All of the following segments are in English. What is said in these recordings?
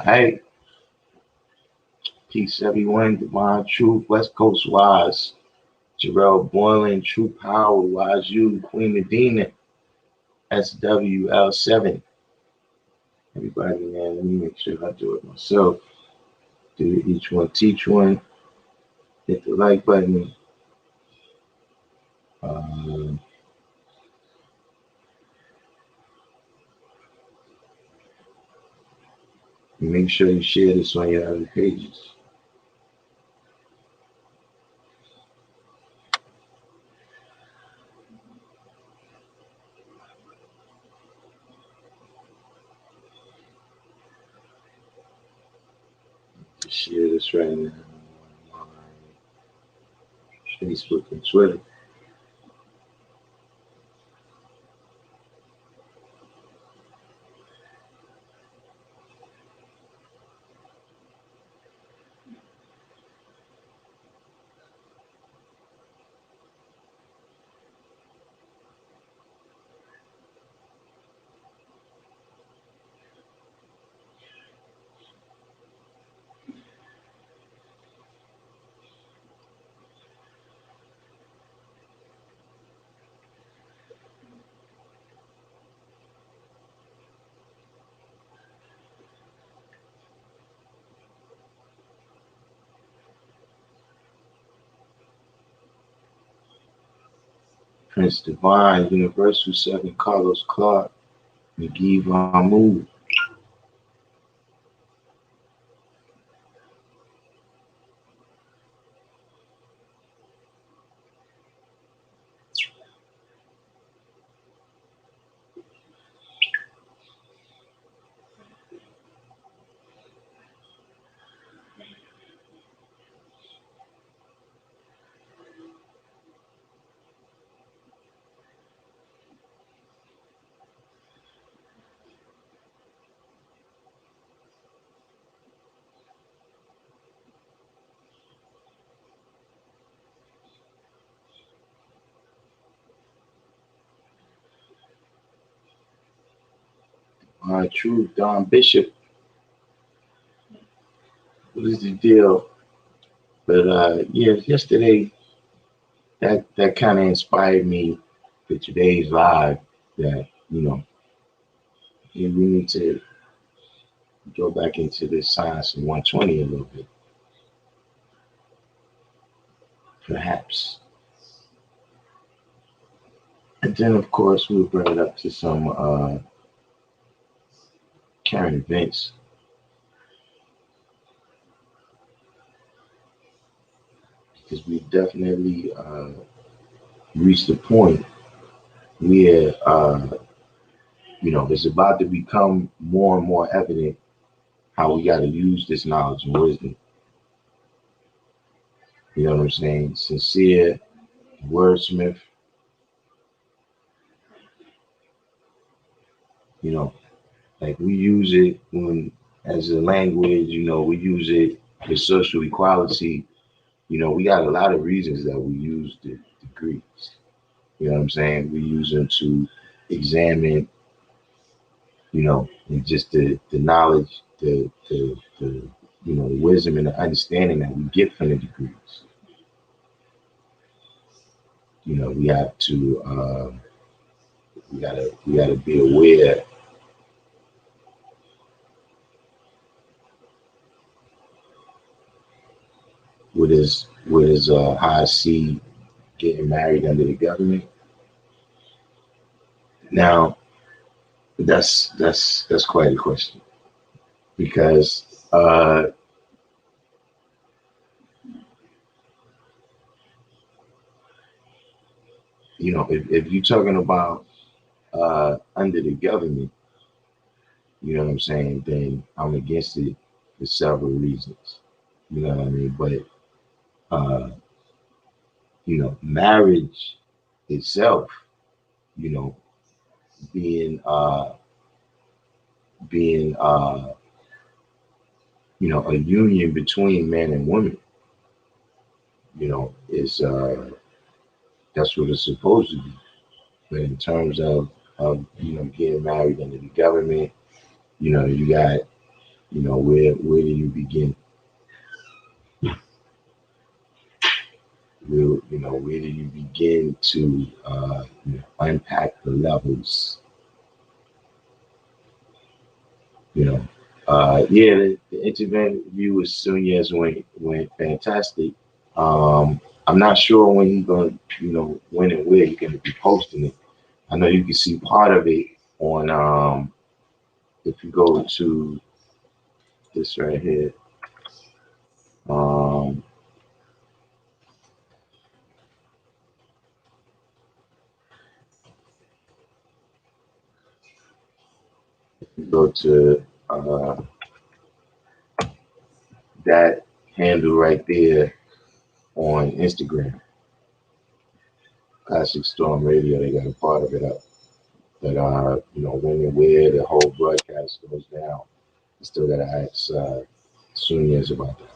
Hey, peace everyone. Divine Truth, West Coast Wise, Jarrell Boylan, True Power, Wise You, Queen Medina, SWL7. Everybody, man, let me make sure I do it myself. Do each one, teach one. Hit the like button. Um, Make sure you share this on your other pages. Share this right now on Facebook and Twitter. Prince Divine, Universal 7, Carlos Clark, McGee Mahmoud. True, Don Bishop. What is the deal? But yeah, yesterday that kind of inspired me for today's live. That we need to go back into the science of 120 a little bit, perhaps. And then, of course, we'll bring it up to some current events. Because we definitely reached a point where, it's about to become more and more evident how we got to use this knowledge and wisdom. You know what I'm saying? Sincere, wordsmith, like we use it when as a language, we use it for social equality. We got a lot of reasons that we use the degrees. You know what I'm saying? We use them to examine, and just the knowledge, the wisdom and the understanding that we get from the degrees. We have to we gotta be aware what is how I see getting married under the government. Now that's quite a question because if you're talking about under the government, you know what I'm saying, then I'm against it for several reasons. You know what I mean? But marriage itself, you know, being being a union between man and woman, is that's what it's supposed to be. But in terms of getting married under the government, you got where do you begin? Where do you begin to unpack the levels? The interview with Sunez went fantastic. I'm not sure when he's going to, when and where you're going to be posting it. I know you can see part of it on, if you go to this right here. If you go to that handle right there on Instagram, Classic Storm Radio, they got a part of it up. But when and where the whole broadcast goes down, I still gotta ask Sunez about that.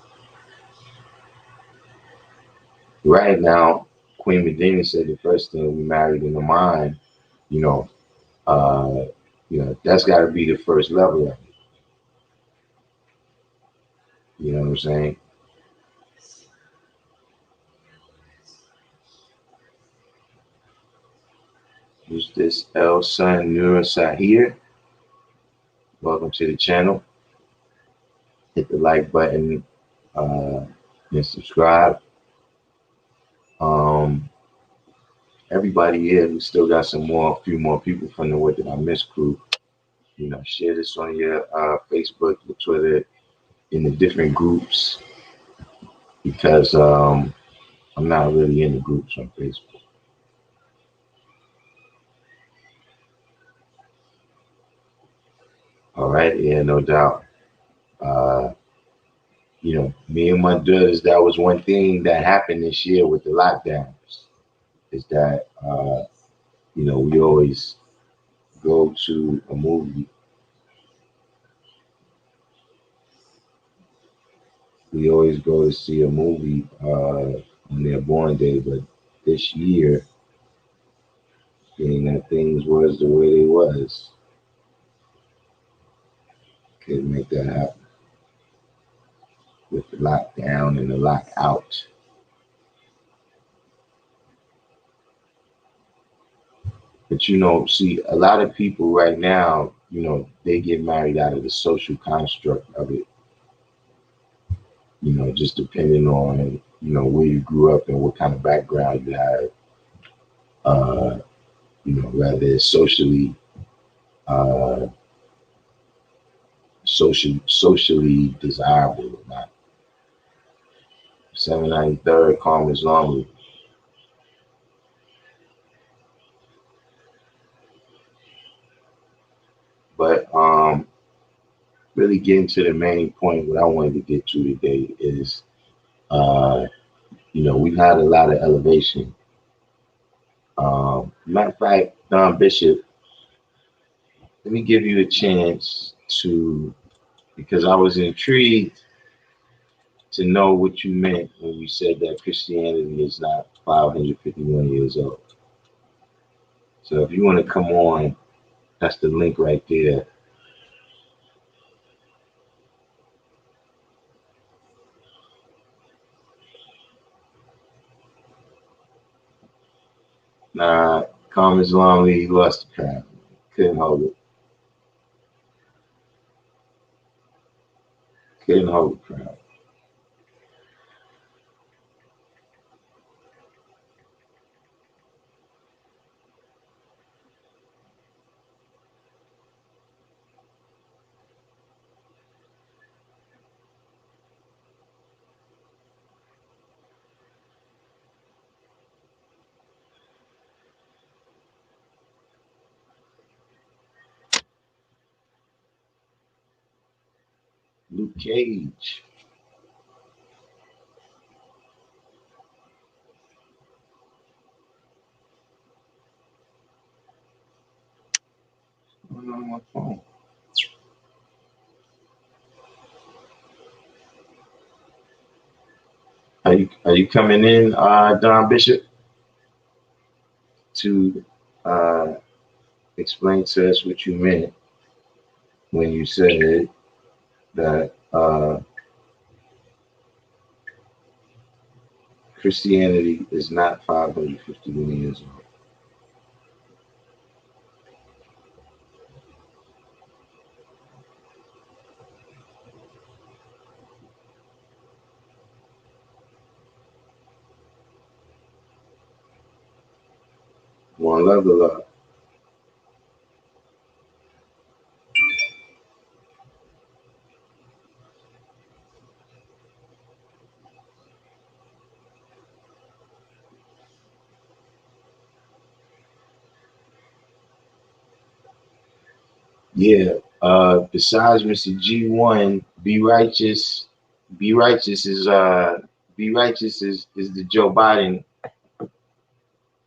Right now, Queen Medina said the first thing we married in the mind, that's got to be the first level of it. You know what I'm saying? Who's this? El Sun Nura Sahir. Welcome to the channel. Hit the like button and subscribe. Everybody here, we still got a few more people from the What Did I Miss crew. Share this on your Facebook, your Twitter, in the different groups, because I'm not really in the groups on Facebook. All right, yeah, no doubt. Me and my daughters, that was one thing that happened this year with the lockdowns, is that we always go to a movie. We always go to see a movie on their born day, but this year, being that things was the way they was, couldn't make that happen with the lockdown and the lockout. But see, a lot of people right now, they get married out of the social construct of it. Just depending on, where you grew up and what kind of background you have. Whether it's socially desirable or not. 793rd, Calm is Lonely. But really getting to the main point, what I wanted to get to today is, we've had a lot of elevation. Matter of fact, Don Bishop, let me give you a chance to, because I was intrigued to know what you meant when you said that Christianity is not 551 years old. So if you want to come on, that's the link right there. Nah, Calm is Lonely, he lost the crowd. Couldn't hold it. Couldn't hold the crowd. Luke Cage. What's going on my phone? Are you coming in, Don Bishop, to explain to us what you meant when you said that Christianity is not 551 years old. One level up. Yeah. Besides Mr. G1, Be righteous is Be righteous is the Joe Biden.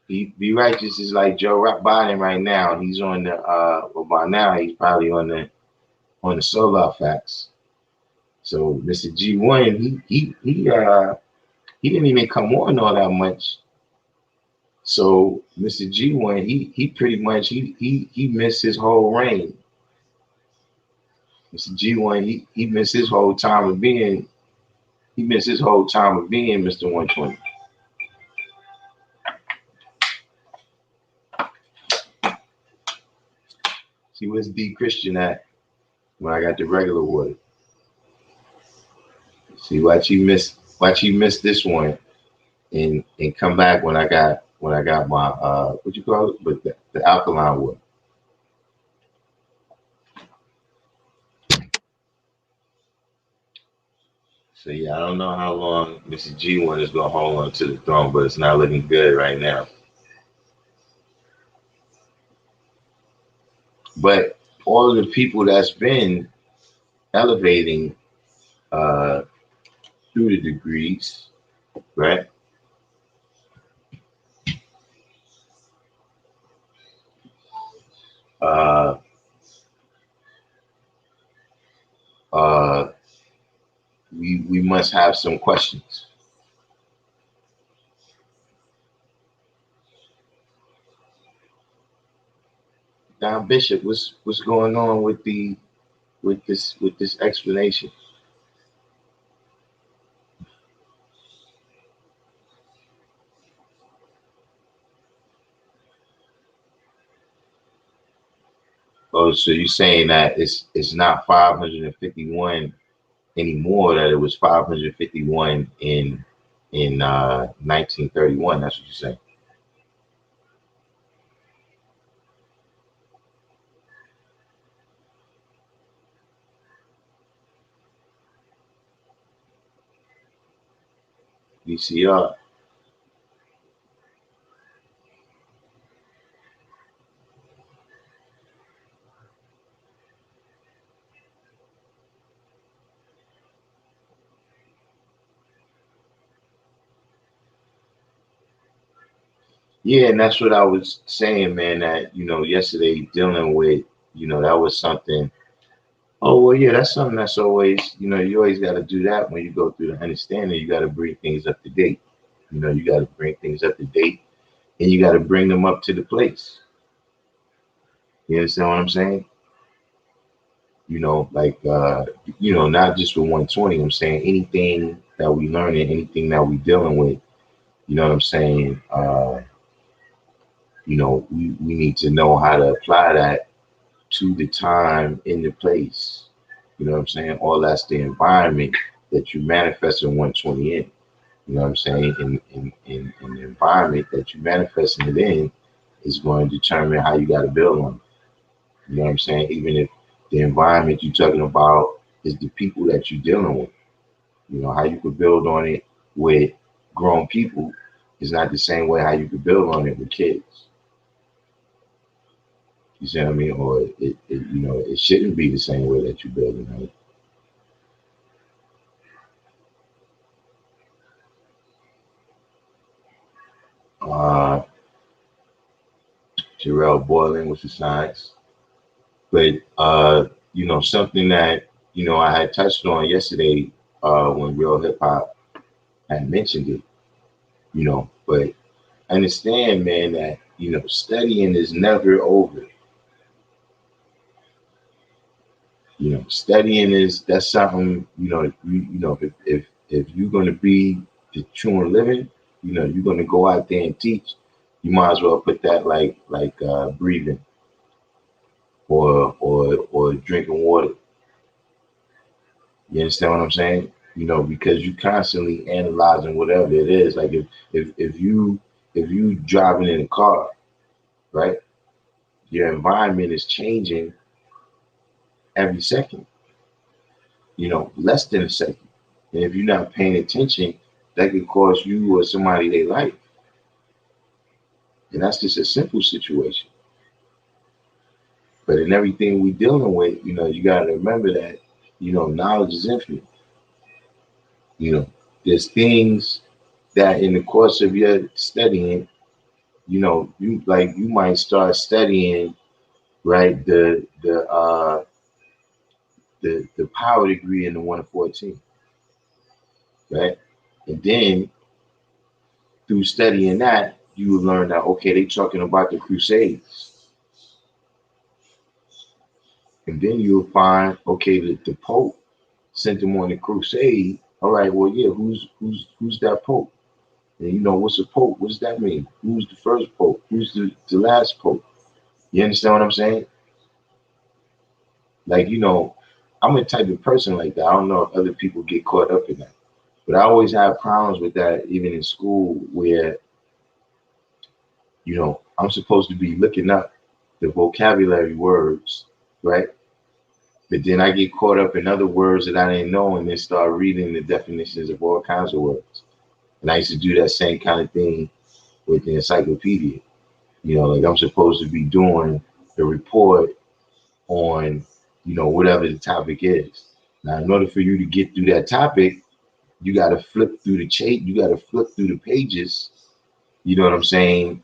Be righteous is like Joe Biden right now. He's on the well, by now he's probably on the solar facts. So Mr. G1, he didn't even come on all that much. So Mr. G1, he pretty much he missed his whole reign. Mr. G1, he missed his whole time of being. He missed his whole time of being Mr. 120. See, where's D Christian at when I got the regular water? See, watch you miss this one and come back when I got my what you call it? But the alkaline water. So yeah, I don't know how long Mr. G1 is gonna hold on to the throne, but it's not looking good right now. But all of the people that's been elevating through the degrees, right? Uh, uh, we must have some questions. Now, Bishop, what's going on with this explanation? Oh, so you're saying that it's not 551 anymore? That it was 551 in 1931. That's what you're saying. VCR. Yeah, and that's what I was saying, man. That yesterday dealing with, that was something. Oh well, yeah, that's something that's always, you always got to do that when you go through the understanding. You got to bring things up to date. You got to bring things up to date, and you got to bring them up to the place. You understand what I'm saying? Like not just for 120. I'm saying anything that we learning, anything that we dealing with. You know what I'm saying? We need to know how to apply that to the time in the place. You know what I'm saying? All that's the environment that you manifest in 120 in. You know what I'm saying? In the environment that you manifesting it in is going to determine how you got to build on it. You know what I'm saying? Even if the environment you're talking about is the people that you're dealing with. How you could build on it with grown people is not the same way how you could build on it with kids. You see what I mean? Or it shouldn't be the same way that you're building on it. Uh, Jarrell Boiling was the science. But something that I had touched on yesterday when Real Hip Hop had mentioned it. But understand, man, that studying is never over. Studying that's something, if you're going to be the true and living, you're going to go out there and teach, you might as well put that like breathing or drinking water. You understand what I'm saying? Because you constantly analyzing whatever it is. Like if you driving in a car, right? Your environment is changing every second, less than a second. And if you're not paying attention, that could cost you or somebody their life. And that's just a simple situation. But in everything we're dealing with, you got to remember that, knowledge is infinite. There's things that in the course of your studying, you might start studying, right, the power degree in the 1 to 14, right? And then through studying that, you will learn that, okay, they're talking about the Crusades. And then you'll find, okay, the Pope sent them on the crusade. All right, well, yeah, who's that Pope? And what's a Pope? What does that mean? Who's the first Pope? Who's the last Pope? You understand what I'm saying? Like, I'm a type of person like that. I don't know if other people get caught up in that. But I always have problems with that, even in school, where, I'm supposed to be looking up the vocabulary words, right? But then I get caught up in other words that I didn't know and then start reading the definitions of all kinds of words. And I used to do that same kind of thing with the encyclopedia. Like I'm supposed to be doing the report on, whatever the topic is. Now, in order for you to get through that topic, you got to flip through you got to flip through the pages, you know what I'm saying?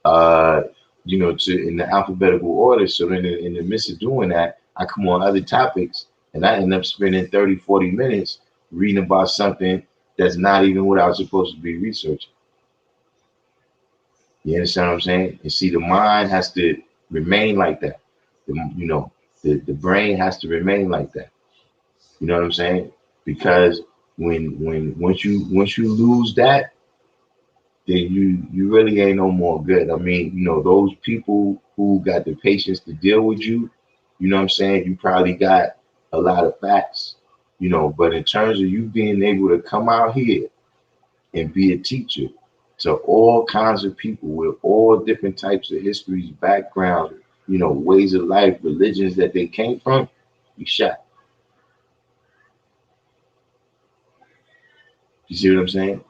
In the alphabetical order. So then in the midst of doing that, I come on other topics and I end up spending 30, 40 minutes reading about something that's not even what I was supposed to be researching. You understand what I'm saying? And see, the mind has to remain like that. The brain has to remain like that. You know what I'm saying? Because once you lose that, then you really ain't no more good. I mean, those people who got the patience to deal with you, you know what I'm saying? You probably got a lot of facts, but in terms of you being able to come out here and be a teacher to all kinds of people with all different types of histories, backgrounds, ways of life, religions that they came from, you shot. You see what I'm saying?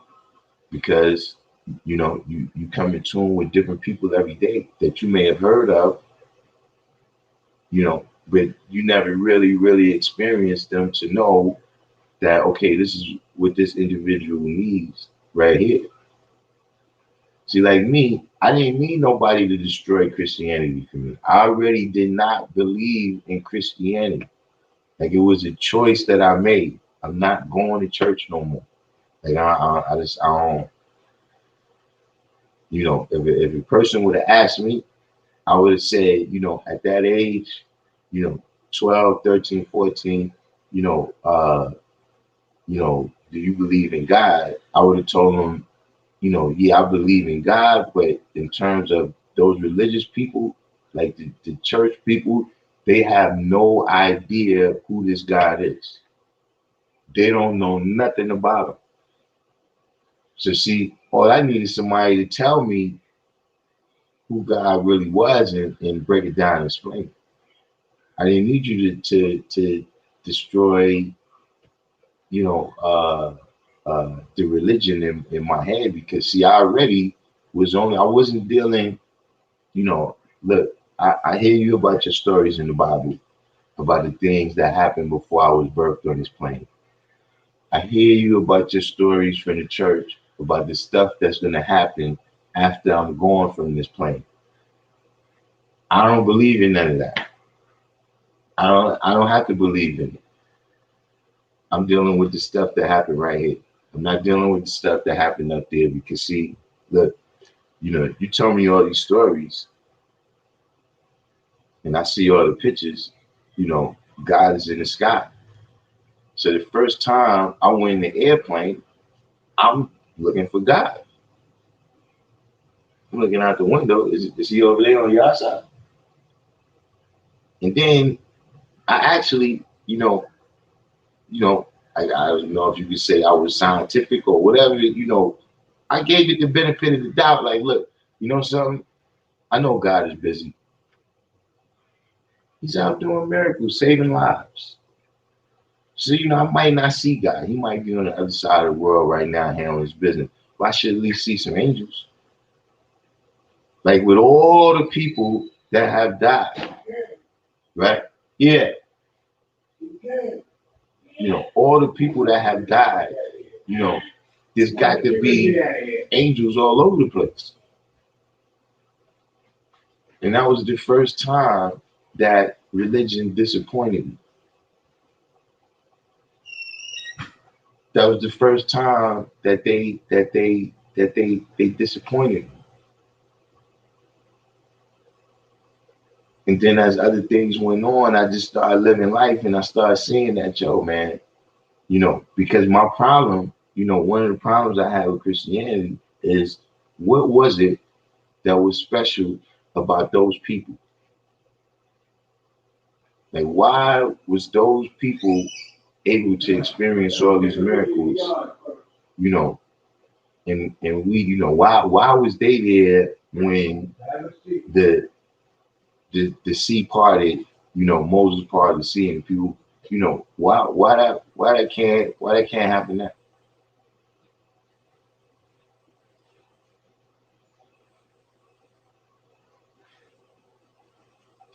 Because you come in tune with different people every day that you may have heard of, but you never really experienced them to know that, okay, this is what this individual needs right here. See, like me, I didn't need nobody to destroy Christianity for me. I already did not believe in Christianity. Like it was a choice that I made. I'm not going to church no more. Like I don't. If a person would have asked me, I would have said, at that age, 12, 13, 14, do you believe in God? I would have told them, yeah, I believe in God, but in terms of those religious people, like the church people, they have no idea who this God is. They don't know nothing about him. So see, all I need is somebody to tell me who God really was and break it down and explain it. I didn't need you to destroy, the religion in my head, because see, I already I wasn't dealing, look, I hear you about your stories in the Bible, about the things that happened before I was birthed on this plane. I hear you about your stories from the church, about the stuff that's going to happen after I'm gone from this plane. I don't believe in none of that. I don't have to believe in it. I'm dealing with the stuff that happened right here. I'm not dealing with the stuff that happened up there, because see, look, you tell me all these stories and I see all the pictures, God is in the sky. So the first time I went in the airplane, I'm looking for God. I'm looking out the window. Is he over there on your outside? And then I actually, I don't know if you could say I was scientific or whatever, I gave it the benefit of the doubt. Like, look, you know something? I know God is busy. He's out doing miracles, saving lives. So, I might not see God. He might be on the other side of the world right now handling his business. But I should at least see some angels. Like with all the people that have died, right? Yeah. All the people that have died, there's got to be angels all over the place. And that was the first time that religion disappointed me. That was the first time that they disappointed me. And then as other things went on, I just started living life and I started seeing that, man, because my problem, one of the problems I have with Christianity is what was it that was special about those people? Like, why was those people able to experience all these miracles, and we, why was they there when the sea parted, Moses parted the sea and people, why that can't happen now?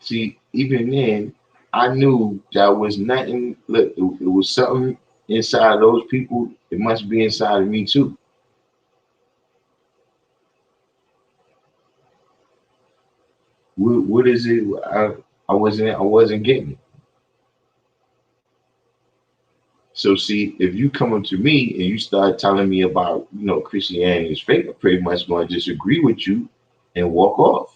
See, even then, I knew that was nothing. Look, it was something inside of those people. It must be inside of me too. What is it? I wasn't getting it. So see, if you come up to me and you start telling me about, Christianity is fake, I'm pretty much going to disagree with you and walk off.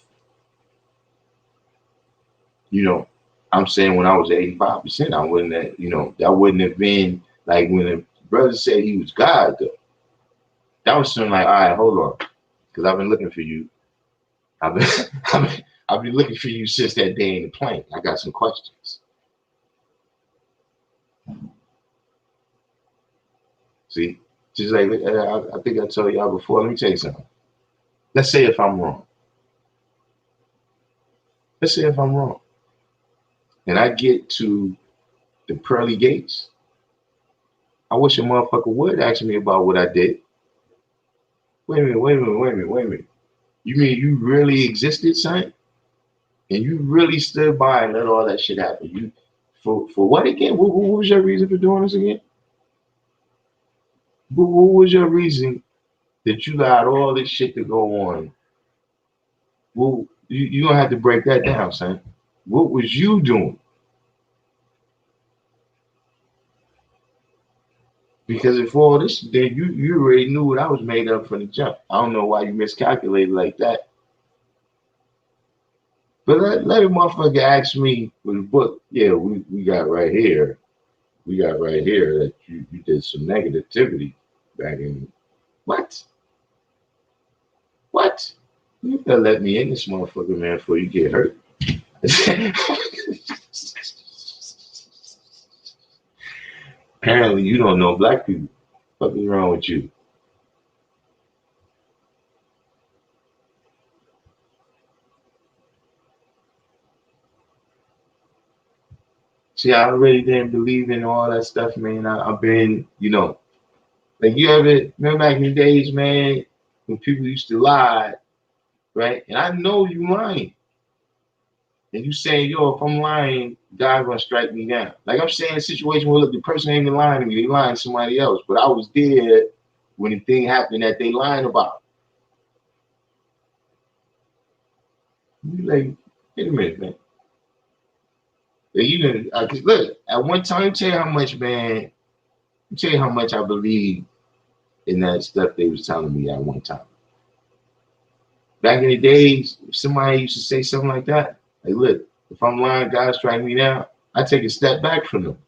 I'm saying when I was 85%, I wouldn't have, that wouldn't have been like when the brother said he was God, though. That was something like, all right, hold on, because I've been looking for you. I've been, I've been looking for you since that day in the plane. I got some questions. See, just like I think I told y'all before. Let me tell you something. Let's say if I'm wrong. Let's say if I'm wrong, and I get to the pearly gates. I wish a motherfucker would ask me about what I did. Wait a minute. You mean you really existed, son? And you really stood by and let all that shit happen? You for what again? What was your reason for doing this again? What was your reason that you allowed all this shit to go on? Well, you don't have to break that down, son. What was you doing? Because if all this, then you already knew what I was made up from the jump. I don't know why you miscalculated like that. But let a motherfucker ask me with the book. Yeah, we got right here. We got right here that you did some negativity back in. What? What? You better let me in this motherfucker, man, before you get hurt. Apparently, you don't know black people. What is wrong with you? See, I really didn't believe in all that stuff, man. I've been, like you ever remember back in the days, man, when people used to lie, right? And I know you lying. And you saying, yo, if I'm lying, God's gonna strike me down. Like I'm saying, a situation where look, the person ain't even lying to me, they lying to somebody else. But I was there when the thing happened that they lying about. You like, wait a minute, man. Cause look, at one time, tell you how much, man. Tell you how much I believe in that stuff they was telling me at one time. Back in the days, if somebody used to say something like that, like, look, if I'm lying, God strike me down. I take a step back from them.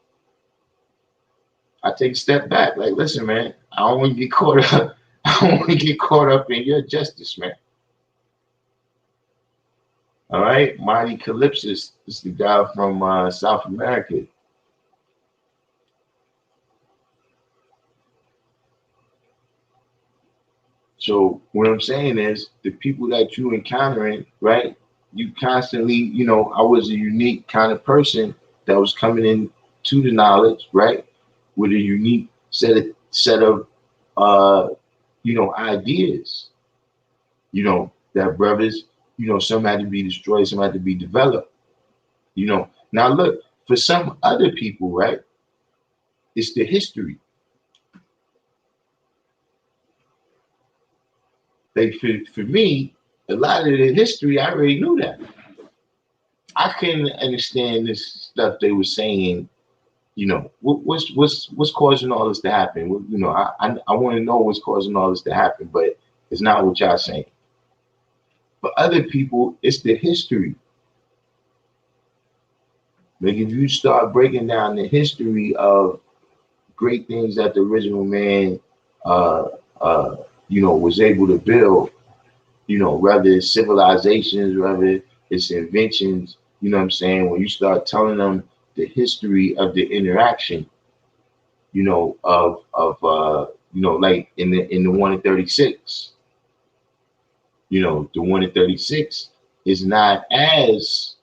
I take a step back. Like, listen, man, I don't want to get caught up. I don't want to get caught up in your justice, man. All right, Mighty Calypsis is the guy from South America. So what I'm saying is the people that you encountering, right? You constantly, I was a unique kind of person that was coming in to the knowledge, right? With a unique set of ideas, that brothers, some had to be destroyed, some had to be developed. Now look, for some other people, right? It's the history. Like for me, a lot of the history, I already knew that. I couldn't understand this stuff they were saying. What's causing all this to happen? I want to know what's causing all this to happen, but it's not what y'all saying. For other people, it's the history. Like if you start breaking down the history of great things that the original man, uh, was able to build, whether it's civilizations, whether it's inventions, you know what I'm saying? When you start telling them the history of the interaction, like in the one in 36, the one in 36 is not as,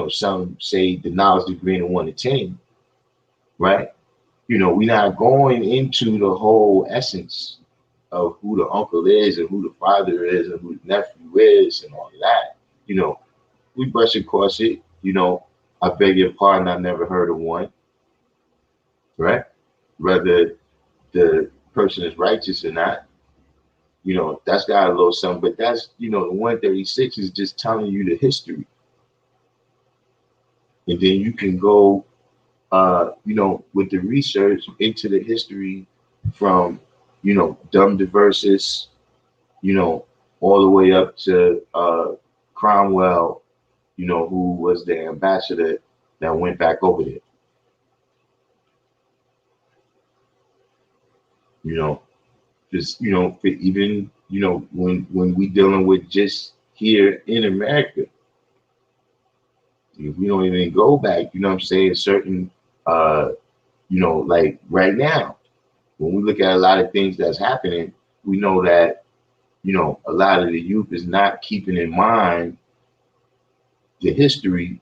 some say the knowledge degree in the one in 10, right? We're not going into the whole essence of who the uncle is and who the father is and who the nephew is and all of that. We brush across it. I beg your pardon, I never heard of one, right? Whether the person is righteous or not, that's got a little something, but that's, the 136 is just telling you the history. And then you can go, with the research into the history from, dumb diversus, all the way up to Cromwell, who was the ambassador that went back over there. Just, for even, when we dealing with just here in America, if we don't even go back, what I'm saying, certain, like right now, when we look at a lot of things that's happening, we know that, a lot of the youth is not keeping in mind the history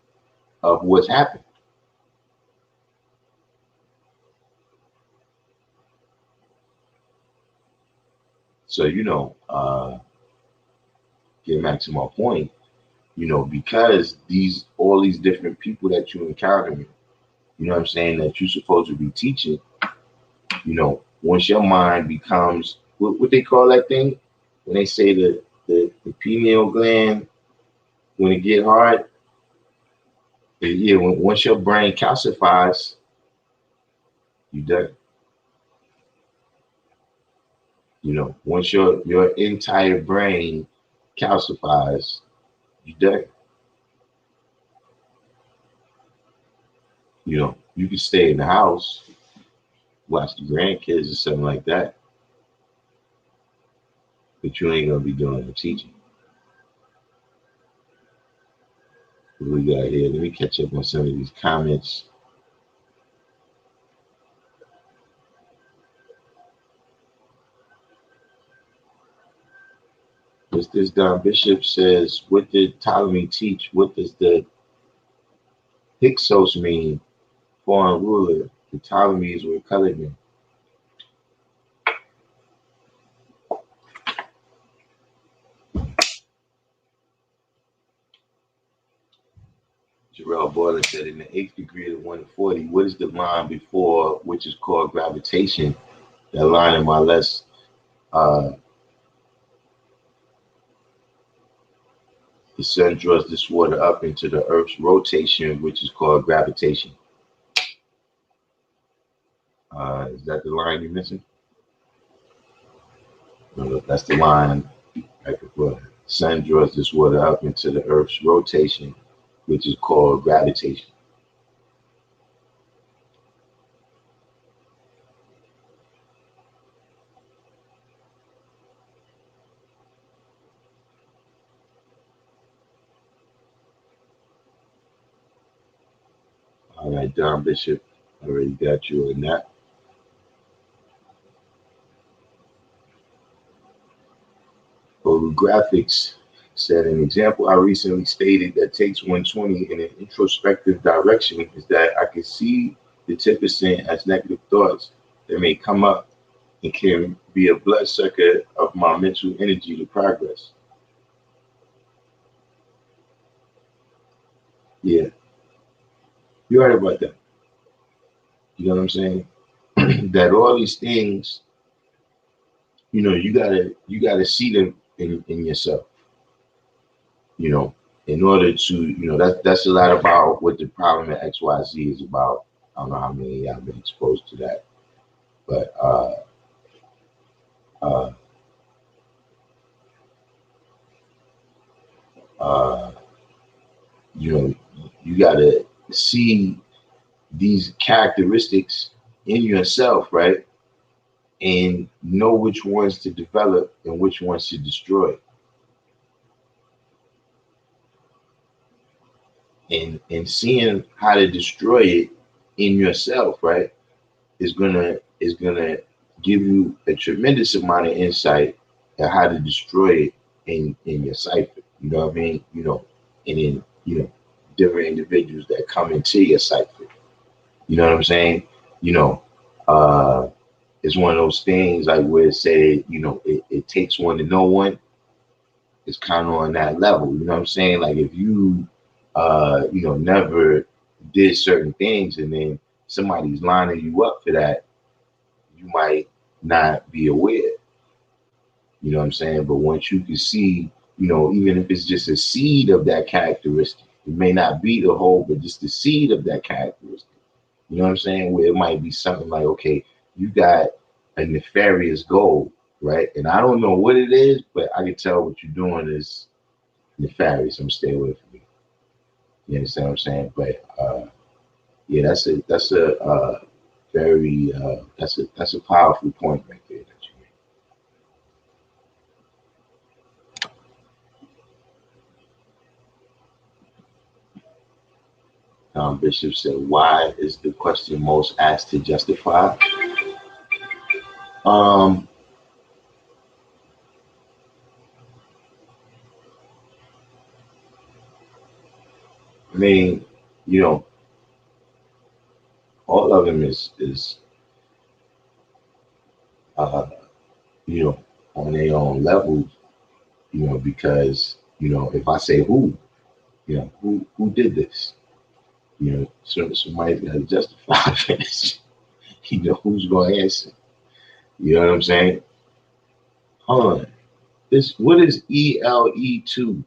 of what's happened. So, getting back to my point, because all these different people that you encounter, what I'm saying, that you're supposed to be teaching, once your mind becomes what they call that thing when they say the pineal gland, when it get hard, once your brain calcifies, you done. Once your entire brain calcifies, you done. You can stay in the house, watch the grandkids or something like that, but you ain't gonna be doing the teaching. What we got here? Let me catch up on some of these comments. This Don Bishop says, what did Ptolemy teach? What does the Hyksos mean? Foreign ruler. The Ptolemies were colored men. Jarrell Boylan said, in the 8th degree of 140, what is the line before which is called gravitation? That line in my less the sun draws this water up into the Earth's rotation, which is called gravitation. Is that the line you're missing? No, that's the line right before. Sun draws this water up into the Earth's rotation, which is called gravitation. All right, Don Bishop, I already got you on that. Graphics said an example I recently stated that takes 120 in an introspective direction is that I can see the 10% as negative thoughts that may come up and can be a bloodsucker of my mental energy to progress. Yeah, you're right about that. You know what I'm saying? That all these things, you gotta see them in yourself. In order to, that's a lot about what the problem at XYZ is about. I don't know how many of y'all been exposed to that, but uh, uh, you gotta see these characteristics in yourself, right? And know which ones to develop and which ones to destroy. And seeing how to destroy it in yourself, right, is gonna give you a tremendous amount of insight on how to destroy it in your cipher. You know what I mean? And in different individuals that come into your cipher. You know what I'm saying? You know, uh, it's one of those things like where it said, it takes one to know one. It's kind of on that level. You know what I'm saying? Like if you, never did certain things and then somebody's lining you up for that, you might not be aware. You know what I'm saying? But once you can see, even if it's just a seed of that characteristic, it may not be the whole, but just the seed of that characteristic. You know what I'm saying? Where it might be something like, okay, you got a nefarious goal, right? And I don't know what it is, but I can tell what you're doing is nefarious. I'm gonna stay away from you. You understand what I'm saying? But yeah, that's a very that's a powerful point right there that you made. Bishop said, "Why is the question most asked to justify?" Um, I mean, you know, all of them is uh, you know, on their own level, because if I say who, who did this, so somebody's got to justify this. Who's going to answer? You know what I'm saying? Hold on. What is ELE2?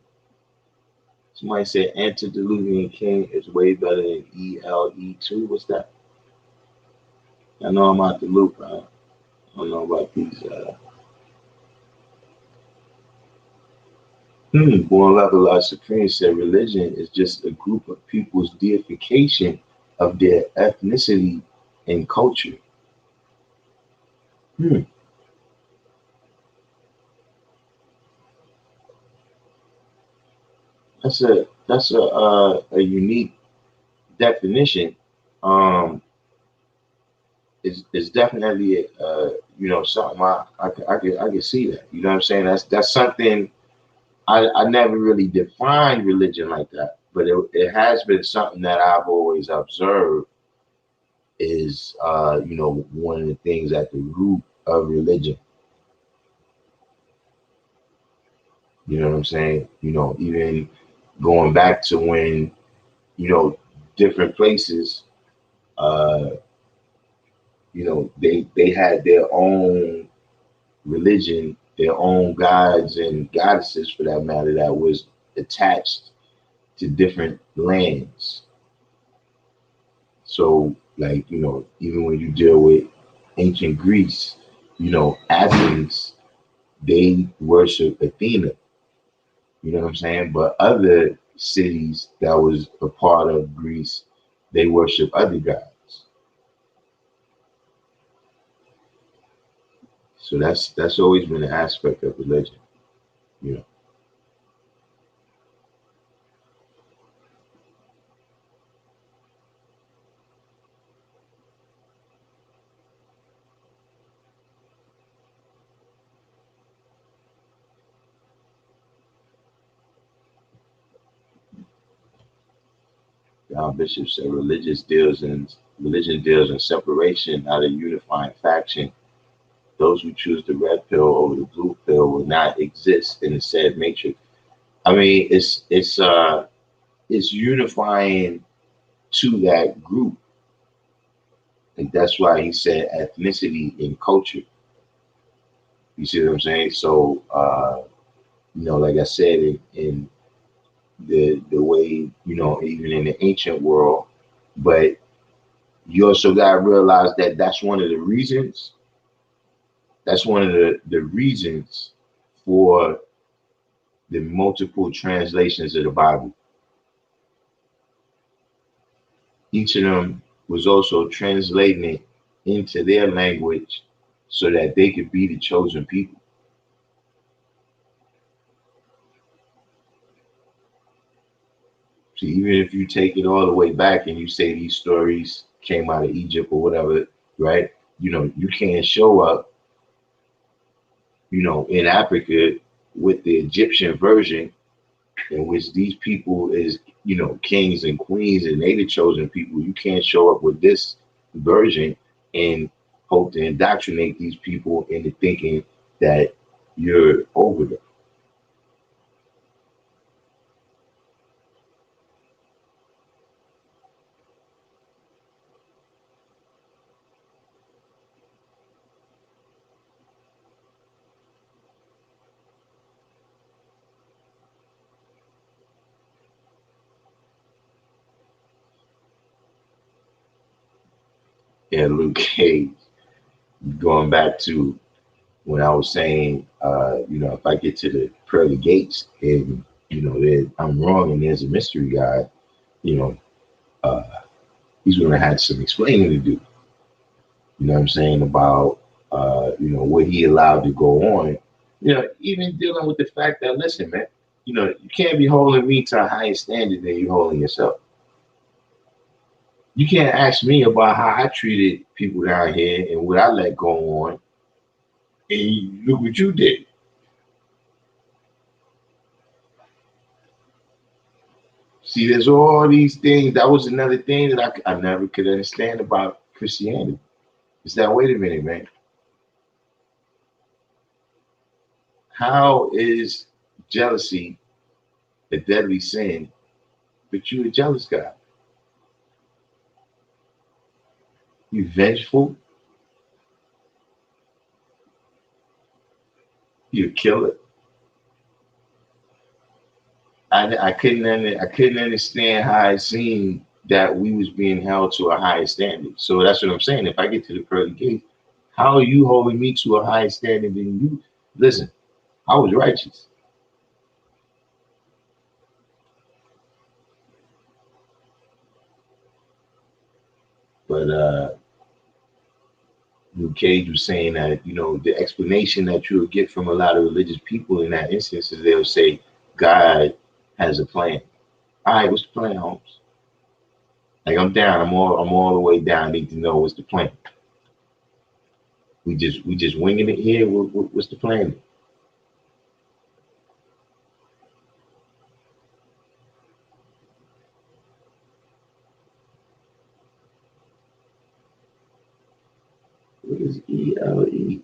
Somebody said antediluvian king is way better than ELE2. What's that? I know I'm out the loop. I don't know about these. Born Level of Supreme said religion is just a group of people's deification of their ethnicity and culture. Hmm. That's a unique definition. Um, it's definitely something I can see that. You know what I'm saying? That's something I never really defined religion like that, but it has been something that I've always observed is one of the things at the root of religion. You know what I'm saying? Even going back to when different places, uh, they had their own religion, their own gods and goddesses for that matter that was attached to different lands. So, like, even when you deal with ancient Greece, Athens, they worship Athena. You know what I'm saying? But other cities that was a part of Greece, they worship other gods. So that's always been an aspect of religion, you know. Our bishop said religion deals in separation, not a unifying faction. Those who choose the red pill over the blue pill will not exist in the said matrix. I mean, it's unifying to that group. And that's why he said ethnicity and culture. You see what I'm saying? So like I said, in the way, even in the ancient world, but you also gotta realize that that's one of the reasons. That's one of the reasons for the multiple translations of the Bible. Each of them was also translating it into their language so that they could be the chosen people. So even if you take it all the way back and you say these stories came out of Egypt or whatever, right? You can't show up, in Africa with the Egyptian version in which these people is, kings and queens and they the chosen people. You can't show up with this version and hope to indoctrinate these people into thinking that you're over them. And Luke Cage, going back to when I was saying, if I get to the pearly gates and, I'm wrong and there's a mystery guy, you know, uh, he's going to have some explaining to do. You know what I'm saying? About, what he allowed to go on. Even dealing with the fact that, listen, man, you can't be holding me to a higher standard than you holding yourself. You can't ask me about how I treated people down here and what I let go on. And look what you did. See, there's all these things. That was another thing that I never could understand about Christianity. It's that, wait a minute, man. How is jealousy a deadly sin, but you a jealous guy? You vengeful? You a killer? I couldn't understand how it seemed that we was being held to a higher standard. So that's what I'm saying. If I get to the pearly gate, how are you holding me to a higher standard than you? Listen, I was righteous. But Luke Cage was saying that, the explanation that you'll get from a lot of religious people in that instance is they'll say God has a plan. All right, what's the plan, Holmes? Like, I'm down. I'm all the way down. I need to know what's the plan. We just winging it here. What's the plan? What is ELE?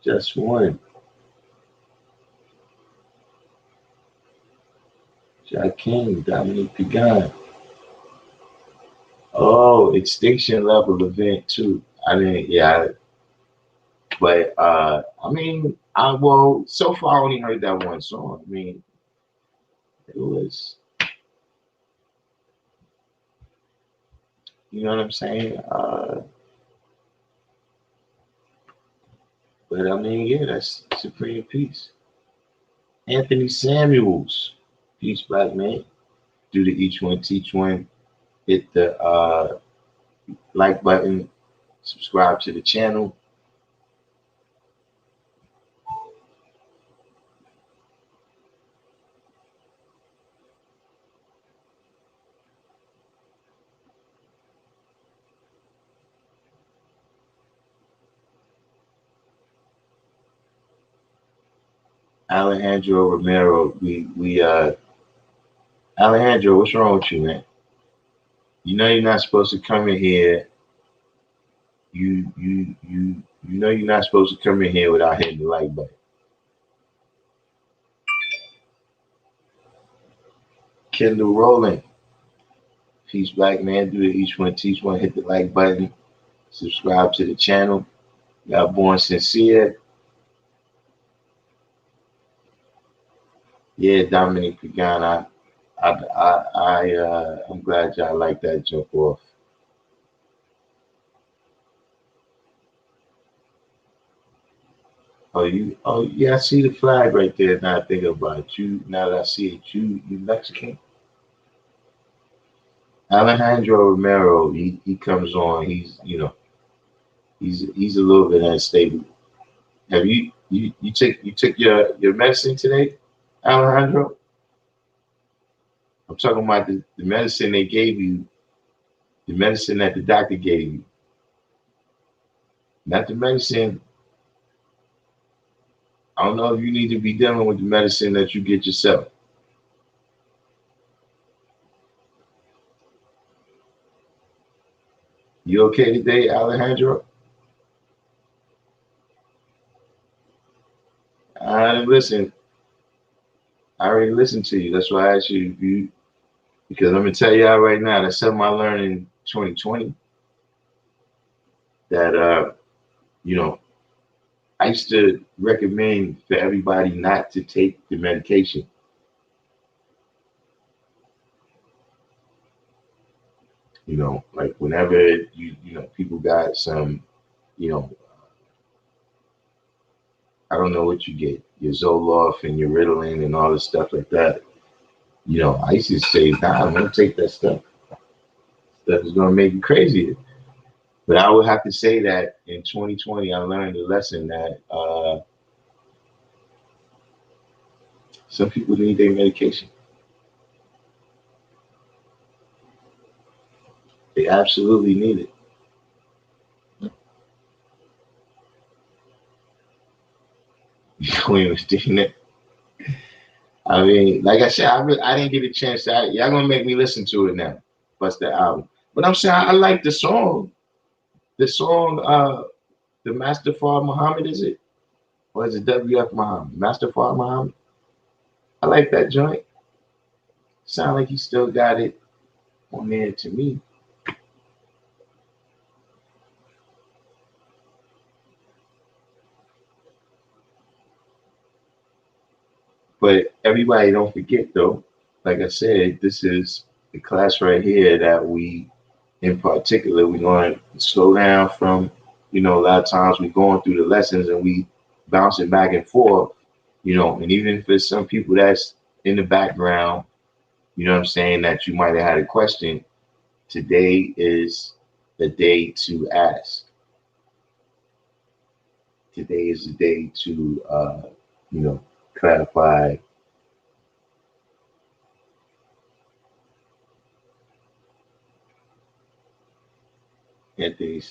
Just one. Jack King, Dominique Pigan. Oh, extinction level event too. I didn't, yeah, but I mean, so far I only heard that one song. I mean, It was, you know what I'm saying? But I mean, yeah, that's supreme peace. Anthony Samuels, peace, black man. Do the each one, teach one. Hit the like button. Subscribe to the channel. Alejandro Romero, Alejandro, what's wrong with you, man? You know you're not supposed to come in here. You know you're not supposed to come in here without hitting the like button. Kendall Rowland, peace, black man. Do the each one, teach one. Hit the like button. Subscribe to the channel. Y'all born sincere. Yeah, Dominic Pagana. I'm glad y'all like that jump off. Oh yeah, I see the flag right there. Now I think about it. You now that I see it, you Mexican. Alejandro Romero, he comes on. He's a little bit unstable. Have you took your medicine today, Alejandro? I'm talking about the medicine they gave you, the medicine that the doctor gave you, not the medicine. I don't know if you need to be dealing with the medicine that you get yourself. You okay today, Alejandro? Listen. I already listened to you. That's why I asked you if you, because I'm gonna tell you out right now. That's something I learned in 2020. That you know, I used to recommend for everybody not to take the medication. You know, like whenever people got some, you know, I don't know what you get, your Zoloft and your Ritalin and all this stuff like that. You know, I used to say, nah, don't take that stuff. Stuff is gonna make you crazy. But I would have to say that in 2020, I learned a lesson that some people need their medication. They absolutely need it. Queen was doing it. I mean, like I said, I didn't get a chance to. Y'all gonna make me listen to it now. Bust the album. But I'm saying I like the song. The song, the Master Muhammad, is it? Or is it WF Muhammad? Master Muhammad? I like that joint. Sound like he still got it on there to me. But everybody don't forget though, like I said, this is the class right here that we, in particular, we're going to slow down from, a lot of times we're going through the lessons and we bouncing back and forth, and even for some people that's in the background, you know what I'm saying, that you might have had a question, today is the day to ask. Today is the day to, clarify. Anthony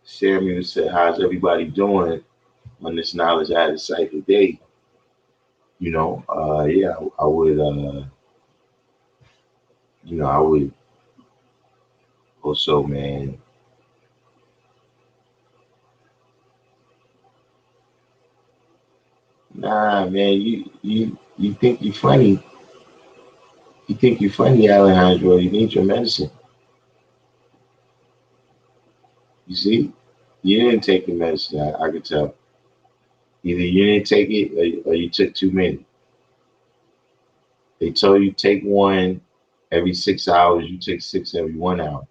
Samuel said, how's everybody doing on this knowledge added cipher day? Yeah, I would, I would also, man, nah, man, you think you're funny. You think you're funny, Alejandro. You need your medicine. You see? You didn't take the medicine, I could tell. Either you didn't take it or you took too many. They told you take one every 6 hours. You take 6 every 1 hour.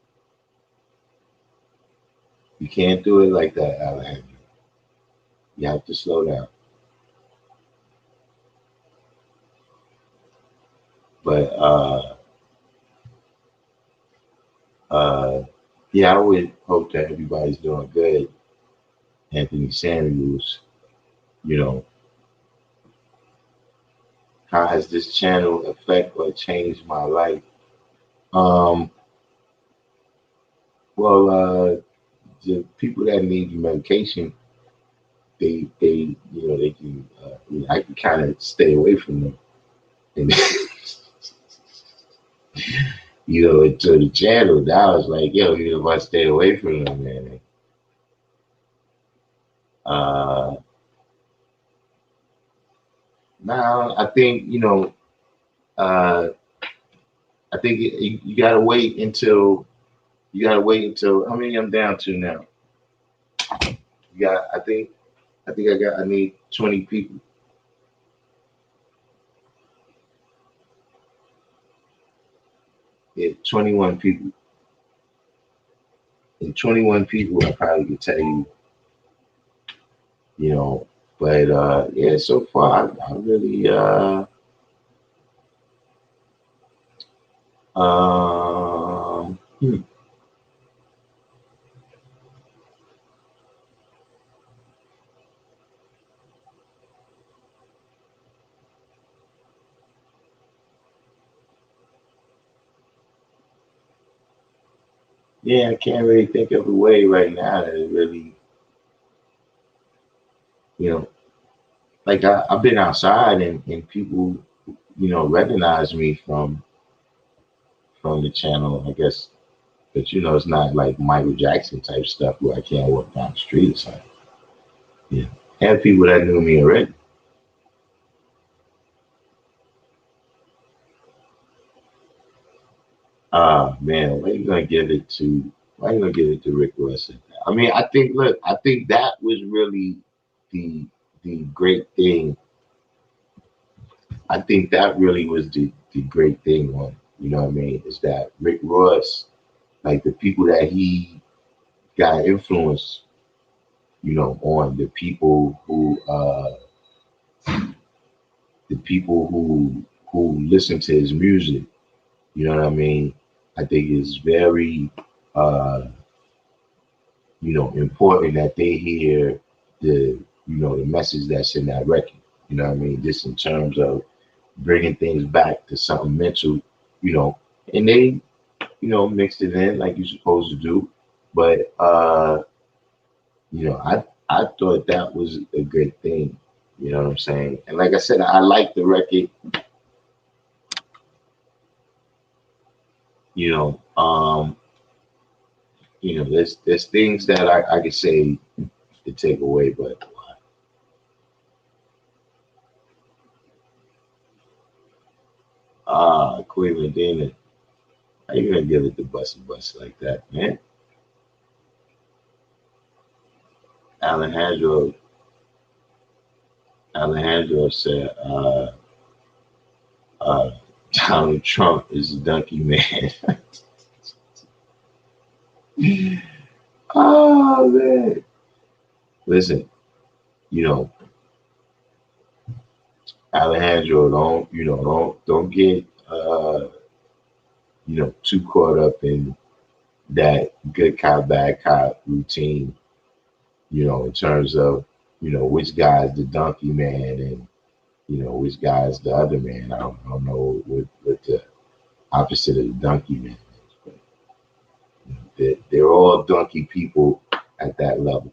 You can't do it like that, Alejandro. You have to slow down. But yeah, I would hope that everybody's doing good. Anthony Samuels, you know, how has this channel affect or changed my life? Um, well, the people that need medication, they can, I can kind of stay away from them, and to the channel. Now I was like, yo, if I stay away from them, man. Uh, Now I think uh, I think you gotta wait until how many I'm down to now. You got I need 20 people. Yeah, 21 people. And 21 people I probably could tell you, you know, but yeah, so far I really hmm. Yeah, I can't really think of a way right now that it really, you know, like I've been outside and people, recognize me from the channel, I guess. But it's not like Michael Jackson type stuff where I can't walk down the street or something. Yeah. I had people that knew me already. Man, why you gonna give it to Rick Ross? I mean, I think that was really the great thing. I think that really was the great thing on, you know what I mean, is that Rick Ross, like the people that he got influence, on the people who listen to his music, you know what I mean? I think it's very uh important that they hear the message that's in that record. You know what I mean? Just in terms of bringing things back to something mental, you know, and they, mixed it in like you're supposed to do. But I thought that was a good thing. You know what I'm saying? And like I said, I like the record. You know, um, there's things that I could say to take away, but Queen Medina, how you gonna give it the bus like that, man? Alejandro Alejandro said, uh, Donald Trump is a donkey man. Oh man. Listen, you know, Alejandro, don't get too caught up in that good cop, bad cop routine, in terms of, which guy's the donkey man and which guy's the other man. I don't know what the opposite of the donkey man is, but they're all donkey people at that level.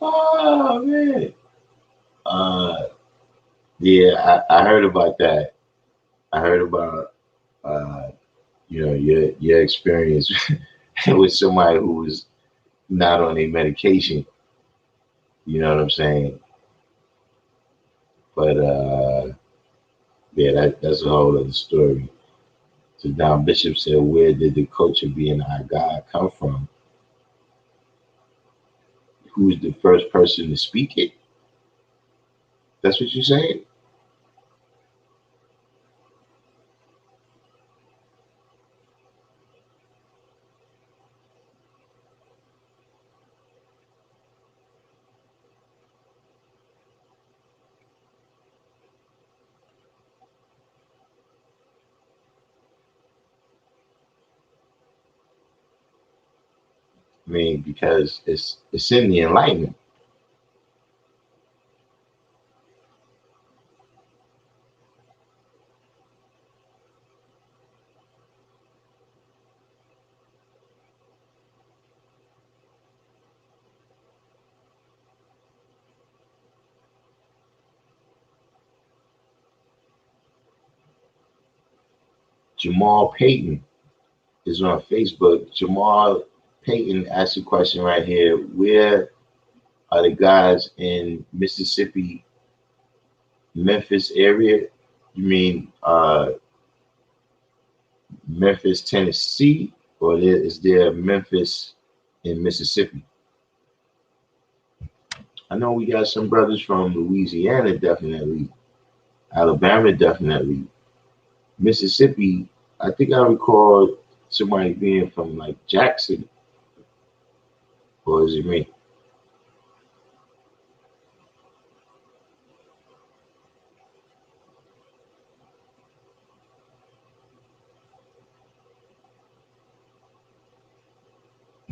Oh man. Uh, yeah, I heard about that. I heard about your experience with somebody who was not on a medication. You know what I'm saying? But yeah, that's a whole other story. So Don Bishop said, where did the culture being our God come from? Who's the first person to speak it? That's what you're saying? I mean, because it's in the Enlightenment. Jamal Payton is on Facebook. Jamal Payton asked a question right here. Where are the guys in Mississippi, Memphis area? You mean Memphis, Tennessee, or is there Memphis in Mississippi? I know we got some brothers from Louisiana, definitely. Alabama, definitely. Mississippi, I think I recall somebody being from like Jackson, or is it me?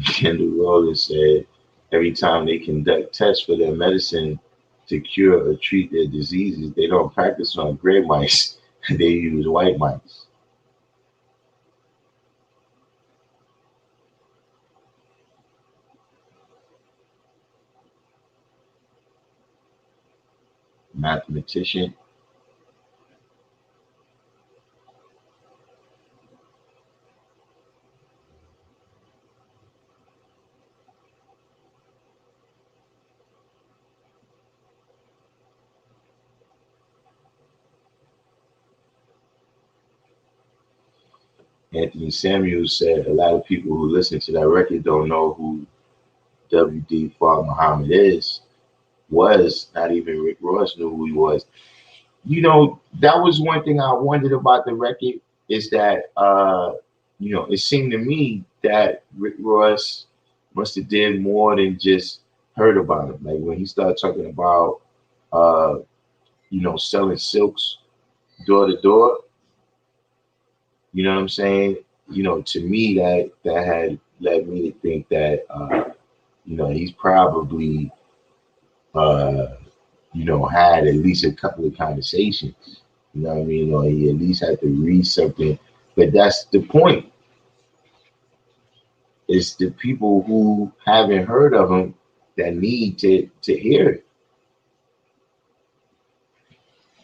Kendall Rowland said every time they conduct tests for their medicine to cure or treat their diseases, they don't practice on gray mice. They use white mice. Mathematician. Anthony Samuels said a lot of people who listen to that record don't know who WD Father Muhammad is. Was not even Rick Ross knew who he was. You know, that was one thing I wondered about the record is that it seemed to me that Rick Ross must have did more than just heard about him. Like when he started talking about uh, selling silks door to door, you know what I'm saying? To me that had led me to think that he's probably uh, had at least a couple of conversations. You know what I mean? Or he at least had to read something. But that's the point. It's the people who haven't heard of him that need to hear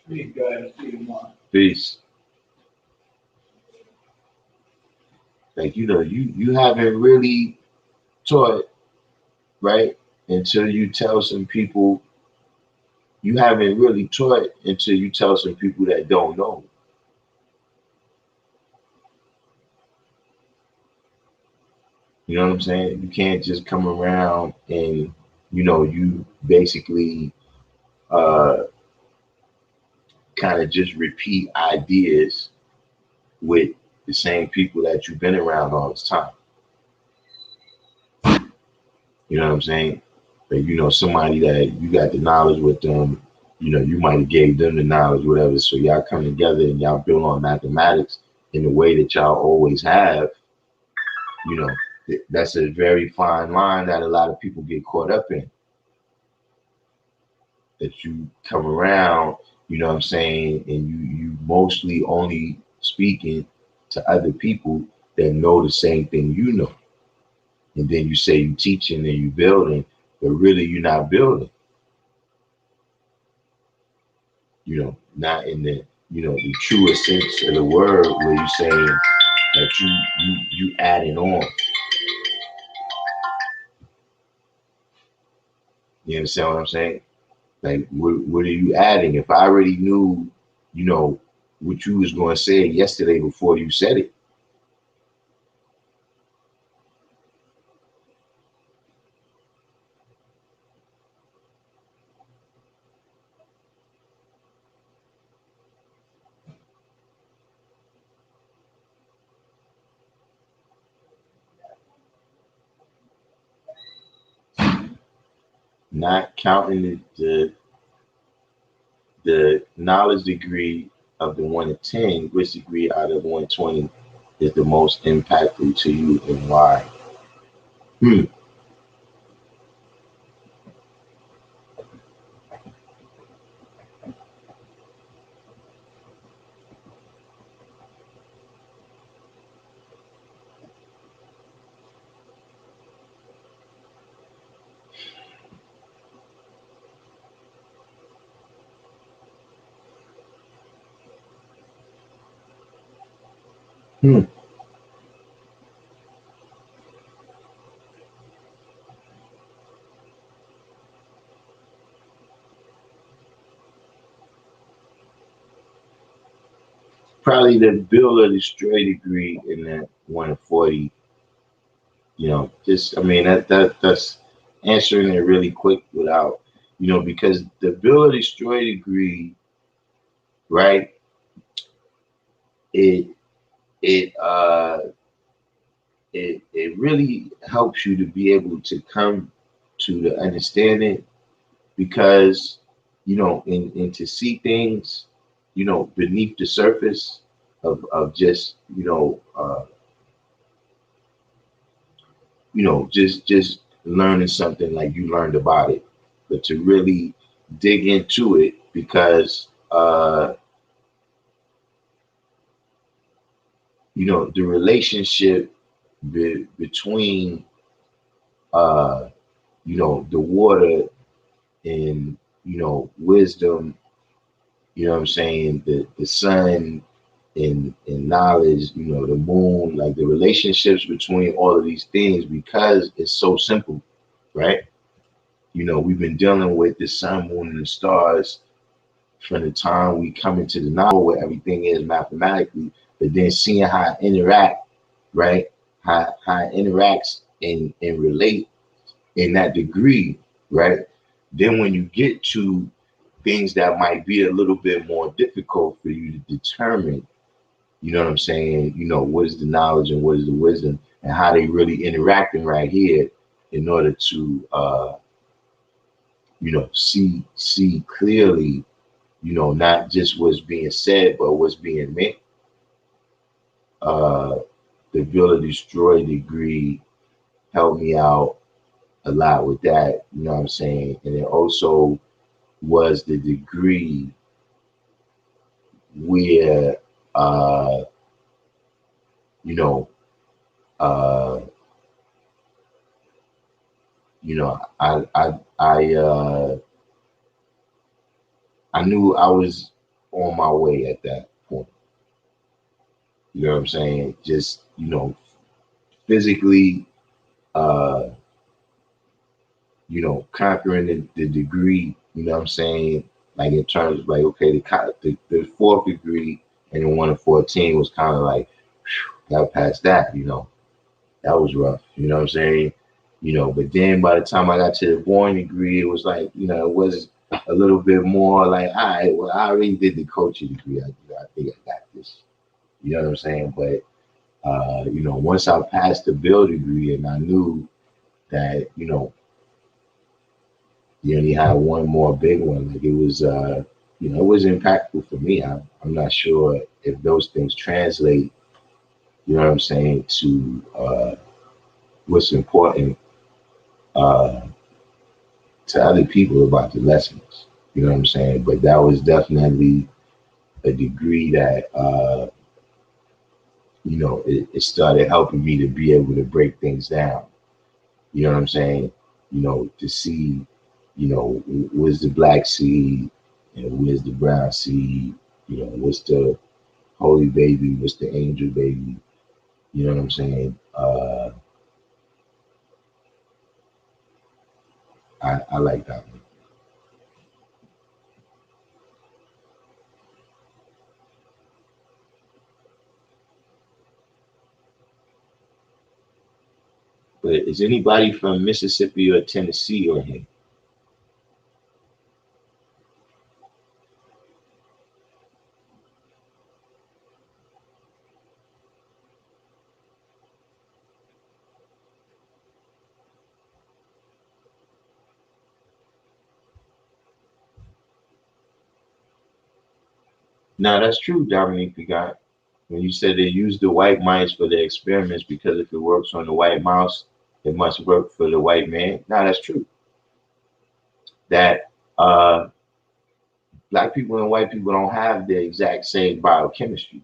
it. Peace. Like you haven't really taught, right? Until you tell some people you haven't really taught until you tell some people that don't know. You know what I'm saying? You can't just come around and you basically uh kind of just repeat ideas with the same people that you've been around all this time. You know what I'm saying? But somebody that you got the knowledge with them, you might have gave them the knowledge, whatever. So y'all come together and y'all build on mathematics in the way that y'all always have. You know, that's a very fine line that a lot of people get caught up in. That you come around, you know what I'm saying, and you mostly only speaking to other people that know the same thing you know. And then you say you teaching and you building, but really you're not building. Not in the the truest sense of the word where you're saying that you adding on. You understand what I'm saying? Like, what are you adding? If I already knew, what you was going to say yesterday before you said it. Not counting the knowledge degree of the 1 to 10, which degree out of 120 is the most impactful to you and why? Hmm. Hmm. Probably the build or destroy degree in that 1 to 40. Just, I mean, that's answering it really quick without, because the build or destroy degree, right? It it uh it really helps you to be able to come to the understanding, because and to see things beneath the surface of just just learning something like you learned about it, but to really dig into it, because the relationship between uh the water and wisdom, what I'm saying, the sun and knowledge, the moon, like the relationships between all of these things, because it's so simple, right? We've been dealing with the sun, moon, and the stars from the time we come into the knowledge where everything is mathematically, but then seeing how it interact, right? How it interacts and relate in that degree, right? Then when you get to things that might be a little bit more difficult for you to determine, what I'm saying, what is the knowledge and what is the wisdom, and how they really interacting right here in order to see clearly, not just what's being said, but what's being meant. Uh, the Build or Destroy degree helped me out a lot with that, what I'm saying? And it also was the degree where, you know, uh, I knew I was on my way at that point. You know what I'm saying? Just, physically, uh, conquering the degree, what I'm saying? Like in terms of like, okay, the fourth degree and the 1 to 14 was kind of like, got past that, that was rough. You know what I'm saying? But then by the time I got to the boring degree, it was like, it was a little bit more like, all right, well, I already did the coaching degree. I think I got this. You know what I'm saying? But once I passed the build degree and I knew that, you only had one more big one, like it was, it was impactful for me. I'm not sure if those things translate, you know what I'm saying, to what's important uh, to other people about the lessons. You know what I'm saying? But that was definitely a degree that, it started helping me to be able to break things down. You know what I'm saying? To see, where's the black seed and where's the brown seed? What's the holy baby? What's the angel baby? You know what I'm saying? I like that one. But is anybody from Mississippi or Tennessee on here? Now that's true, Dominique Pigot. When you said they use the white mice for the experiments because if it works on the white mouse, it must work for the white man. Now that's true. That black people and white people don't have the exact same biochemistry,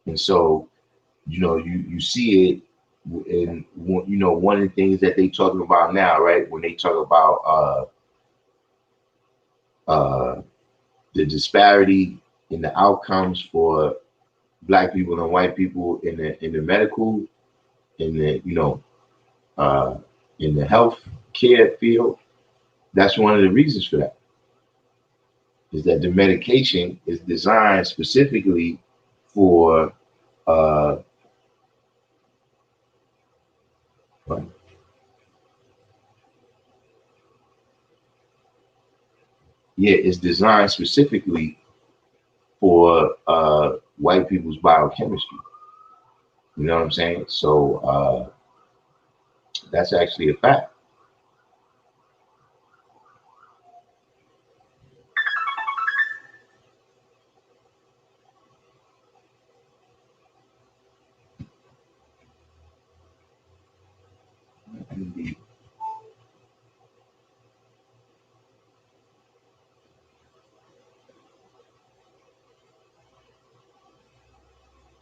and so you see it in one of the things that they talking about now, right? When they talk about the disparity in the outcomes for black people and white people in the medical in the uh, in the health care field. That's one of the reasons for that is that the medication is designed specifically for uh, yeah, it's designed specifically for white people's biochemistry. You know what I'm saying? So that's actually a fact.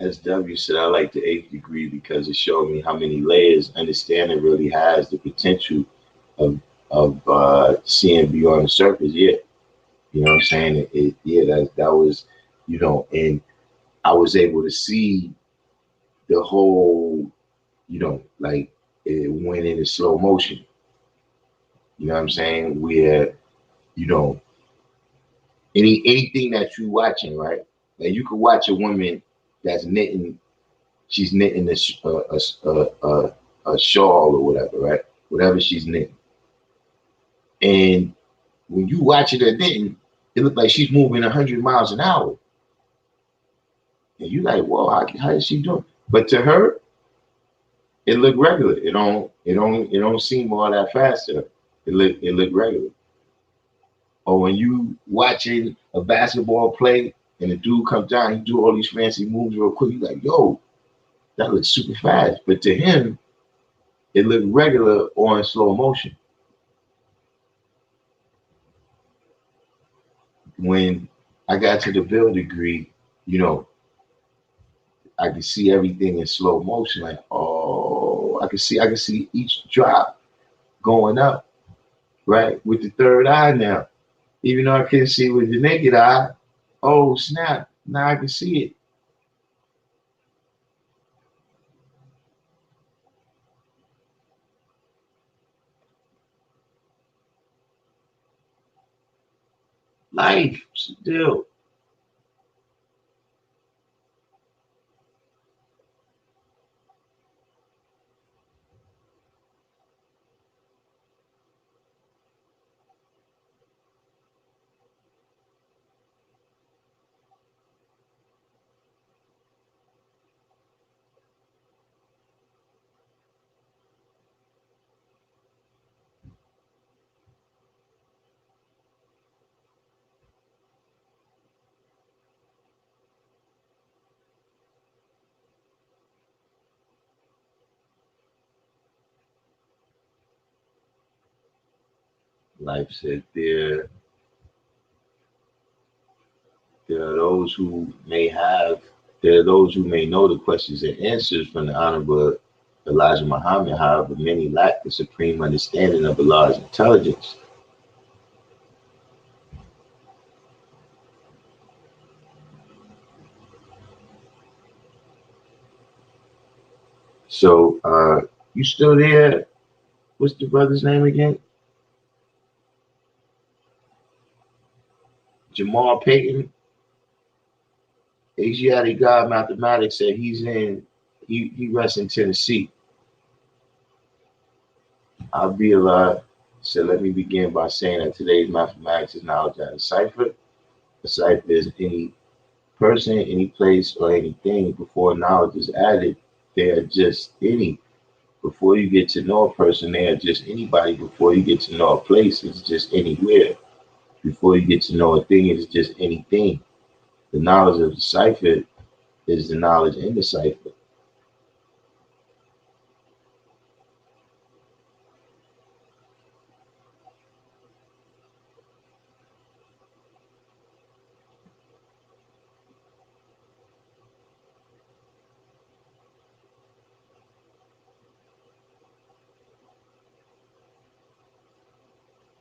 SW said, I like the eighth degree because it showed me how many layers understanding really has the potential of seeing beyond the surface. Yeah, you know what I'm saying? Yeah, that was, and I was able to see the whole, like it went into slow motion. You know what I'm saying? Where, you know, anything that you're watching, right? Like you could watch a woman that's knitting, she's knitting a shawl or whatever, right? Whatever she's knitting. And when you watch it at knitting, it looked like she's moving 100 miles an hour. And you like, whoa, how is she doing? But to her, it looked regular. It don't seem all that fast to her. It look regular. Or when you watching a basketball play and the dude comes down, he do all these fancy moves real quick. You like, yo, that looks super fast. But to him, it looked regular or in slow motion. When I got to the build degree, you know, I could see everything in slow motion. Like, oh, I could see each drop going up, right? With the third eye now. Even though I couldn't see with the naked eye, oh snap, now I can see it. Life still. Life said there are those who may have there are those who may know the questions and answers from the Honorable Elijah Muhammad. However, many lack the supreme understanding of Allah's intelligence. So, you still there, what's the brother's name again? Jamal Payton, Asiatic God Mathematics, said he rests in Tennessee. Abdullah said, let me begin by saying that today's mathematics is knowledge at a cipher. A cipher is any person, any place, or anything. Before knowledge is added, they are just any. Before you get to know a person, they are just anybody. Before you get to know a place, it's just anywhere. Before you get to know a thing, it's just anything. The knowledge of the cipher is the knowledge in the cipher.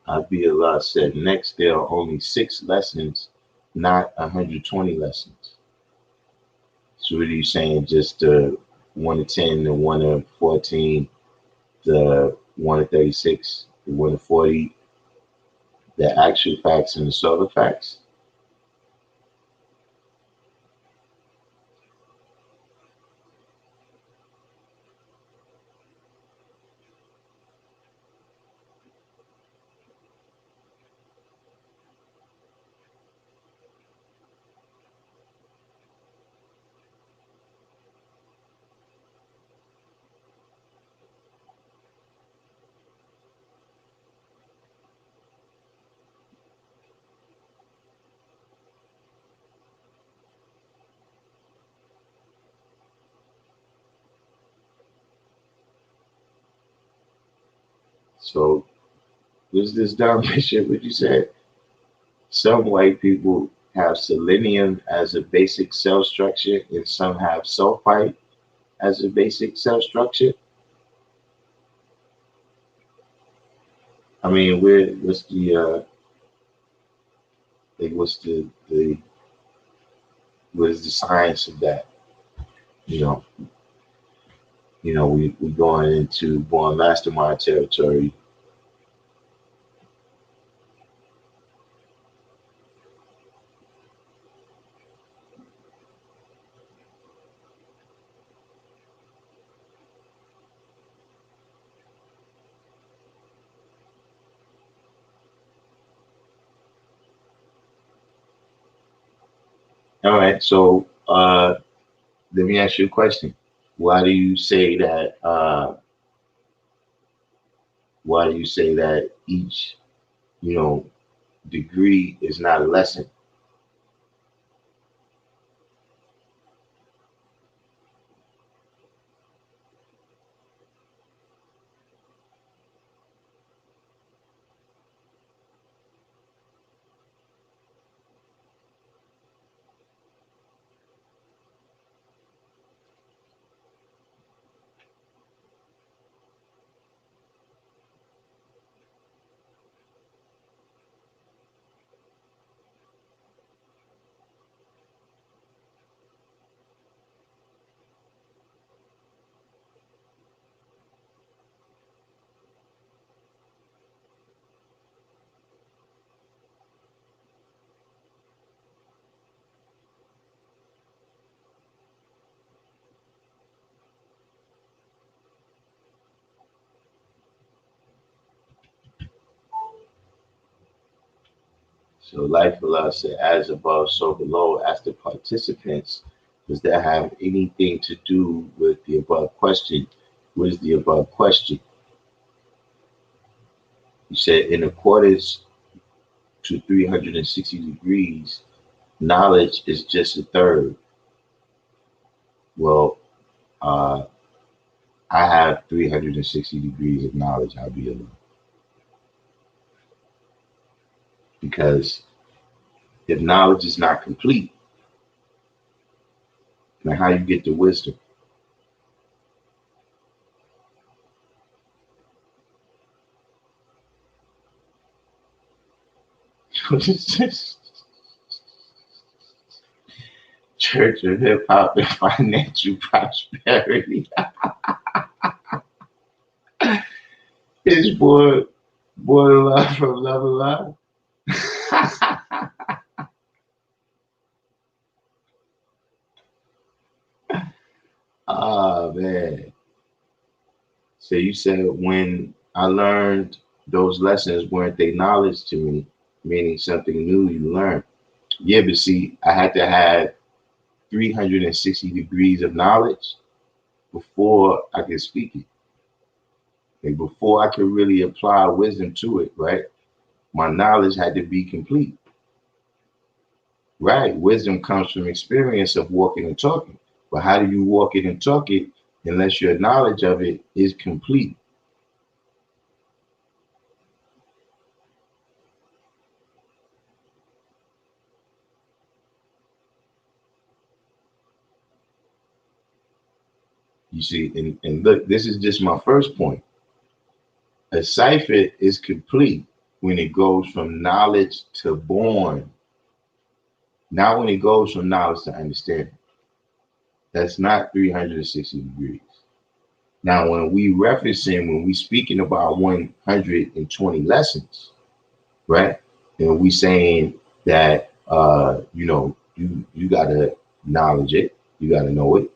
Abdullah said, next, there are only 6 lessons, not 120 lessons. So what are you saying? Just the 1 to 10, the 1 to 14, the 1 to 36, the 1 to 40, the actual facts and the solar facts? So was this dumb shit what you said? Some white people have selenium as a basic cell structure and some have sulfite as a basic cell structure. I mean, what's the like what is the science of that? You know, we going into born mastermind territory. All right, so let me ask you a question. Why do you say that? Why do you say that each, you know, degree is not a lesson? So life philosophy, as above, so below. Ask the participants, does that have anything to do with the above question? What is the above question? You said in accordance to 360 degrees, knowledge is just a third. Well, uh, I have 360 degrees of knowledge, I'll be alone. Because if knowledge is not complete, then how you get the wisdom? What is this? Church of Hip Hop and Financial Prosperity. It's borderline from love and love. Ah, man. So you said when I learned those lessons, weren't they knowledge to me? Meaning something new you learned. Yeah, but see, I had to have 360 degrees of knowledge before I could speak it. Like before I could really apply wisdom to it, right? My knowledge had to be complete. Right. Wisdom comes from experience of walking and talking. But how do you walk it and talk it unless your knowledge of it is complete? You see, and look, this is just my first point. A cipher is complete when it goes from knowledge to born, not when it goes from knowledge to understanding. That's not 360 degrees. Now, when we speaking about 120 lessons, right? And we saying that you gotta acknowledge it, you gotta know it,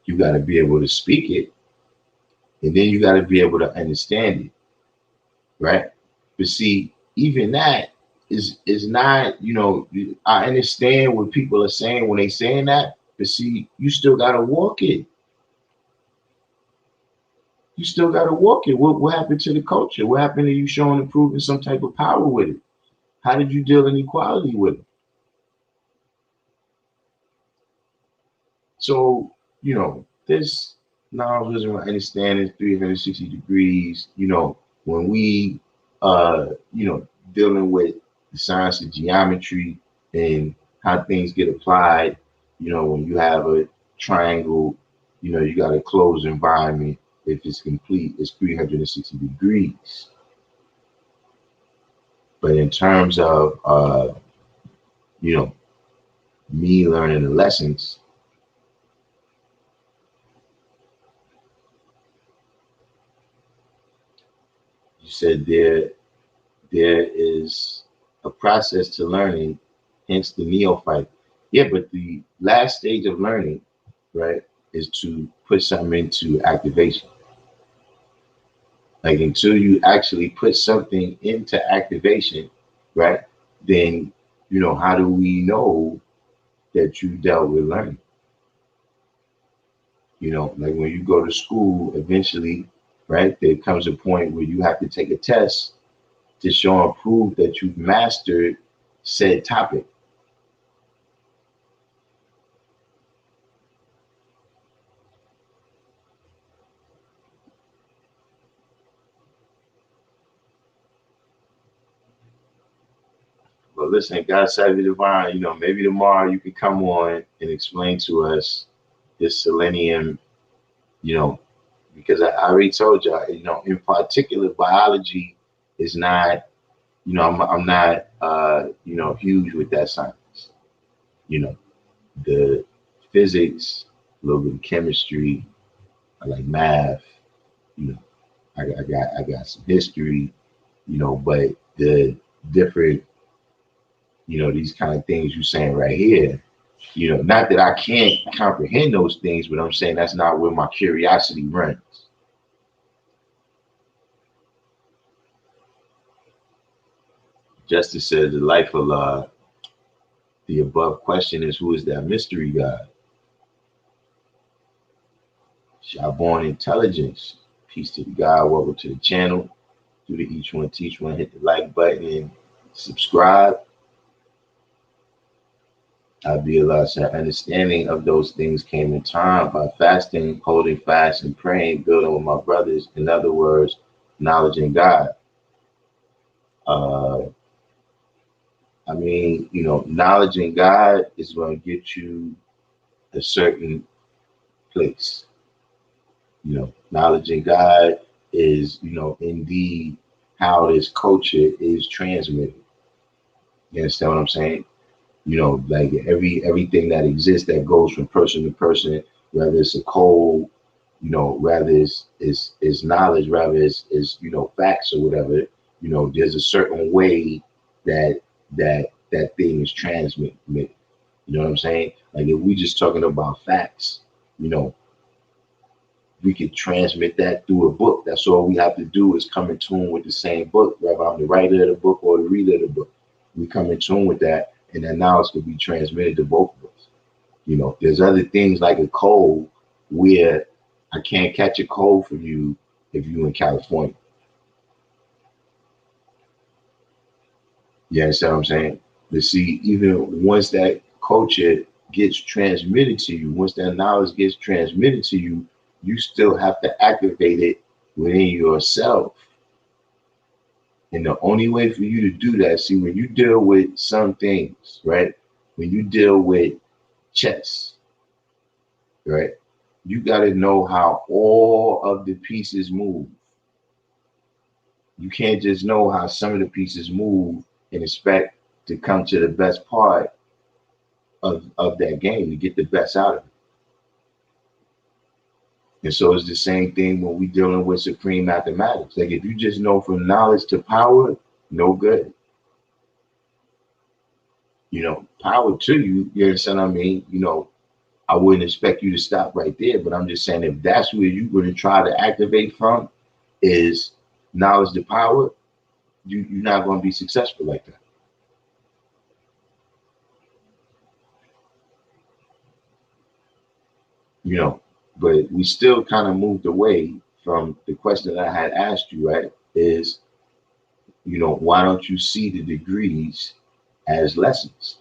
you gotta be able to speak it, and then you gotta be able to understand it, right? But see, even that is not, I understand what people are saying when they saying that, but see, you still gotta walk it. You still gotta walk it. What happened to the culture? What happened to you showing and proving some type of power with it? How did you deal in equality with it? So, this knowledge, wisdom, and understanding 360 degrees, when we dealing with the science of geometry and how things get applied, when you have a triangle, you got a closed environment. If it's complete, it's 360 degrees. But in terms of you know, me learning the lessons, you said there is a process to learning, hence the neophyte. Yeah, but the last stage of learning, right, is to put something into activation. Like until you actually put something into activation, right, then, how do we know that you dealt with learning? Like when you go to school, eventually, right, there comes a point where you have to take a test to show and prove that you've mastered said topic. But listen, God side of the divine, maybe tomorrow you can come on and explain to us this selenium, you know, because I already told you, in particular, biology is not, I'm not, huge with that science. You know, the physics, a little bit of chemistry, I like math, you know, I got some history, but the different, these kind of things you're saying right here, not that I can't comprehend those things, but I'm saying that's not where my curiosity runs. Justice says the life of the above question is, who is that mystery God? Shyborn Intelligence. Peace to the God. Welcome to the channel. Do the each one teach one. Hit the like button and subscribe. I'll be Allah said, understanding of those things came in time by fasting, holding fast, and praying, building with my brothers. In other words, knowledge in God. Uh, knowledge in God is going to get you a certain place. Knowledge in God is, indeed how this culture is transmitted. You understand what I'm saying? Like everything that exists that goes from person to person, whether it's a cold, rather is knowledge, rather is facts or whatever. There's a certain way that thing is transmitted. You know what I'm saying? Like if we just talking about facts, we could transmit that through a book. That's all we have to do is come in tune with the same book, whether I'm the writer of the book or the reader of the book. We come in tune with that, and that knowledge could be transmitted to both of us. There's other things like a cold where I can't catch a cold from you if you're in California. You understand what I'm saying? But see, even once that culture gets transmitted to you, once that knowledge gets transmitted to you, you still have to activate it within yourself. And the only way for you to do that, see, when you deal with some things, right? When you deal with chess, right? You got to know how all of the pieces move. You can't just know how some of the pieces move and expect to come to the best part of that game to get the best out of it. And so it's the same thing when we dealing with supreme mathematics. Like if you just know from knowledge to power, no good. Power to you, you understand what I mean? I wouldn't expect you to stop right there, but I'm just saying if that's where you're going to try to activate from is knowledge to power, you're not going to be successful like that. But we still kind of moved away from the question that I had asked you, right? Is, why don't you see the degrees as lessons?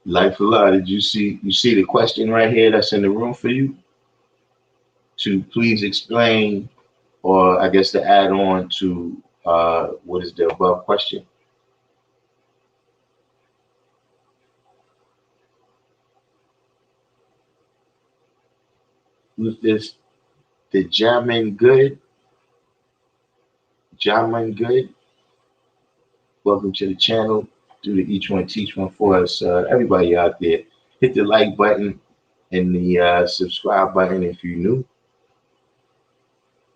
Life for love. Did you see the question right here that's in the room for you? To please explain, or I guess to add on to what is the above question? Who's this? The Jamin Good? Jamin Good? Welcome to the channel. Do the Each One Teach One for us. Everybody out there, hit the like button and the subscribe button if you're new.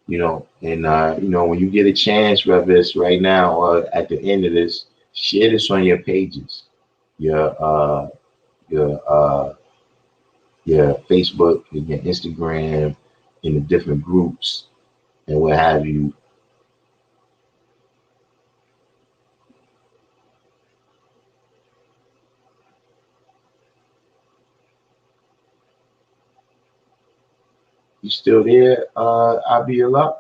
When you get a chance, whether it's right now or at the end of this, share this on your pages, your Facebook, your Instagram, in the different groups and what have you. You still there, Abiyallah?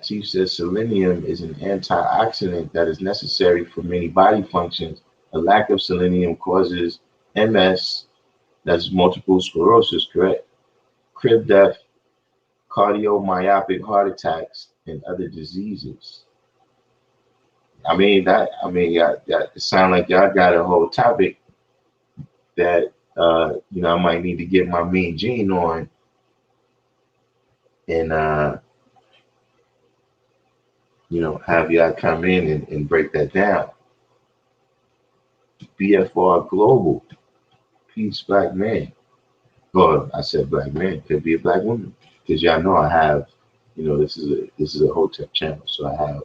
Chief says selenium is an antioxidant that is necessary for many body functions. A lack of selenium causes MS, that's multiple sclerosis, correct? Crib death, cardiomyopathic heart attacks, and other diseases. It sounds like y'all got a whole topic that I might need to get my Mean Gene on and have y'all come in and break that down. BFR Global, peace, black man. Well, I said black man, could be a black woman, because y'all know I have, this is a Hotep channel, so I have,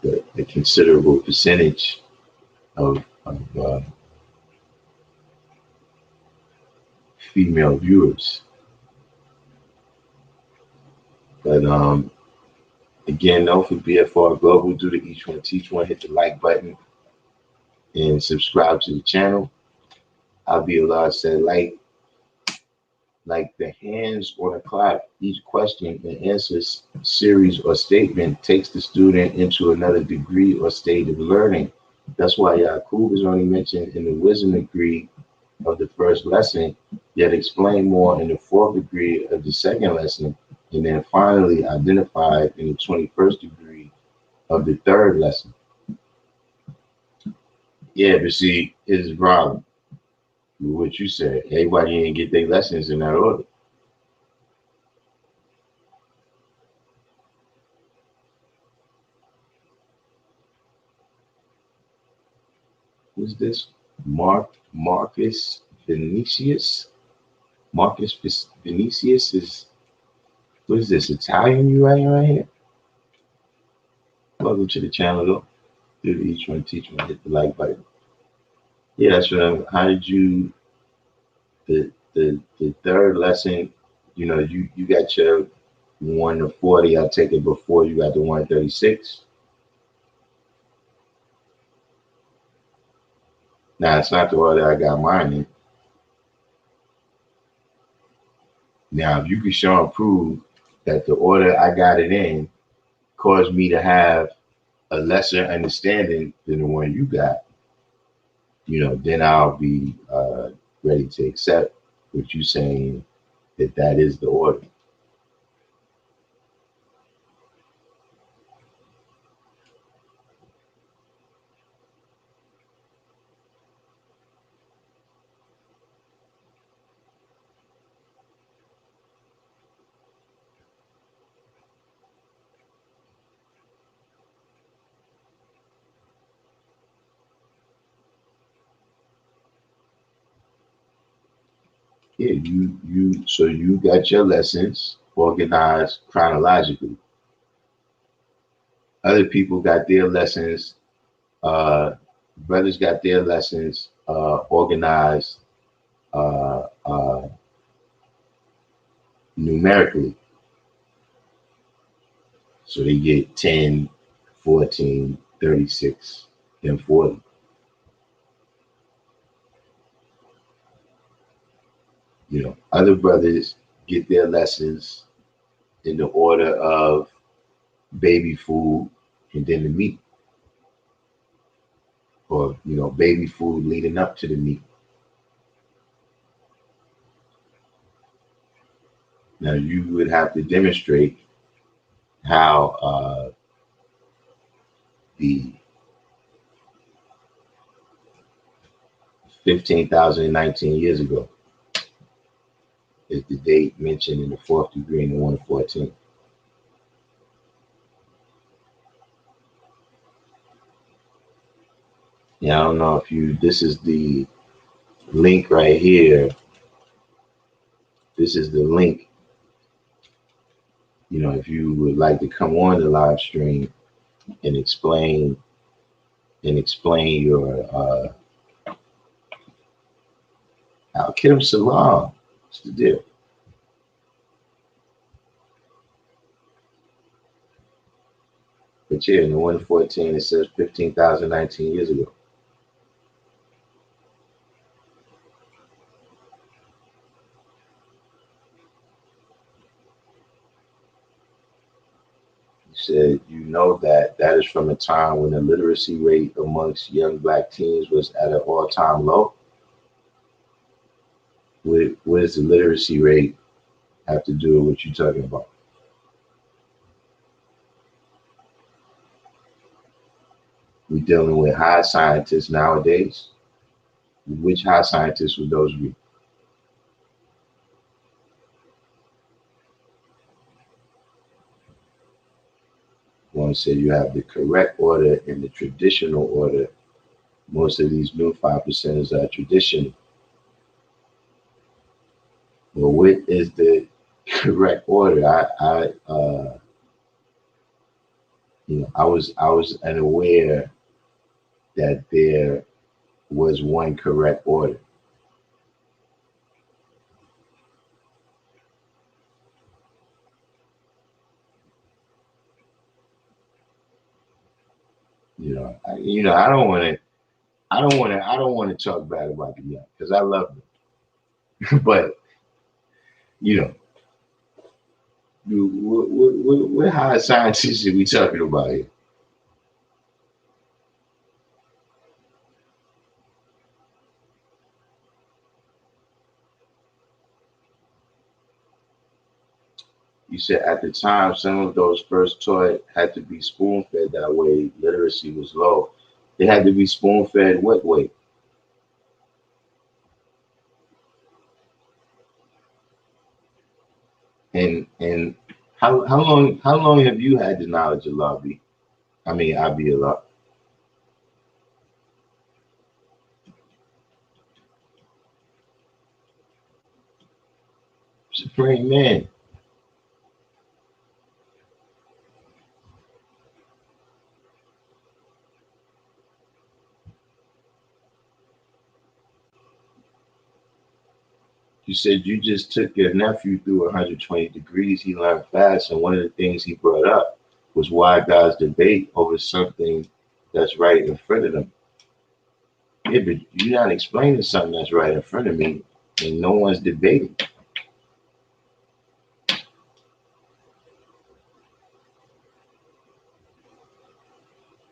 the considerable percentage of female viewers. But again, though, for BFR Global, do the Each One Teach One, hit the like button and subscribe to the channel. Abiyallah said, like the hands on a clock, each question and answer series or statement takes the student into another degree or state of learning. That's why Yakub is only mentioned in the wisdom degree of the first lesson, yet explained more in the fourth degree of the second lesson, and then finally identified in the 21st degree of the third lesson. Yeah, but see, here's the problem with what you said. Everybody didn't get their lessons in that order. Who's this? Marcus Vinicius? Marcus Vinicius is, what is this, Italian you writing right here? Welcome to the channel though. Do each one, teach one, hit the like button. Yeah, that's right. How did you, the third lesson, you got your 1 to 40, I take it before you got the 136. Now it's not the order I got mine in. Now, if you can show and prove that the order I got it in caused me to have a lesser understanding than the one you got, then I'll be ready to accept what you're saying, that is the order. Yeah, so you got your lessons organized chronologically. Other people got their lessons, uh, brothers got their lessons organized numerically. So they get 10, 14, 36, and 40. Other brothers get their lessons in the order of baby food and then the meat, or baby food leading up to the meat. Now you would have to demonstrate how the 15,019 years ago is the date mentioned in the fourth degree in the 114. Yeah, I don't know if this is the link right here. This is the link. If you would like to come on the live stream and explain your Al-Qadim Salam. What's the deal? But yeah, in the 114 it says 15,019 years ago. He said, that is from a time when the literacy rate amongst young black teens was at an all-time low. What does the literacy rate have to do with what you're talking about? We're dealing with high scientists nowadays. Which high scientists would those be? One said you have the correct order and the traditional order. Most of these new 5%ers are traditional. Well, what is the correct order? I was unaware that there was one correct order. I don't want to talk bad about the young because I love them, but what high scientists are we talking about here? You said at the time, some of those first taught had to be spoon fed that way. Literacy was low. They had to be spoon fed what way? And how long have you had the knowledge of love? I mean, I be a lot. Supreme man. You said you just took your nephew through 120 degrees. He learned fast, and one of the things he brought up was why guys debate over something that's right in front of them. Yeah, but you're not explaining something that's right in front of me, and no one's debating.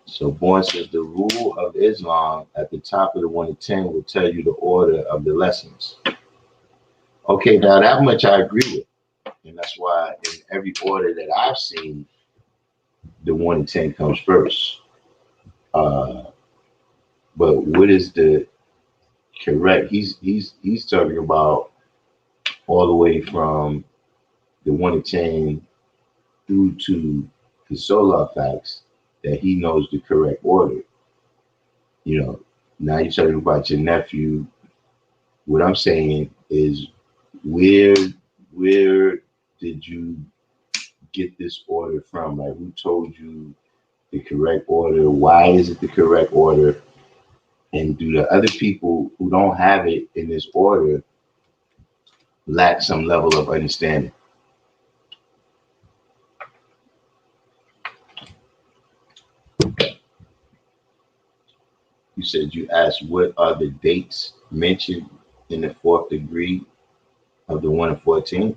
So Bourne says the rule of Islam at the top of the 1 to 10 will tell you the order of the lessons. Okay, now that much I agree with. And that's why in every order that I've seen, the 1 to 10 comes first. Uh, but what is the correct? He's talking about all the way from the 1 to 10 through to the solar facts that he knows the correct order. You know, now you're talking about your nephew. What I'm saying is, where where did you get this order from? Like, who told you the correct order? Why is it the correct order? And do the other people who don't have it in this order lack some level of understanding? You said you asked what are the dates mentioned in the fourth degree of the 1 to 14?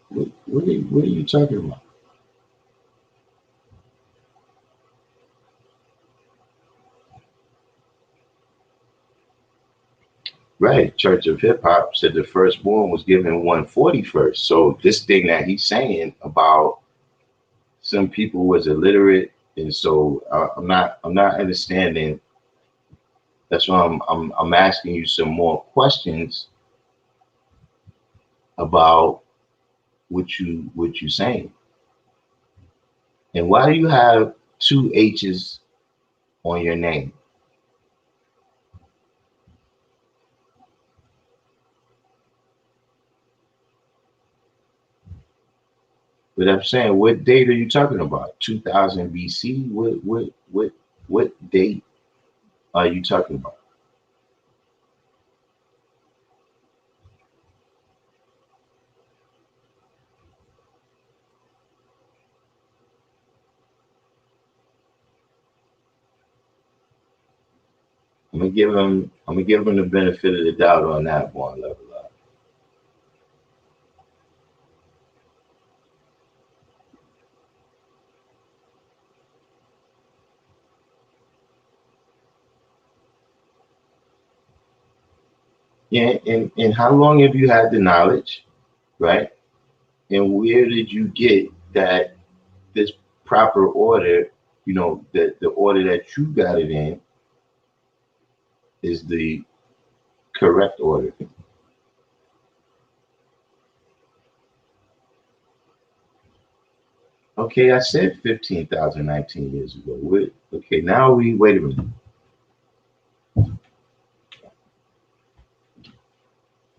What are you talking about? Right. Church of Hip Hop said the firstborn was given 141st. So this thing that he's saying about some people was illiterate, and so I'm not understanding. That's why I'm asking you some more questions about what you saying, and why do you have two H's on your name? But I'm saying, what date are you talking about? 2000 BC? What date are you talking about? I'm gonna give him the benefit of the doubt on that one level up. Yeah, and how long have you had the knowledge, right? And where did you get that this proper order, the order that you got it in is the correct order? Okay, I said 15,019 years ago. Okay, now wait a minute.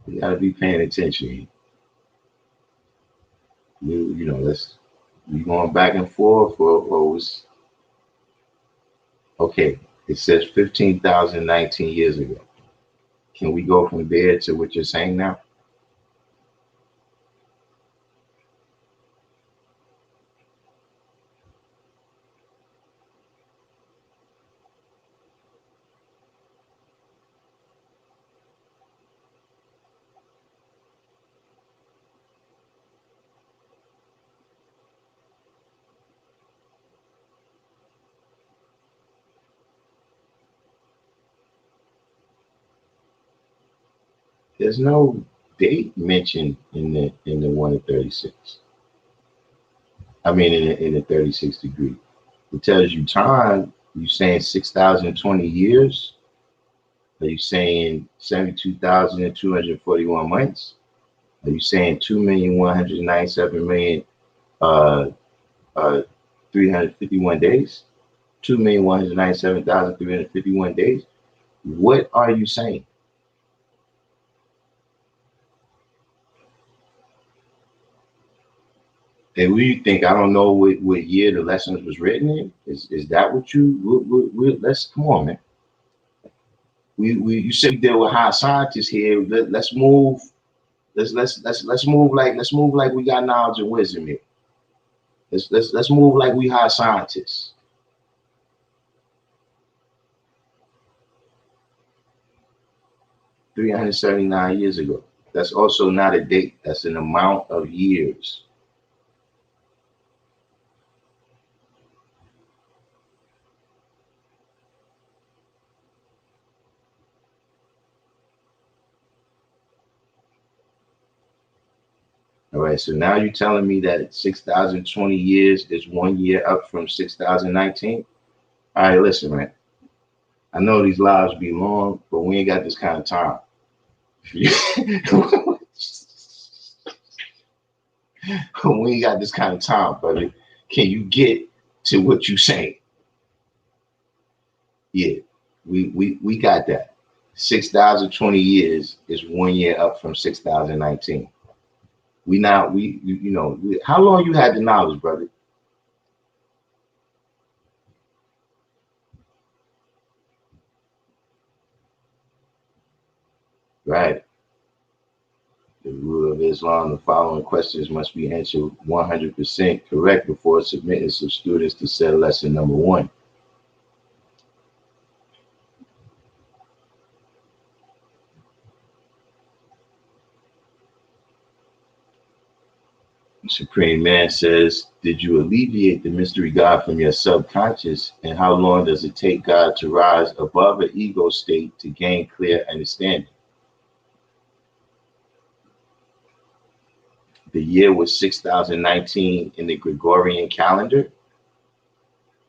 We gotta be paying attention. Let's we going back and forth, or was okay. It says 15,019 years ago. Can we go from there to what you're saying now? There's no date mentioned in the 1 to 36? I mean, in the 36 degree. It tells you time. You saying 6,020 years? Are you saying 72,241 months? Are you saying 2,197,000,000 uh 351 days? 2,197,351 days? What are you saying? And what do you think? I don't know what year the lessons was written in. Is that what you? Let's come on, man. You said we deal with high scientists here. Let's move. Let's move like we got knowledge and wisdom here. Let's move like we high scientists. 379 years ago. That's also not a date. That's an amount of years. All right, so now you're telling me that 6,020 years is 1 year up from 6,019? All right, listen, man. I know these lives be long, but we ain't got this kind of time. We ain't got this kind of time, brother. Can you get to what you saying? Yeah, we got that. 6,020 years is 1 year up from 6,019. How long you had the knowledge, brother? Right. The rule of Islam, the following questions must be answered 100% correct before submitting some students to said lesson number 1. The Supreme Man says, did you alleviate the mystery God from your subconscious? And how long does it take God to rise above an ego state to gain clear understanding? The year was 6,019 in the Gregorian calendar.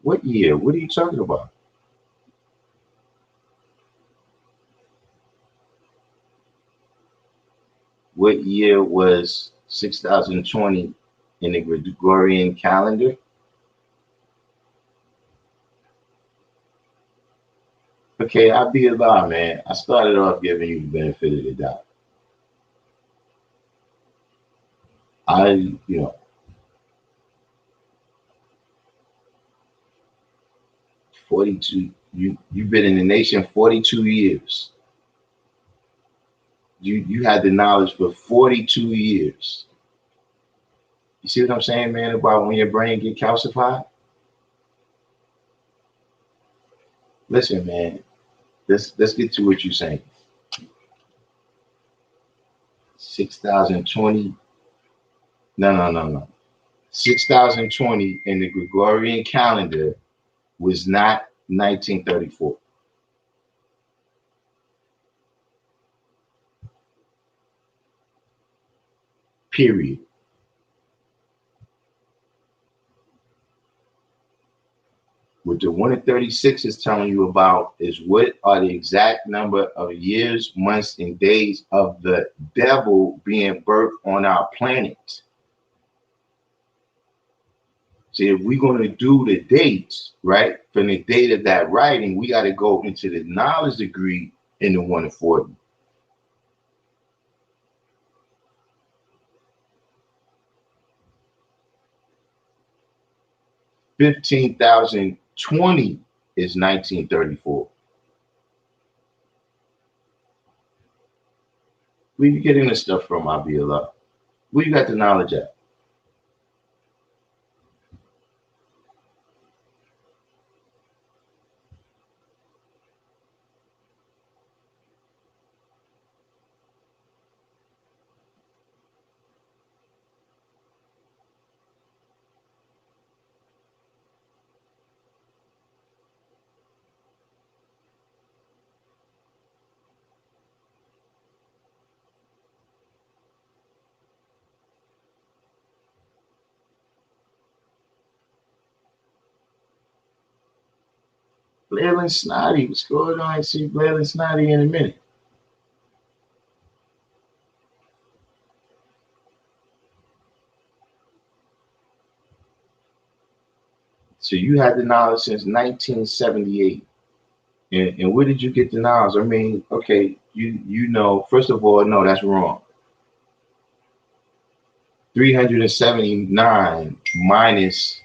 What year? What are you talking about? What year was 6,020 in the Gregorian calendar? Okay, I'll be Allah, man. I started off giving you the benefit of the doubt. I, 42. You've been in the nation 42 years. You had the knowledge for 42 years. You see what I'm saying, man, about when your brain get calcified? Listen, man, let's get to what you're saying. 6,020. No. 6,020 in the Gregorian calendar was not 1934. Period. What the 1 to 36 is telling you about is what are the exact number of years, months, and days of the devil being birthed on our planet. See, if we're going to do the dates, right, from the date of that writing, we got to go into the knowledge degree in the 1 to 40. 15,020 is 1934. Where you getting this stuff from, Abiyallah? Where you got the knowledge at? Blair and Snotty. What's going on? I see Blair and Snotty in a minute. So you had the knowledge since 1978. And where did you get the knowledge? I mean, okay, you know, first of all, no, that's wrong. 379 minus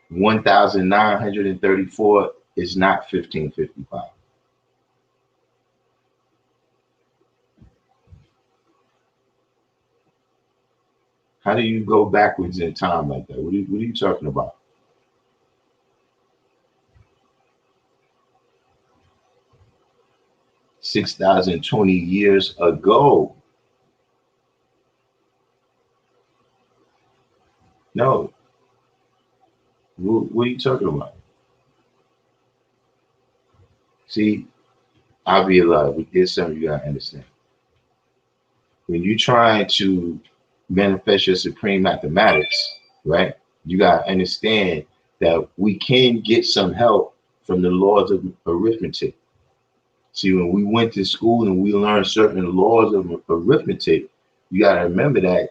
1,934 is not 1555. How do you go backwards in time like that? What are you talking about? 6,020 years ago. No. What are you talking about? See, I'll be alive. Here's something you gotta understand. When you're trying to manifest your supreme mathematics, right? You gotta understand that we can get some help from the laws of arithmetic. See, when we went to school and we learned certain laws of arithmetic, you got to remember that,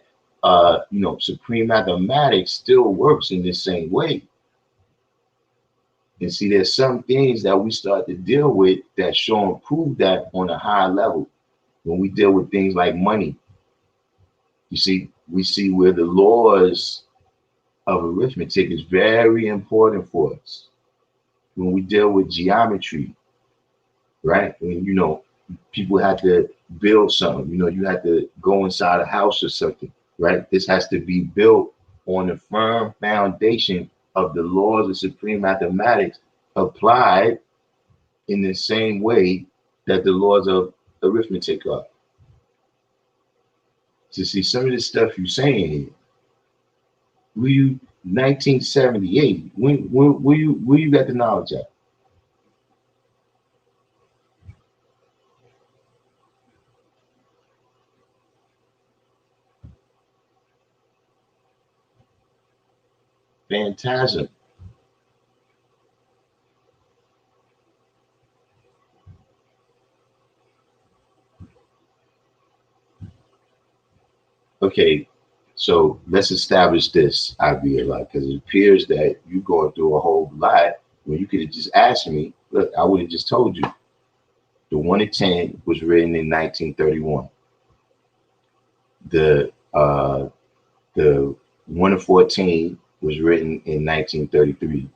you know, supreme mathematics still works in the same way. And see, there's some things that we start to deal with that show and prove that on a high level. When we deal with things like money, you see, we see where the laws of arithmetic is very important for us. When we deal with geometry, right? When, you know, people had to build something, you know, you had to go inside a house or something, right? This has to be built on a firm foundation of the laws of supreme mathematics applied in the same way that the laws of arithmetic are. To see some of the stuff you're saying here, were you 1978? Where you got the knowledge at? Phantasm. Okay, so let's establish this idea, like, because it appears that you're going through a whole lot when you could have just asked me. Look, I would have just told you. The 1 to 10 was written in 1931. The 1 to 14 was written in 1933.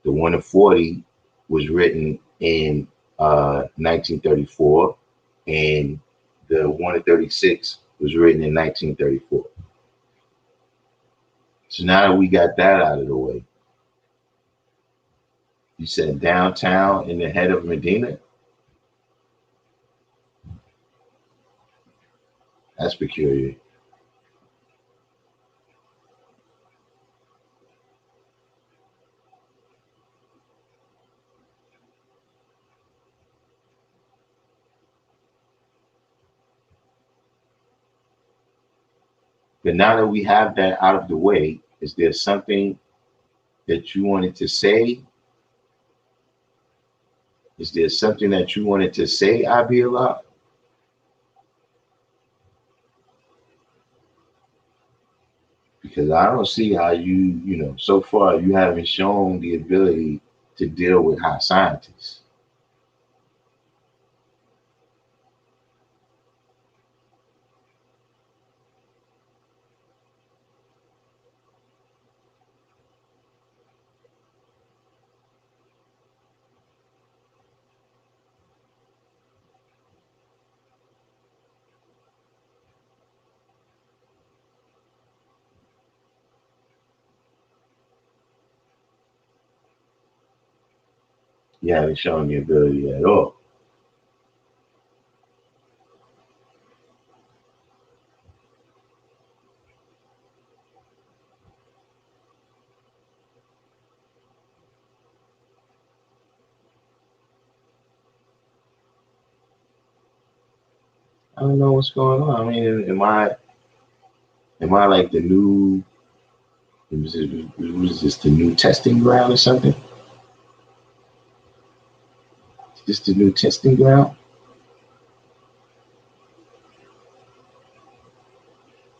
The 1 to 40 was written in 1934, and the 1 to 36 was written in 1934. So now that we got that out of the way, you said downtown in the head of Medina? That's peculiar. But now that we have that out of the way, is there something that you wanted to say? Is there something that you wanted to say, Abiyallah? Because I don't see how you know, so far you haven't shown the ability to deal with high scientists. You haven't shown the ability at all. I don't know what's going on. I mean, am I like the new? Was this the new testing ground or something? This the new testing ground.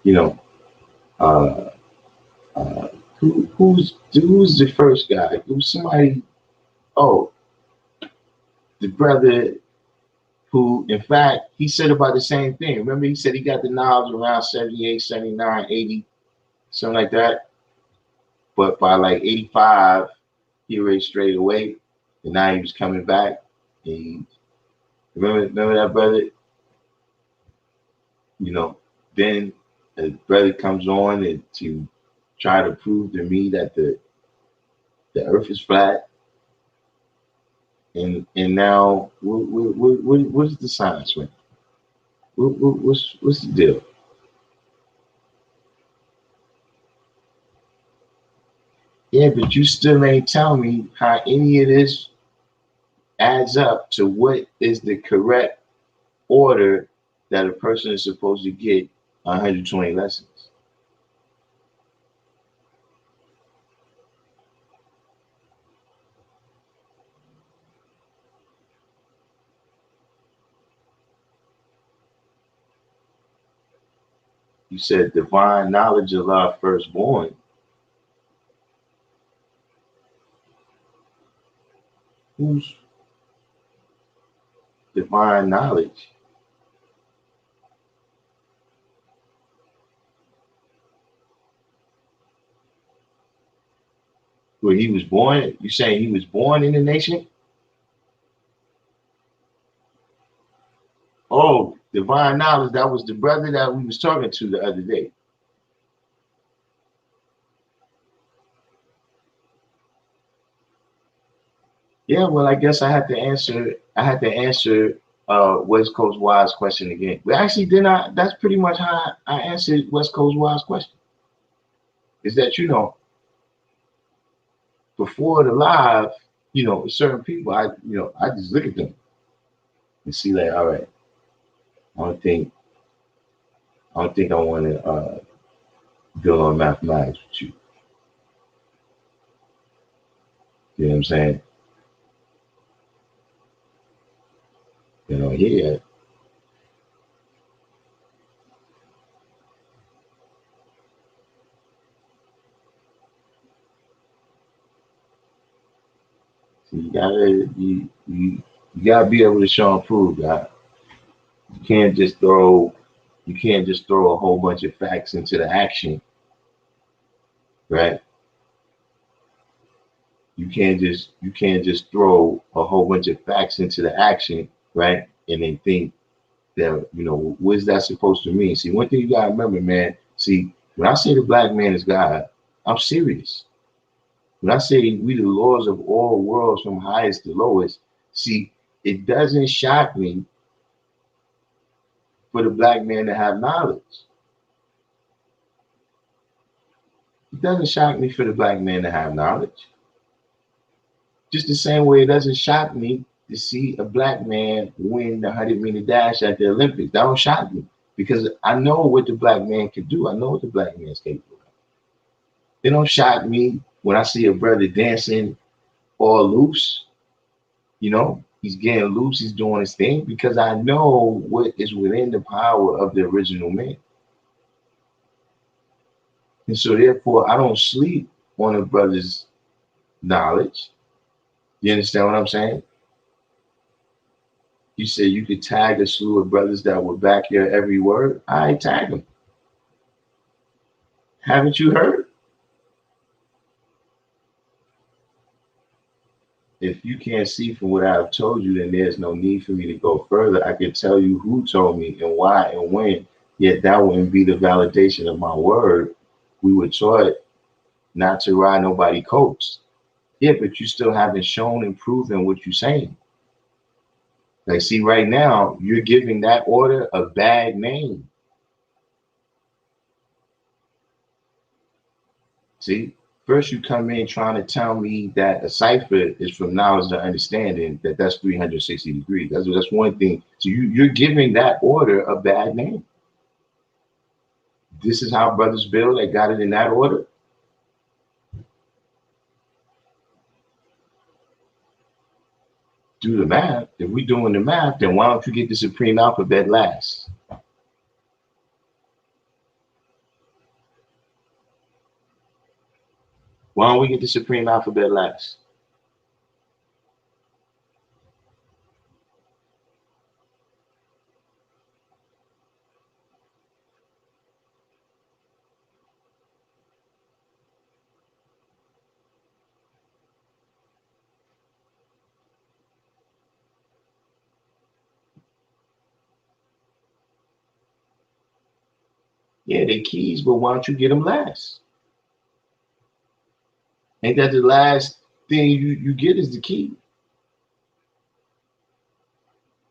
You know, uh, uh, who's the first guy? Who's somebody? Oh, the brother who, in fact, he said about the same thing. Remember, he said he got the knowledge around 78, 79, 80, something like that. But by like 85, he already strayed away, and now he was coming back. And remember that brother? You know, then a brother comes on and to try to prove to me that the earth is flat. And now what's the science, man? What's the deal? Yeah, but you still ain't telling me how any of this adds up to what is the correct order that a person is supposed to get 120 lessons. You said divine knowledge of our firstborn. Who's divine knowledge? Where he was born? You saying he was born in the nation? Oh, divine knowledge. That was the brother that we was talking to the other day. Yeah, well, I guess I had to answer. I had to answer West Coast Wise question again. But actually, then that's pretty much how I answered West Coast Wise question. Is that before the live, certain people, I just look at them and see like, all right, I don't think I want to deal on mathematics with you. You know what I'm saying? Yeah. So you gotta be able to show and prove that. You can't just throw a whole bunch of facts into the action, right? You can't just throw a whole bunch of facts into the action, right? And then think that, what is that supposed to mean? See, one thing you gotta remember, man. See, when I say the black man is God, I'm serious. When I say we the lords of all worlds from highest to lowest, see, it doesn't shock me for the black man to have knowledge. It doesn't shock me for the black man to have knowledge. Just the same way it doesn't shock me to see a black man win the 100-meter dash at the Olympics. That don't shock me because I know what the black man can do. I know what the black man is capable of. It don't shock me when I see a brother dancing all loose. He's getting loose. He's doing his thing because I know what is within the power of the original man. And so therefore, I don't sleep on a brother's knowledge. You understand what I'm saying? You said you could tag a slew of brothers that would back your every word. I tag them. Haven't you heard? If you can't see from what I've told you, then there's no need for me to go further. I could tell you who told me and why and when, yet that wouldn't be the validation of my word. We were taught not to ride nobody coats. Yeah, but you still haven't shown and proven what you're saying. Like, see, right now, you're giving that order a bad name. See, first you come in trying to tell me that a cipher is from knowledge to understanding, that's 360 degrees. That's one thing. So you're giving that order a bad name. This is how brothers build. They got it in that order. do the math. If we're doing the math, then why don't you get the supreme alphabet last? Why don't we get the supreme alphabet last? Yeah, they keys, but why don't you get them last? Ain't that the last thing you get is the key?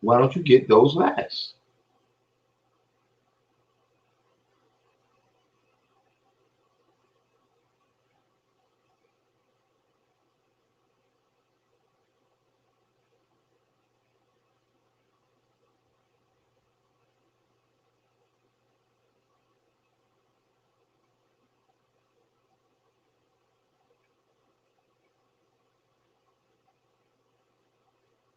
Why don't you get those last?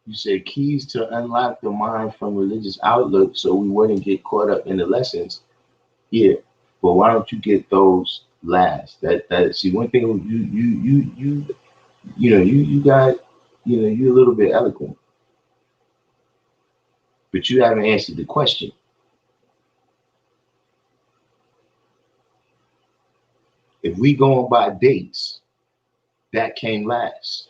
You say keys to unlock the mind from religious outlook so we wouldn't get caught up in the lessons. Yeah, but why don't you get those last? That see one thing you got you're a little bit eloquent, but you haven't answered the question. If we going by dates, that came last.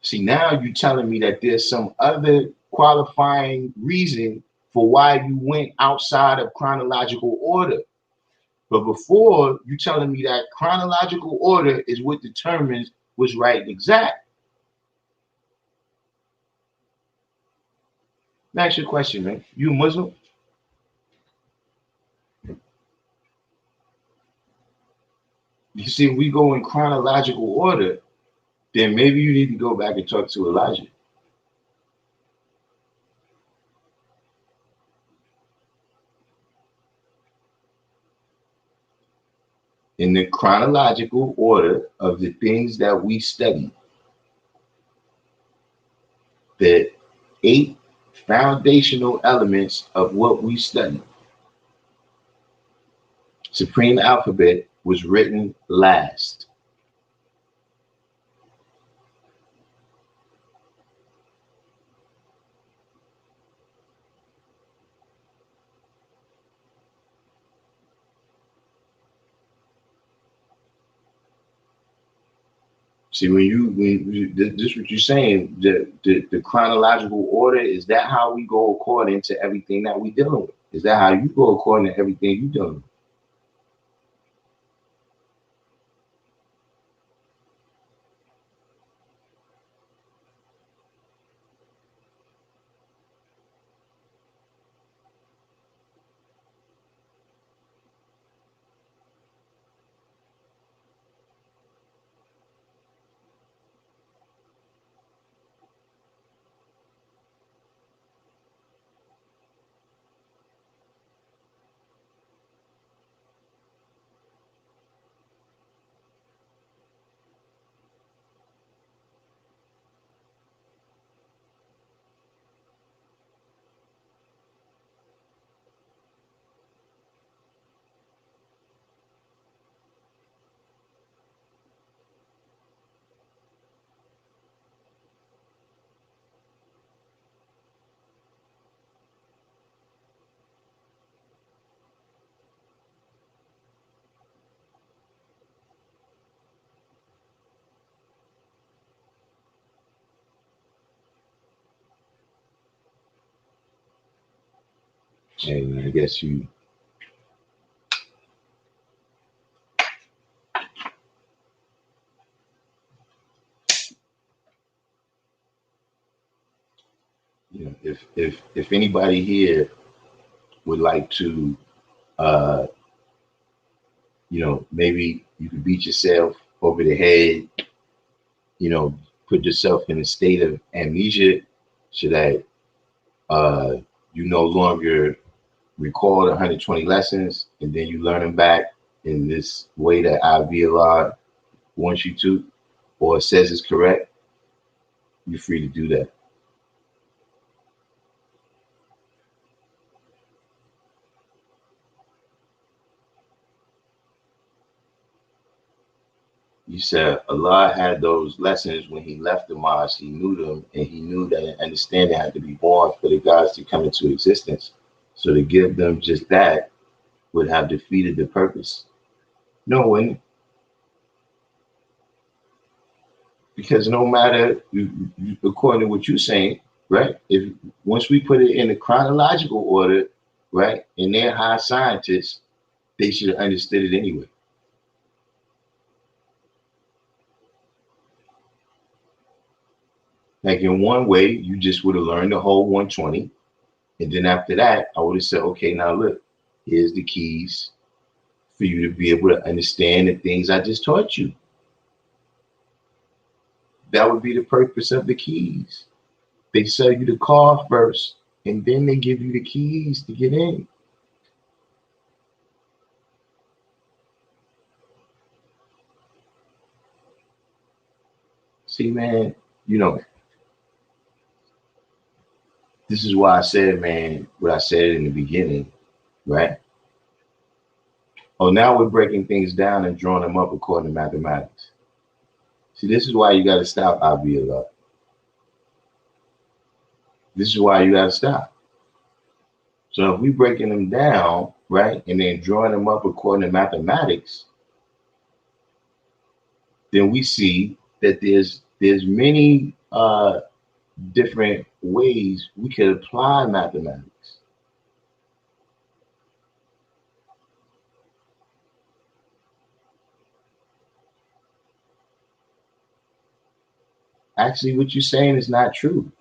See, now you're telling me that there's some other qualifying reason for why you went outside of chronological order. But before, you telling me that chronological order is what determines what's right and exact. Next your question, man. You a Muslim? You see, if we go in chronological order, then maybe you need to go back and talk to Elijah. In the chronological order of the things that we study, the 8 foundational elements of what we study, Supreme Alphabet was written last. See, this what you're saying, the chronological order, is that how we go according to everything that we dealing with? Is that how you go according to everything you dealing with? And I guess if anybody here would like to, maybe you could beat yourself over the head, put yourself in a state of amnesia so that you no longer recall 120 lessons and then you learn them back in this way that I VLR, wants you to, or says it's correct, you're free to do that. You said Allah had those lessons when he left the mosque. He knew them, and he knew that understanding had to be born for the gods to come into existence. So to give them just that would have defeated the purpose. No, when because no matter, according to what you're saying, right? If once we put it in a chronological order, right, and they're high scientists, they should have understood it anyway. Like in one way, you just would have learned the whole 120. And then after that, I would have said, okay, now look, here's the keys for you to be able to understand the things I just taught you. That would be the purpose of the keys. They sell you the car first, and then they give you the keys to get in. See, man, this is why I said, man, what I said in the beginning, right? Oh, now we're breaking things down and drawing them up according to mathematics. See, this is why you got to stop, Abiyallah. This is why you got to stop. So if we breaking them down, right, and then drawing them up according to mathematics, then we see that there's many different ways we could apply mathematics. Actually, what you're saying is not true.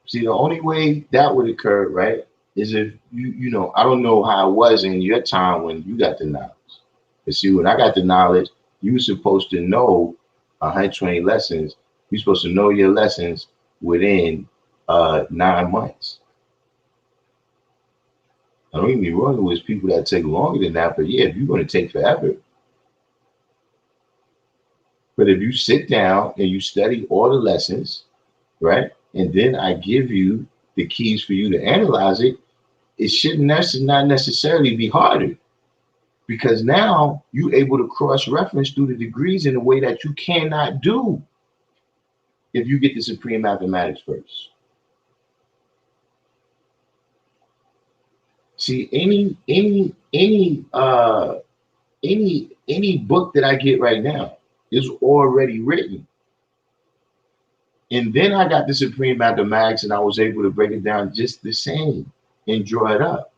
See, the only way that would occur, right, is if I don't know how it was in your time when you got the knowledge. But see, when I got the knowledge, you were supposed to know 120 lessons. You're supposed to know your lessons within 9 months. I don't get me wrong, it was people that take longer than that, but yeah, if you're going to take forever. But if you sit down and you study all the lessons, right, and then I give you the keys for you to analyze it, it shouldn't not necessarily be harder. Because now you're able to cross-reference through the degrees in a way that you cannot do if you get the supreme mathematics first. See, any book that I get right now is already written. And then I got the supreme mathematics and I was able to break it down just the same and draw it up.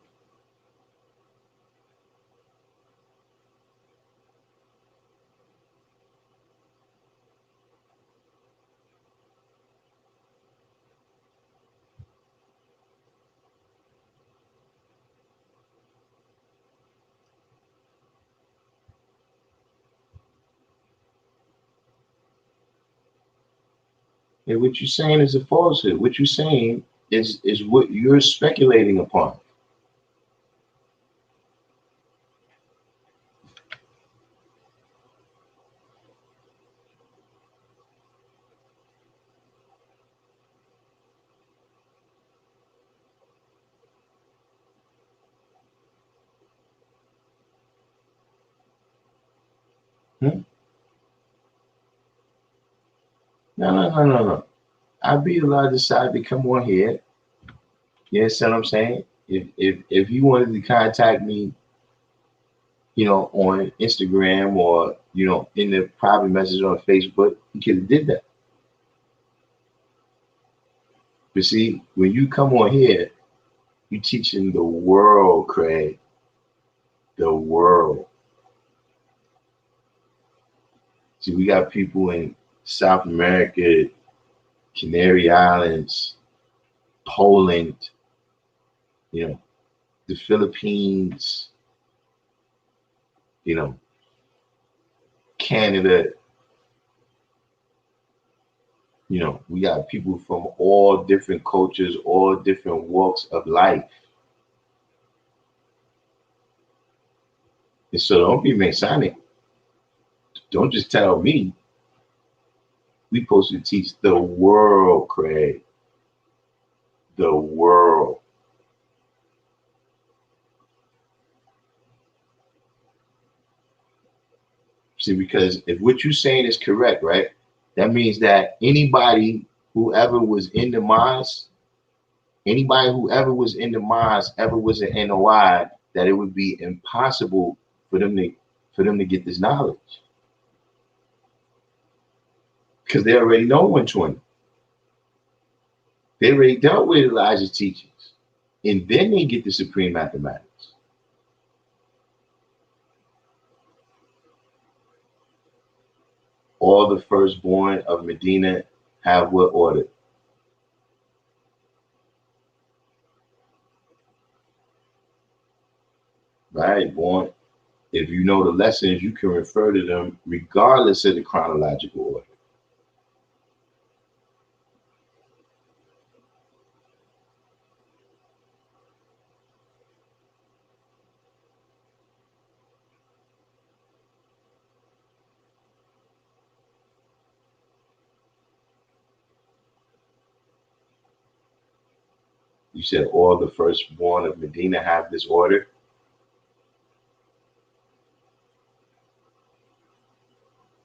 And what you're saying is a falsehood. What you're saying is what you're speculating upon. Hmm? No. I'd be allowed to decide to come on here. You understand what I'm saying? If you wanted to contact me, on Instagram or, in the private message on Facebook, you could have did that. But see, when you come on here, you're teaching the world, Craig. The world. See, we got people in South America, Canary Islands, Poland, the Philippines, Canada. We got people from all different cultures, all different walks of life. And so don't be Masonic. Don't just tell me. We supposed to teach the world, Craig. The world. See, because if what you're saying is correct, right, that means that whoever was in the mosque, anybody who ever was in the mosque, ever was an NOI, that it would be impossible for them to get this knowledge. Because they already know 120. They already dealt with Elijah's teachings. And then they get the supreme mathematics. All the firstborn of Medina have what order? Right, born. If you know the lessons, you can refer to them regardless of the chronological order. You said all the firstborn of Medina have this order.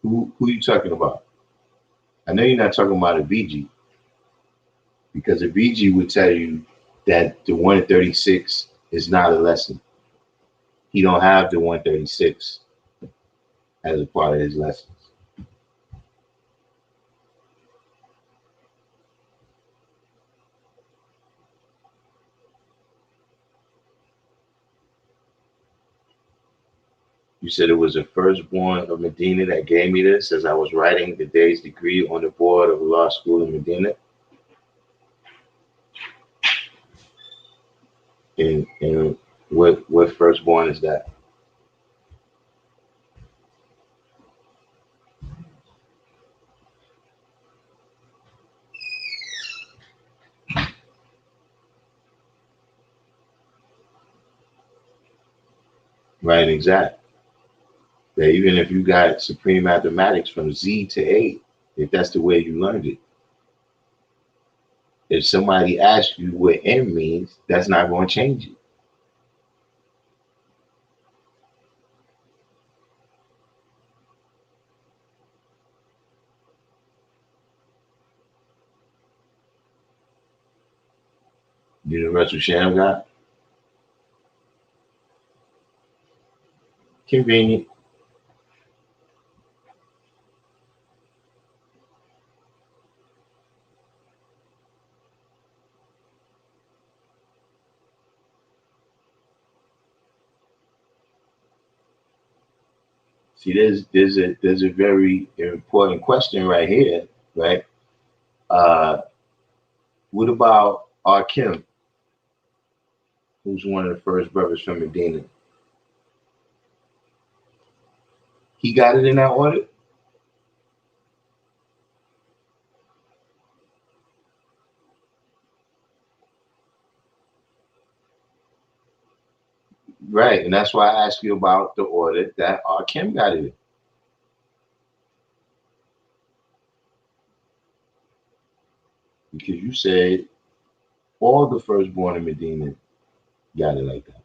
Who are you talking about? I know you're not talking about a BG, because a BG would tell you that the 136 is not a lesson. He don't have the 136 as a part of his lessons. You said it was the firstborn of Medina that gave me this as I was writing the day's degree on the board of a law school in Medina. And what firstborn is that? Right, exact. That even if you got supreme mathematics from Z to A, if that's the way you learned it, if somebody asks you what M means, that's not going to change it. Universal Sham got convenient. See, there's a very important question right here, right? Uh, what about Arkim, who's one of the first brothers from Medina? He got it in that order? Right, and that's why I asked you about the order that Arkim got it in. Because you said all the firstborn in Medina got it like that.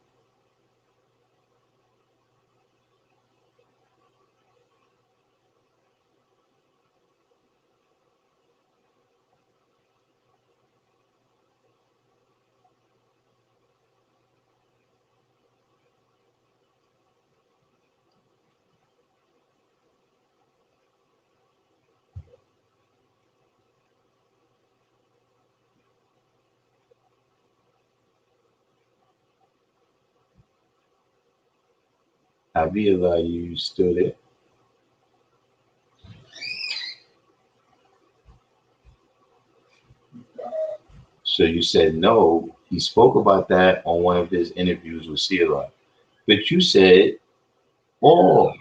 Abiyallah, you still there? So you said no. He spoke about that on one of his interviews with Sierra. But you said all.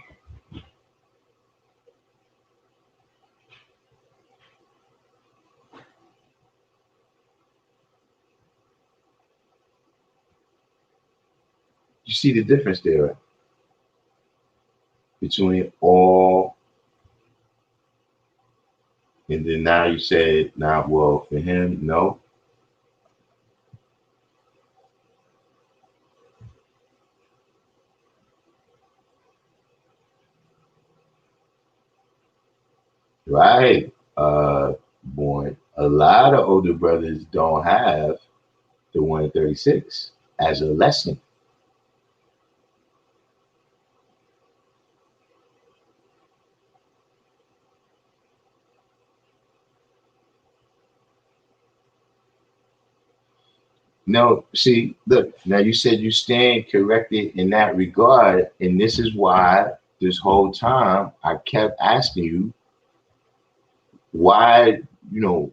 You see the difference there, right? Between all And then now you said, not well for him, no. Right. Born. A lot of older brothers don't have the 136 as a lesson. No, see, look, now you said you stand corrected in that regard, and this is why this whole time I kept asking you why, you know,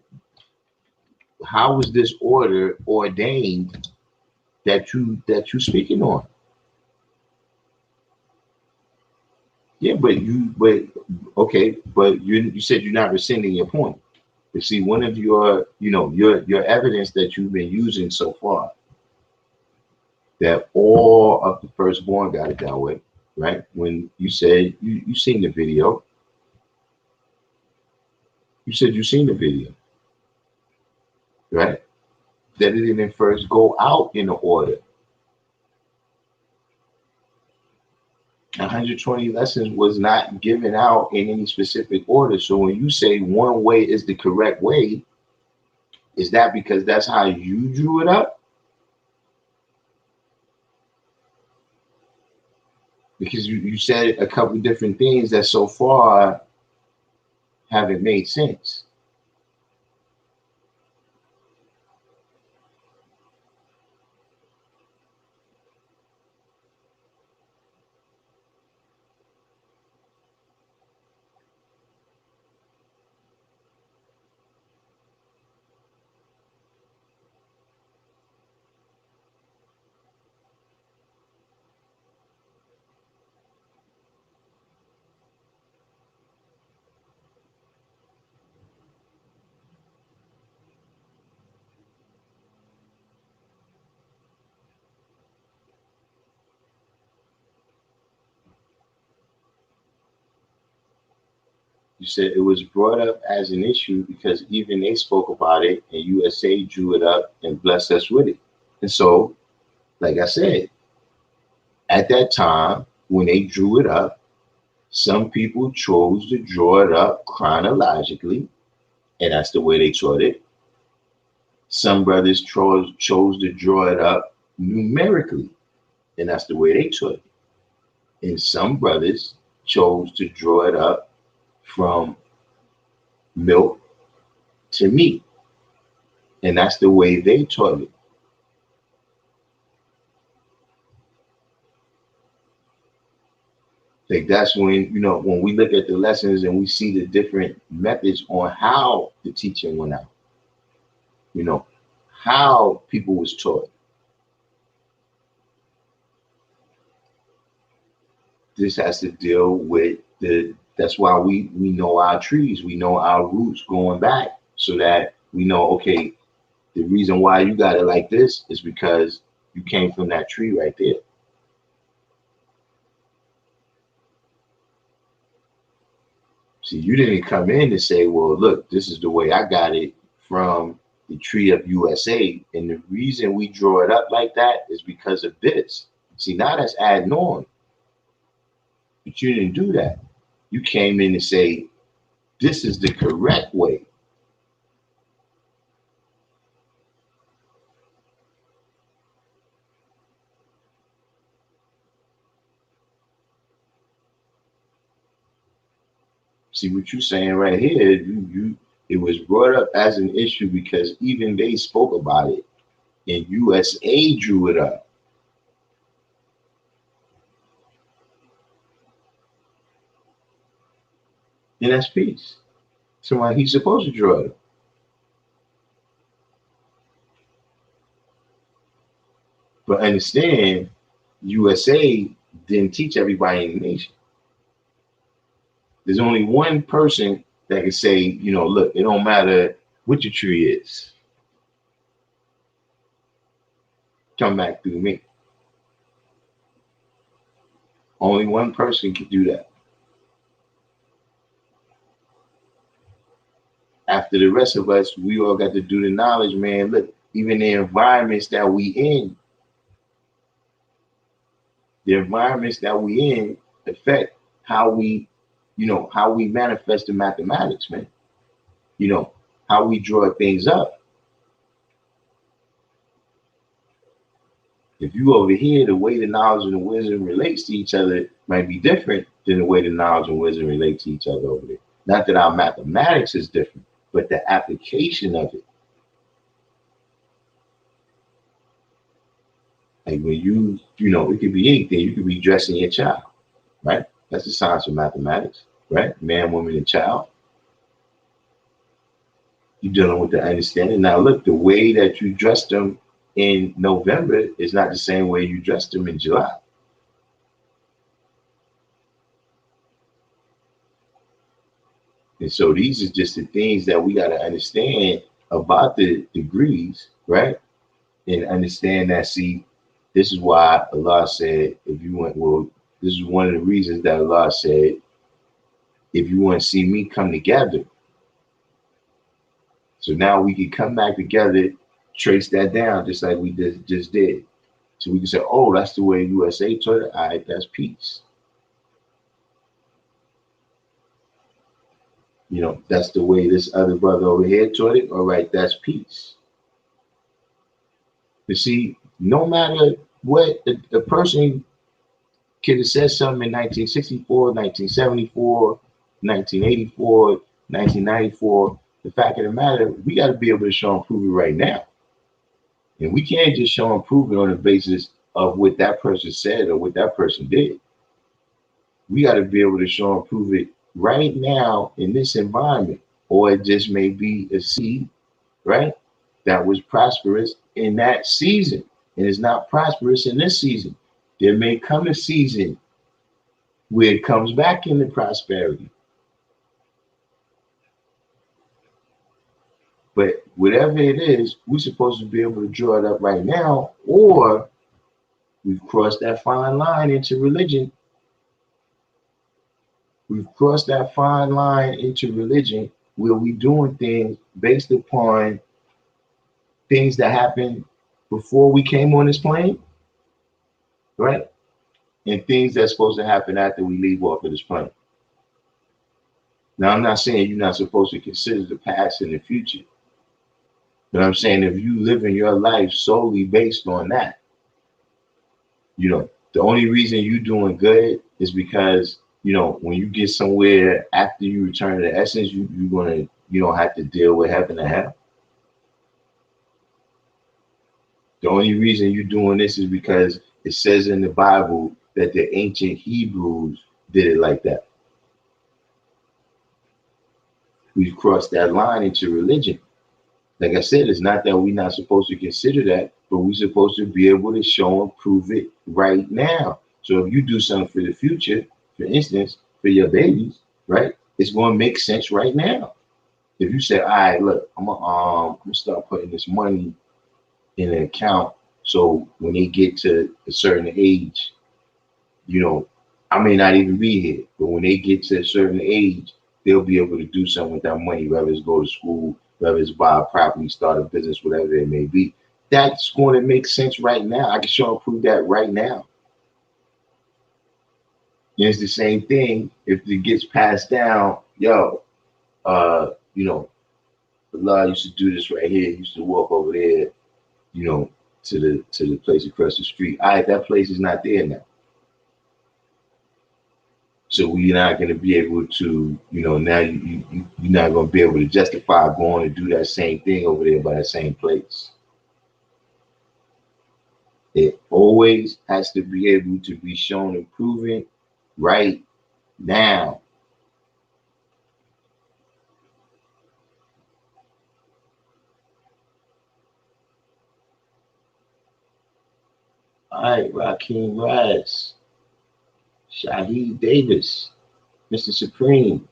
how was this order ordained that you speaking on? Yeah, but okay, but you said you're not rescinding your point. You see, one of your, your evidence that you've been using so far, that all of the firstborn got it that way, right? When you said you seen the video, you said you seen the video, right? That it didn't first go out in the order. 120 lessons was not given out in any specific order. So when you say one way is the correct way, is that because that's how you drew it up? Because you said a couple different things that so far haven't made sense. You said it was brought up as an issue because even they spoke about it and USA drew it up and blessed us with it. And so, like I said, at that time, when they drew it up, some people chose to draw it up chronologically, and that's the way they taught it. Some brothers chose to draw it up numerically, and that's the way they taught it. And some brothers chose to draw it up from milk to meat, and that's the way they taught it. Like that's when, when we look at the lessons and we see the different methods on how the teaching went out, you know, how people was taught. This has to deal with that's why we know our trees, we know our roots going back, so that we know, okay, the reason why you got it like this is because you came from that tree right there. See, you didn't come in and say, well, look, this is the way I got it from the tree of USA. And the reason we draw it up like that is because of this. See, now that's adding on. But you didn't do that. You came in and say, this is the correct way. See what you're saying right here, it was brought up as an issue because even they spoke about it and USA drew it up. And that's peace. So he's supposed to draw it up. But understand, USA didn't teach everybody in the nation. There's only one person that can say, look, it don't matter what your tree is. Come back through me. Only one person can do that. after the rest of us, we all got to do the knowledge, man. Look, even the environments that we in, affect how we, how we manifest the mathematics, man. How we draw things up. If you over here, the way the knowledge and the wisdom relates to each other might be different than the way the knowledge and wisdom relate to each other over there. Not that our mathematics is different, but the application of it. Like when it could be anything. You could be dressing your child, right? That's the science of mathematics, right? Man, woman, and child. You're dealing with the understanding. Now, look, the way that you dressed them in November is not the same way you dressed them in July. And so these are just the things that we got to understand about the degrees, right? And understand that, see, this is why Allah said, this is one of the reasons that Allah said, if you want to see me come together. So now we can come back together, trace that down just like we just did. So we can say, oh, that's the way USA taught it. All right, that's peace. That's the way this other brother over here taught it. All right, that's peace. You see, no matter what, the person could have said something in 1964, 1974, 1984, 1994. The fact of the matter, we got to be able to show and prove it right now. And we can't just show and prove it on the basis of what that person said or what that person did. We got to be able to show and prove it right now in this environment, or it just may be a seed, right, that was prosperous in that season and is not prosperous in this season. There may come a season where it comes back into prosperity. But whatever it is, we're supposed to be able to draw it up right now, or we've crossed that fine line into religion. We've crossed that fine line into religion where we're doing things based upon things that happened before we came on this plane, right? And things that's supposed to happen after we leave off of this plane. Now, I'm not saying you're not supposed to consider the past and the future. But I'm saying if you live in your life solely based on that, the only reason you're doing good is because, when you get somewhere after you return to the essence, you don't have to deal with heaven and hell. The only reason you're doing this is because it says in the Bible that the ancient Hebrews did it like that. We've crossed that line into religion. Like I said, it's not that we're not supposed to consider that, but we're supposed to be able to show and prove it right now. So if you do something for the future, for instance, for your babies, right, it's going to make sense right now. If you say, all right, look, I'm gonna start putting this money in an account, so when they get to a certain age, I may not even be here, but when they get to a certain age, they'll be able to do something with that money, whether it's go to school, whether it's buy a property, start a business, whatever it may be. That's going to make sense right now. I can show and prove that right now. And it's the same thing if it gets passed down. Allah used to do this right here. He used to walk over there, to the place across the street. All right, that place is not there now. So we're not going to be able to, now you're not going to be able to justify going to do that same thing over there by that same place. It always has to be able to be shown and proven right now. All right, Rakeem Raz, Shaheed Davis, Mr. Supreme.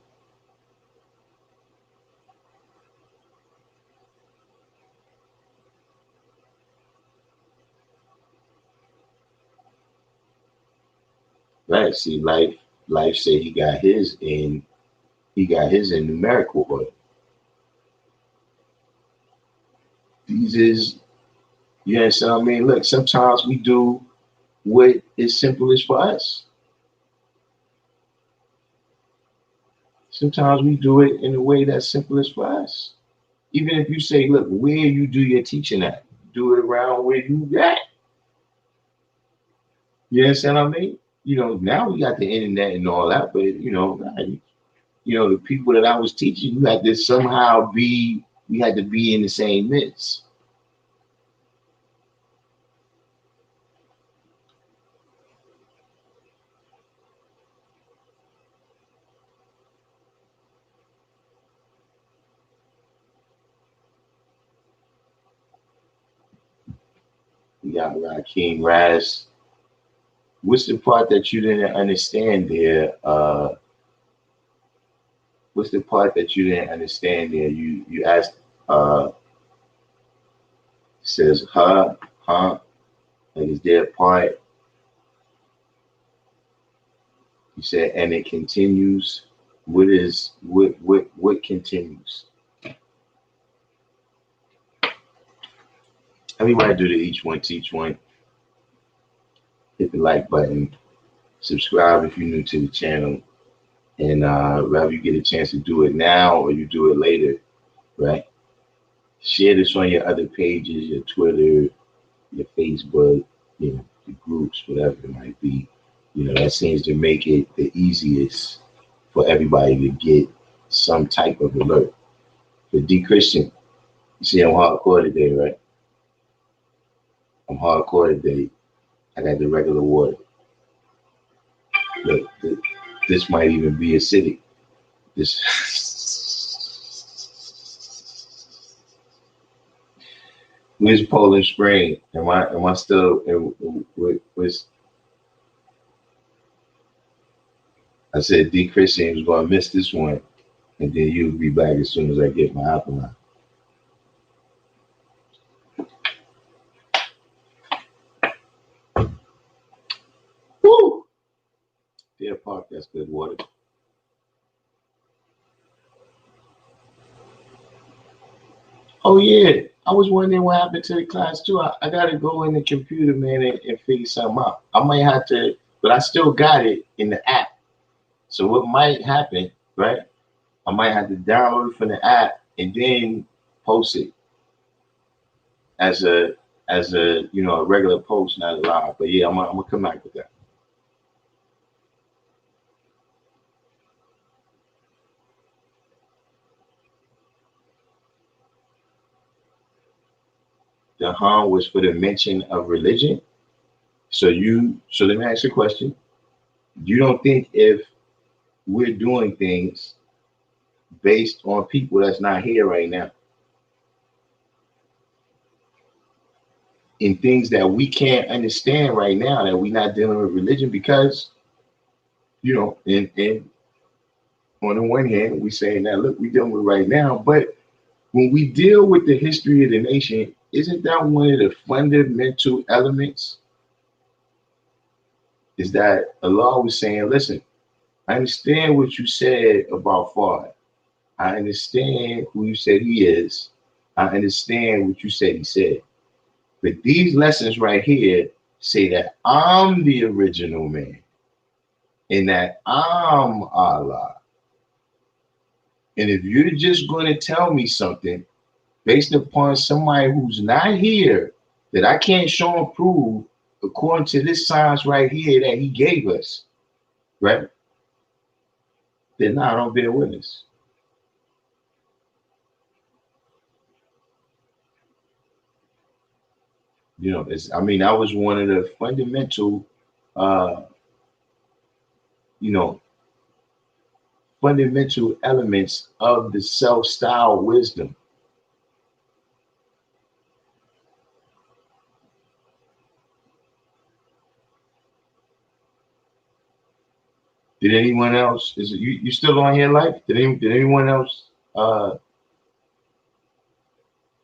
Right, see, life said he got his in numerical order. These is, you understand what I mean? Look, sometimes we do what is simplest for us. Sometimes we do it in a way that's simplest for us. Even if you say, look, where you do your teaching at, do it around where you at. You understand what I mean? You know, now we got the internet and all that, but the people that I was teaching, you had to somehow we had to be in the same midst. We got Rakeem Raz. What's the part that you didn't understand there? What's the part that you didn't understand there? You asked, says, huh, like is there a part? You said, and it continues. What continues? Everybody do the each one, teach one. Hit the like button. Subscribe if you're new to the channel. And whether you get a chance to do it now or you do it later, right? Share this on your other pages, your Twitter, your Facebook, your groups, whatever it might be. That seems to make it the easiest for everybody to get some type of alert. For D Christian, you see I'm hardcore today, right? I'm hardcore today. I got the regular water. Look, this might even be acidic. Where's Poland Spring? Am I still? I said D Christian was going to miss this one, and then you'll be back as soon as I get my alkaline. Woo! Deer Park, that's good water. Oh yeah, I was wondering what happened to the class too. I gotta go in the computer, man, and figure something out. I might have to, but I still got it in the app. So what might happen, right? I might have to download it from the app and then post it as a a regular post, not a live. But yeah, I'm gonna come back with that. The harm was for the mention of religion. So let me ask you a question. You don't think if we're doing things based on people that's not here right now, in things that we can't understand right now, that we're not dealing with religion because, and on the one hand, we're saying that, look, we're dealing with right now, but when we deal with the history of the nation, isn't that one of the fundamental elements? Is that Allah was saying, listen, I understand what you said about Fard. I understand who you said he is. I understand what you said he said. But these lessons right here say that I'm the original man and that I'm Allah. And if you're just going to tell me something based upon somebody who's not here that I can't show and prove according to this science right here that he gave us, right? Then I don't bear witness. That was one of the fundamental, fundamental elements of the self-styled wisdom. Did anyone else? Is it you still on here, Life? Did anyone else?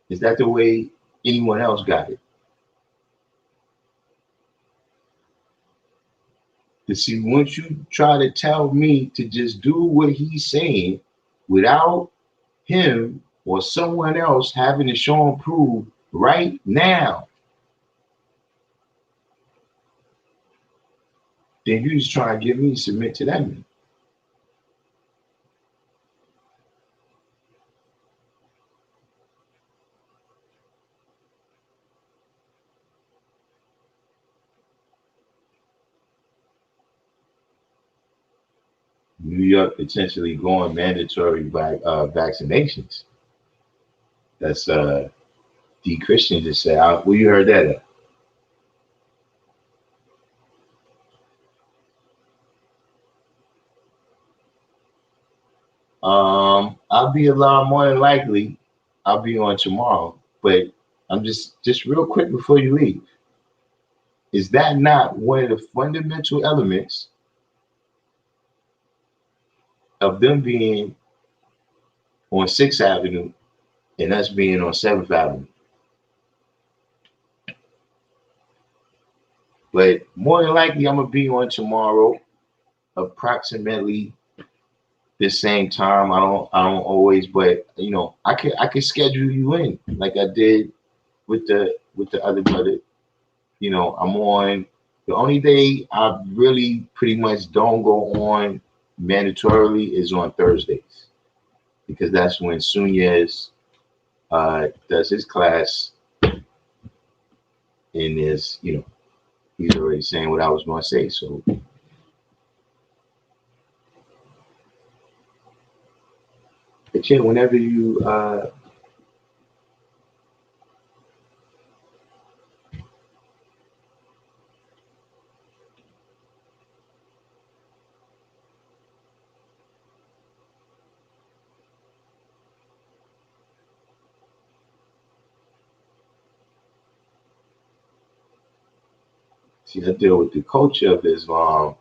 Is that the way anyone else got it? To see, once you try to tell me to just do what he's saying without him or someone else having to show and prove right now, then you just try to get me to submit to that man. New York potentially going mandatory by vaccinations. That's D Christian just said. Well, you heard that. I'll be a lot more than likely. I'll be on tomorrow, but I'm just real quick before you leave. Is that not one of the fundamental elements of them being on 6th Avenue and us being on 7th Avenue? But more than likely, I'm gonna be on tomorrow, approximately the same time. I don't always, but I can schedule you in like I did with the other brother. I'm on. The only day I really pretty much don't go on mandatorily is on Thursdays, because that's when Sunyez does his class, and he's already saying what I was going to say. So, but yeah, whenever you see, I deal with the culture of Islam,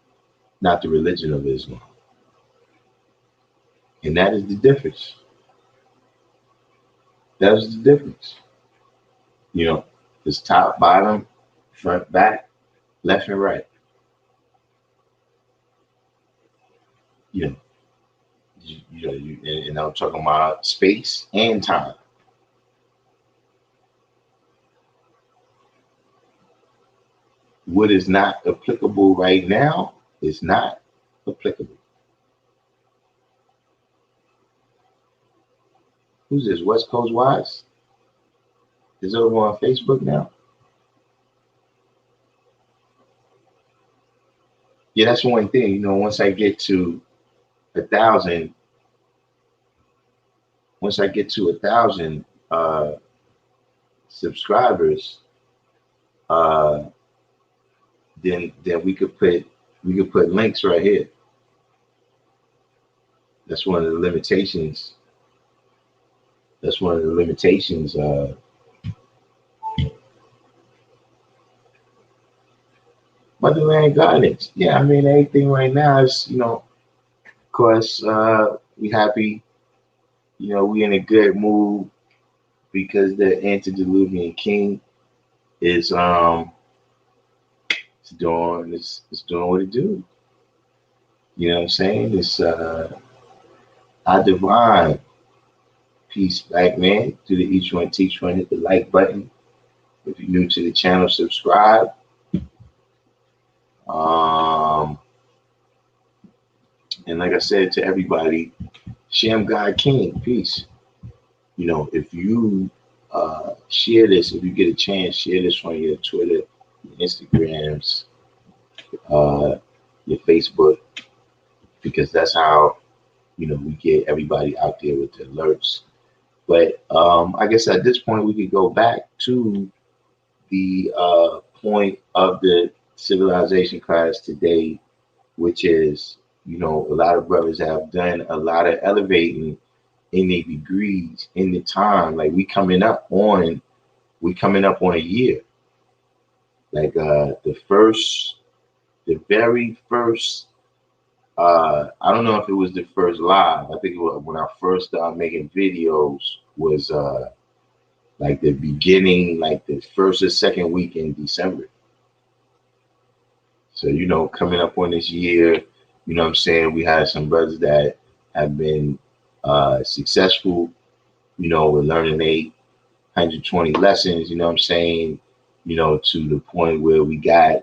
not the religion of Islam, and that is the difference. That is the difference. It's top, bottom, front, back, left, and right. You know, and I'm talking about space and time. What is not applicable right now is not applicable. Who's this? West Coast Wise? Is it over on Facebook now? Yeah, that's one thing. Once I get to 1,000, subscribers, uh, then we could put links right here. That's one of the limitations. That's one of the limitations. Motherland Gardens. Yeah, I mean everything right now is, of course, we happy. We in a good mood because the antediluvian king is it's doing what it do. You know what I'm saying? It's our divine peace, black man. Do the each one teach one, hit the like button. If you're new to the channel, subscribe. And like I said to everybody, Shem God King, peace. If you share this, if you get a chance, share this on your Twitter, your Instagrams, your Facebook, because that's how we get everybody out there with the alerts. But I guess at this point we could go back to the point of the civilization class today, which is a lot of brothers have done a lot of elevating in their degrees in the time. Like we coming up on a year. Like the very first I don't know if it was the first live. I think it was when I first started making videos was like the beginning, like the first or second week in December. So coming up on this year, what I'm saying, we had some brothers that have been successful, with learning 120 lessons, you know what I'm saying, to the point where we got,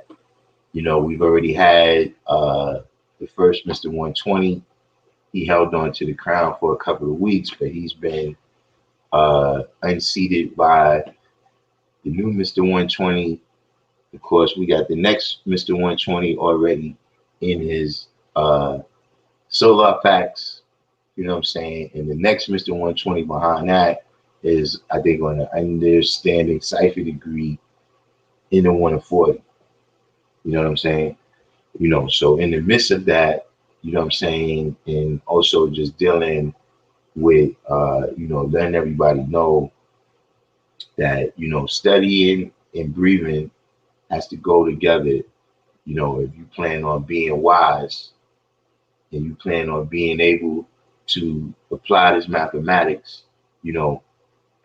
we've already had the first Mr. 120. He held on to the crown for a couple of weeks, but he's been unseated by the new Mr. 120. Of course, we got the next Mr. 120 already in his solar packs, you know what I'm saying? And the next Mr. 120 behind that is, I think, on an understanding cipher degree in the 140. You know what I'm saying? So in the midst of that, you know what I'm saying, and also just dealing with, letting everybody know that, studying and breathing has to go together. If you plan on being wise and you plan on being able to apply this mathematics,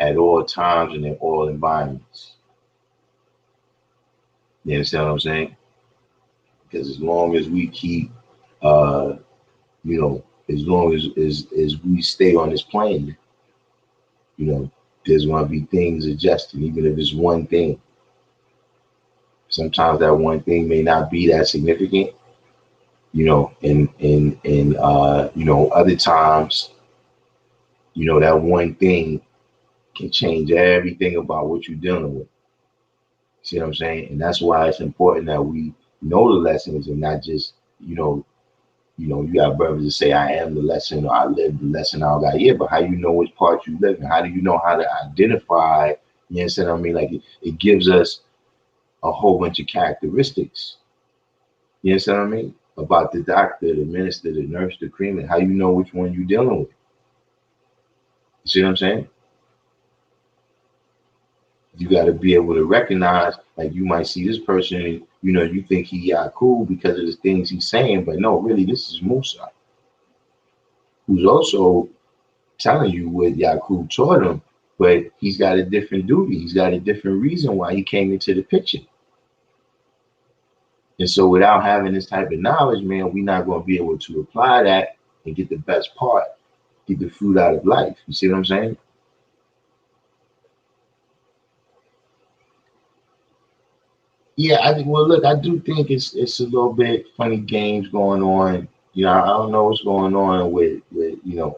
at all times and in all environments. You understand what I'm saying? Because as long as we keep, as long as we stay on this plane, there's going to be things adjusting, even if it's one thing. Sometimes that one thing may not be that significant, and other times, that one thing can change everything about what you're dealing with. See what I'm saying? And that's why it's important that we know the lessons and not just, you got brothers that say, I am the lesson, or I live the lesson I got. Yeah, but how you know which part you live in? How do you know how to identify? You understand what I mean? Like it gives us a whole bunch of characteristics. You understand what I mean? About the doctor, the minister, the nurse, the creamer, how you know which one you're dealing with. You see what I'm saying? You got to be able to recognize, like you might see this person, you think he cool because of the things he's saying, but no, really, this is Musa, who's also telling you what Yakub taught him, but he's got a different duty. He's got a different reason why he came into the picture. And so without having this type of knowledge, man, we're not going to be able to apply that and get the best part, get the fruit out of life. You see what I'm saying? Yeah, I think. Well, look, I do think it's a little bit funny games going on. I don't know what's going on with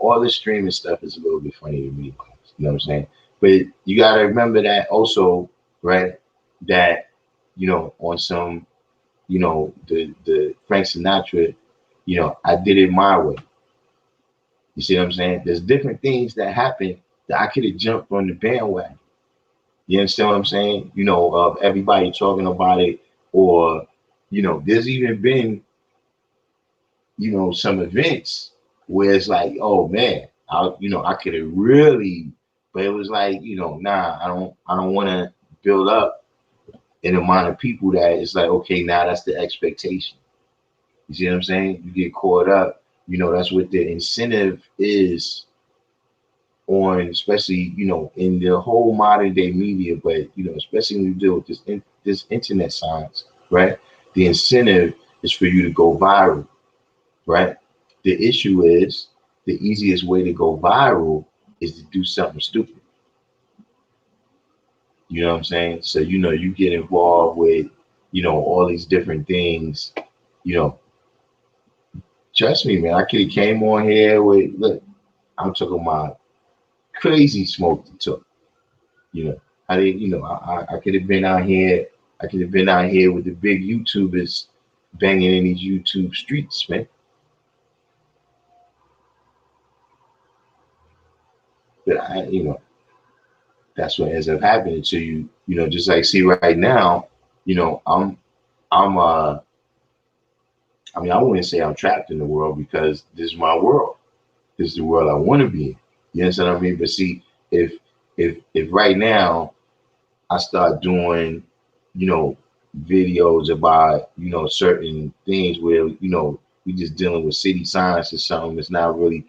all this streaming stuff is a little bit funny to me. You know what I'm saying? But you got to remember that also, right? That on some, the Frank Sinatra, I did it my way. You see what I'm saying? There's different things that happen that I could have jumped on the bandwagon. You understand what I'm saying? Of everybody talking about it, or, there's even been, some events where it's like, oh man, I could have really, but it was like, nah, I don't want to build up an amount of people that it's like, okay, now that's the expectation. You see what I'm saying? You get caught up, that's what the incentive is on, especially, in the whole modern day media, but, especially when you deal with this internet science, right? The incentive is for you to go viral, right? The issue is the easiest way to go viral is to do something stupid. You know what I'm saying? So, you get involved with, all these different things, trust me, man, I could have came on here with, look, I'm talking about crazy smoke to talk. I didn't, I could have been out here. I could have been out here with the big YouTubers banging in these YouTube streets, man. But that's what ends up happening to you. Just like see right now, I'm I mean, I wouldn't say I'm trapped in the world because this is my world. This is the world I want to be in. You understand what I mean? But see, if right now I start doing, videos about, certain things where, we just dealing with city science or something, it's not really,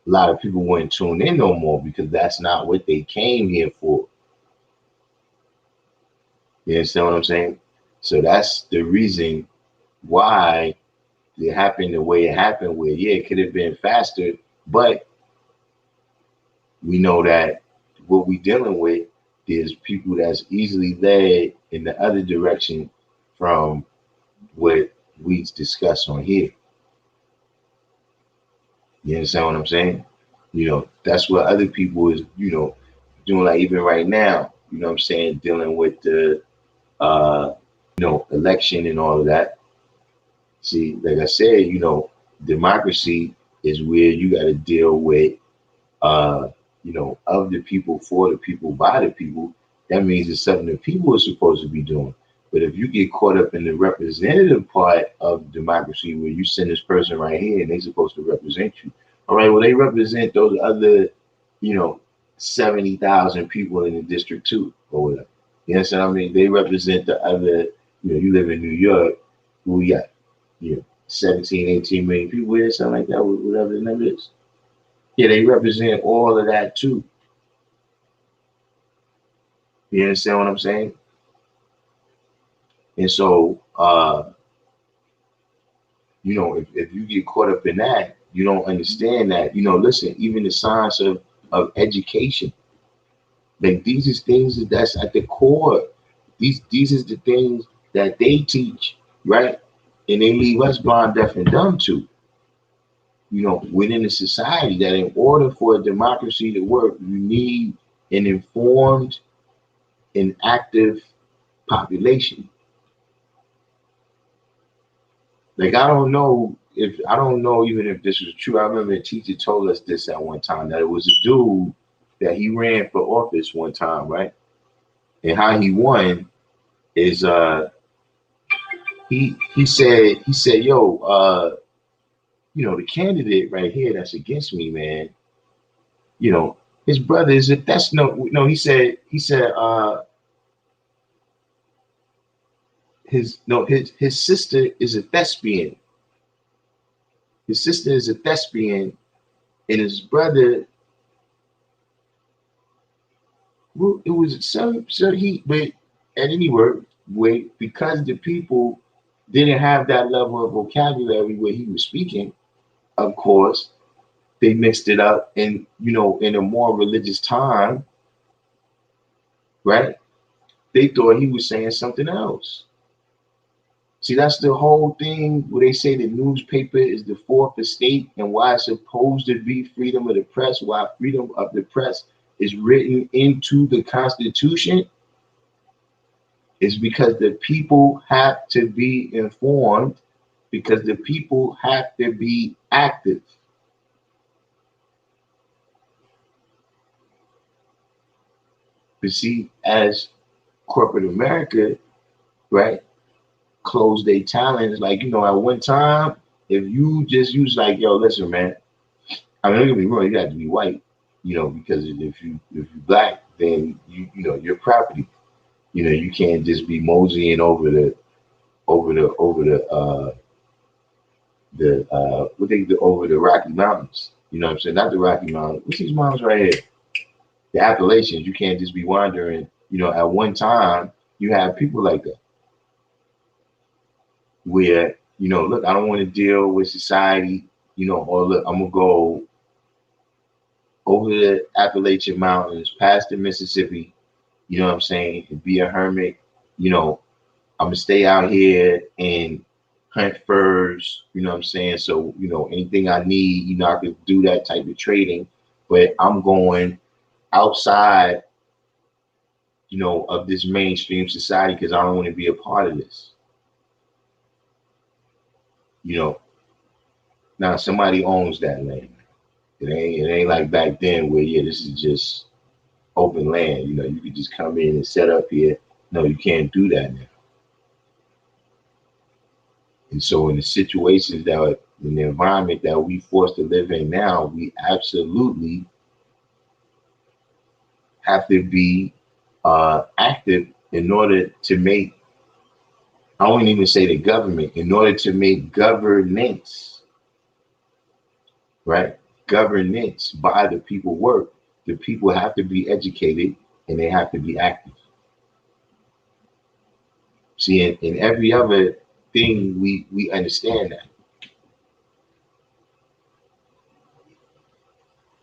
a lot of people wouldn't tune in no more because that's not what they came here for. You understand what I'm saying? So that's the reason why it happened the way it happened, where, yeah, it could have been faster, but we know that what we dealing with there's people that's easily led in the other direction from what we discuss on here. You understand what I'm saying? That's what other people is, doing, like even right now, what I'm saying, dealing with the election and all of that. See, like I said, democracy is where you got to deal with uh, of the people, for the people, by the people. That means it's something that people are supposed to be doing. But if you get caught up in the representative part of democracy, where you send this person right here and they're supposed to represent you, all right, well, they represent those other, you know, 70,000 people in the district too, or whatever. You know what I mean? They represent the other, you live in New York, who you got, 17, 18 million people here, something like that, whatever the number is. Yeah, they represent all of that too. You understand what I'm saying? And so, if you get caught up in that, you don't understand that. Listen, even the science of education, like these is things that's at the core. These is the things that they teach, right? And they leave us blind, deaf, and dumb to. Within a society, that in order for a democracy to work, you need an informed and active population. Like I don't know even if this was true. I remember a teacher told us this at one time, that it was a dude that he ran for office one time, right? And how he won is he said, yo, the candidate right here that's against me, man, his brother is it that's no, he said his sister is a thespian. His sister is a thespian, and his brother, well, it was so he, but at any way, because the people didn't have that level of vocabulary where he was speaking, of course, they mixed it up, and in a more religious time, right? They thought he was saying something else. See, that's the whole thing where they say the newspaper is the fourth estate, and why it's supposed to be freedom of the press, why freedom of the press is written into the Constitution, is because the people have to be informed, because the people have to be active. But see, as corporate America, right, close their talents, like, at one time, if you just use like, yo, listen, man, I mean, don't get me wrong, you have to be white, because if you're black, then you're property. You can't just be moseying over the Rocky Mountains. You know what I'm saying? Not the Rocky Mountains. What's these mountains right here? The Appalachians. You can't just be wandering. At one time, you have people like that, where, look, I don't want to deal with society, or look, I'm gonna go over the Appalachian Mountains, past the Mississippi, you know what I'm saying, and be a hermit. I'm gonna stay out here and hunt furs, you know what I'm saying? So, anything I need, I could do that type of trading, but I'm going outside, of this mainstream society, because I don't want to be a part of this. Now somebody owns that land. It ain't like back then where, yeah, this is just open land. You could just come in and set up here. No, you can't do that now. And so in the situations in the environment that we forced to live in now, we absolutely have to be active in order to make, I wouldn't even say the government, in order to make governance, right? Governance by the people work. The people have to be educated and they have to be active. See, in every other thing, we understand that.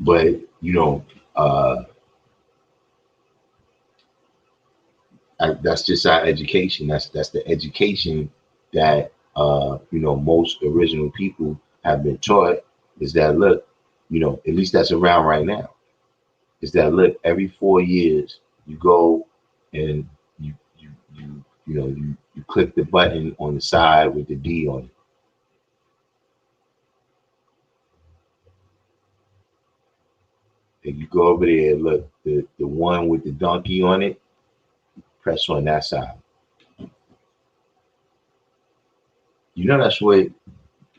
But, That's just our education. That's the education that most original people have been taught, is that look, at least that's around right now, is that look, every 4 years you go and you click the button on the side with the D on it. And you go over there, look, the one with the donkey on it, press on that side. That's what,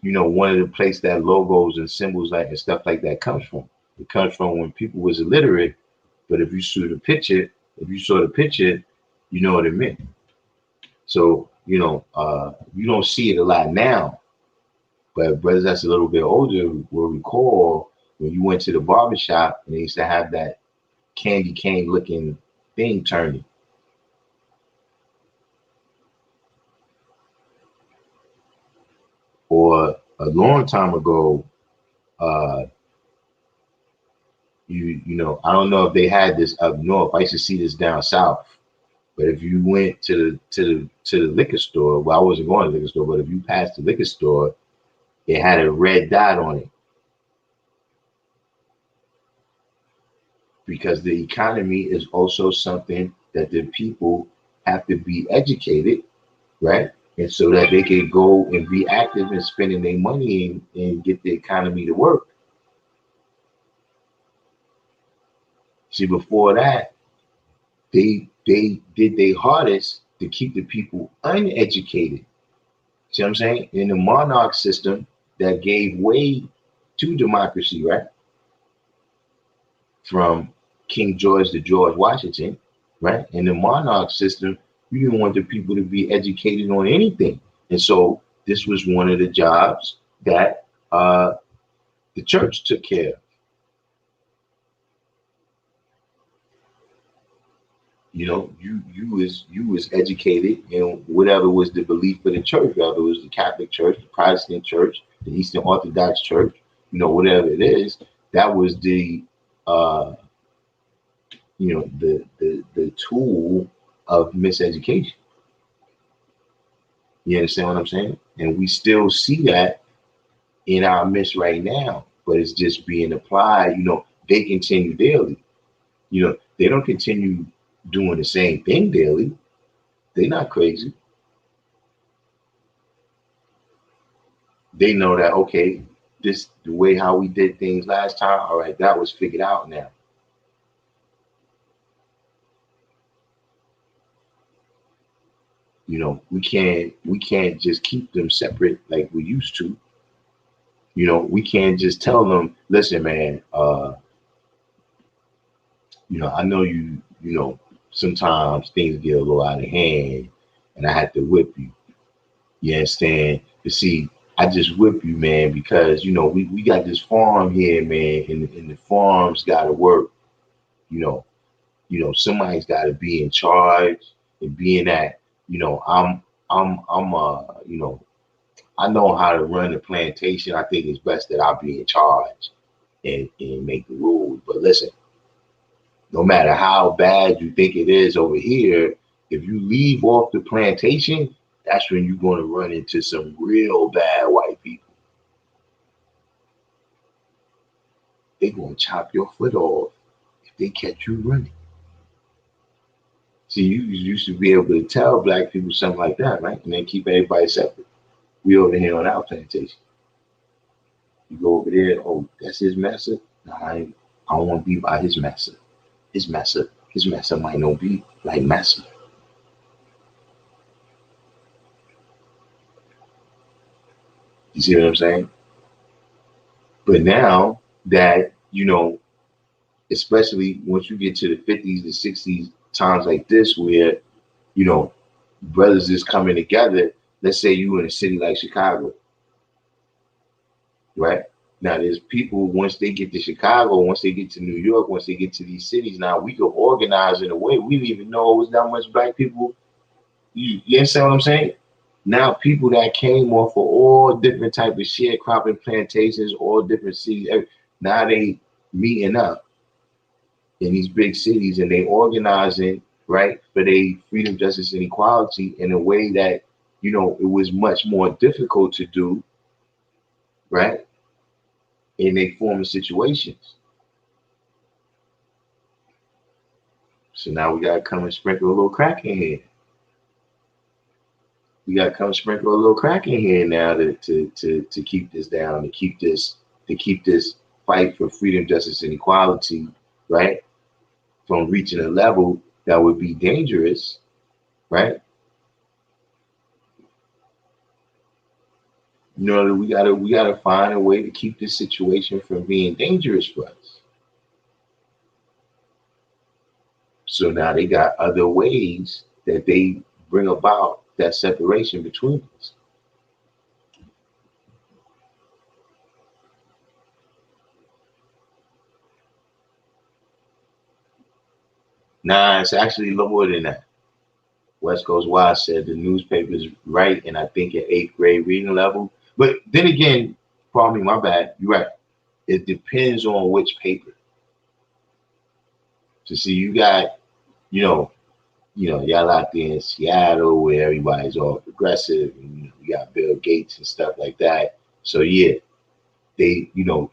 one of the place that logos and symbols like and stuff like that comes from. It comes from when people was illiterate, but if you saw the picture, you know what it meant. So, you don't see it a lot now, but brothers that's a little bit older will recall when you went to the barbershop and they used to have that candy cane looking thing turning. Or a long time ago, I don't know if they had this up north. I used to see this down south. But if you went to the liquor store, well, I wasn't going to the liquor store, but if you passed the liquor store, it had a red dot on it. Because the economy is also something that the people have to be educated, right? And so that they can go and be active in spending their money and get the economy to work. See, before that, they did their hardest to keep the people uneducated. See what I'm saying? In the monarch system that gave way to democracy, right? From King George to George Washington, right? In the monarch system, you didn't want the people to be educated on anything. And so this was one of the jobs that the church took care of. You was educated in whatever was the belief of the church, whether it was the Catholic Church, the Protestant Church, the Eastern Orthodox Church, whatever it is, that was the the tool of miseducation. You understand what I'm saying? And we still see that in our midst right now, but it's just being applied. They continue daily. They don't continue doing the same thing daily. They're not crazy. They know that, okay, this the way how we did things last time. All right, that was figured out now. We can't just keep them separate like we used to. We can't just tell them, listen, man, I know sometimes things get a little out of hand and I have to whip you. You understand? You see, I just whip you, man, because we got this farm here, man, and the farm's gotta work. Somebody's gotta be in charge, and being that, I know how to run the plantation. I think it's best that I be in charge and make the rules. But listen, no matter how bad you think it is over here, if you leave off the plantation, that's when you're going to run into some real bad white people. They're going to chop your foot off if they catch you running. See, you used to be able to tell black people something like that, right? And then keep everybody separate. We over here on our plantation. You go over there, oh, that's his master? Nah, I don't want to be by his master. His master might not be like master. You see what I'm saying? But now that, especially once you get to the 50s, the 60s, times like this where, brothers is coming together. Let's say you in a city like Chicago, right? Now there's people, once they get to Chicago, once they get to New York, once they get to these cities, now we can organize in a way we didn't even know it was that much black people. You understand what I'm saying? Now people that came off of all different type of sharecropping plantations, all different cities, now they meeting up in these big cities and they organizing right, for their freedom, justice, and equality in a way that, it was much more difficult to do, right, in their former situations. So now we gotta come and sprinkle a little crack in here. We gotta come sprinkle a little crack in here now to keep this down, to keep this fight for freedom, justice, and equality, right, from reaching a level that would be dangerous, right? We gotta find a way to keep this situation from being dangerous for us. So now they got other ways that they bring about that separation between us. Nah, it's actually lower than that. West Coast Wise said the newspaper's right, and I think at eighth grade reading level. But then again, pardon me, my bad. You're right. It depends on which paper. So see, you got, you know, y'all out there in Seattle where everybody's all progressive, and you got Bill Gates and stuff like that. So yeah,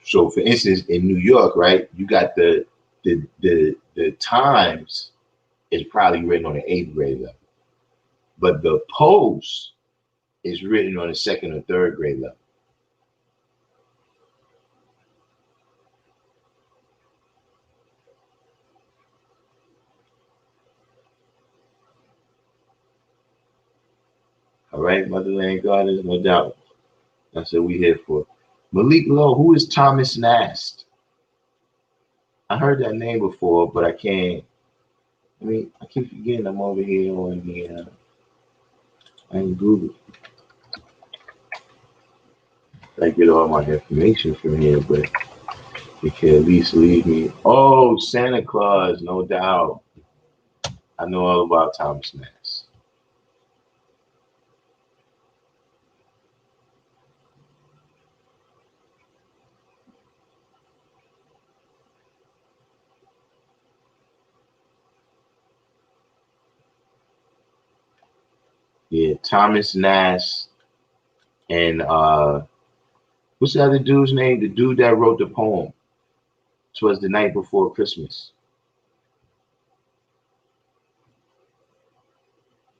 so for instance, in New York, right, you got the Times is probably written on the eighth grade level, but the Post is written on the second or third grade level. All right, Motherland Gardens, no doubt. That's what we here for. Malik Lowe, who is Thomas Nast? I heard that name before, but I can't. I keep forgetting I'm over here on the. I can Google. I get all my information from here, but it can at least leave me. Oh, Santa Claus, no doubt. I know all about Thomas Nast. Yeah, Thomas Nast and what's the other dude's name? The dude that wrote the poem. "'Twas the Night Before Christmas."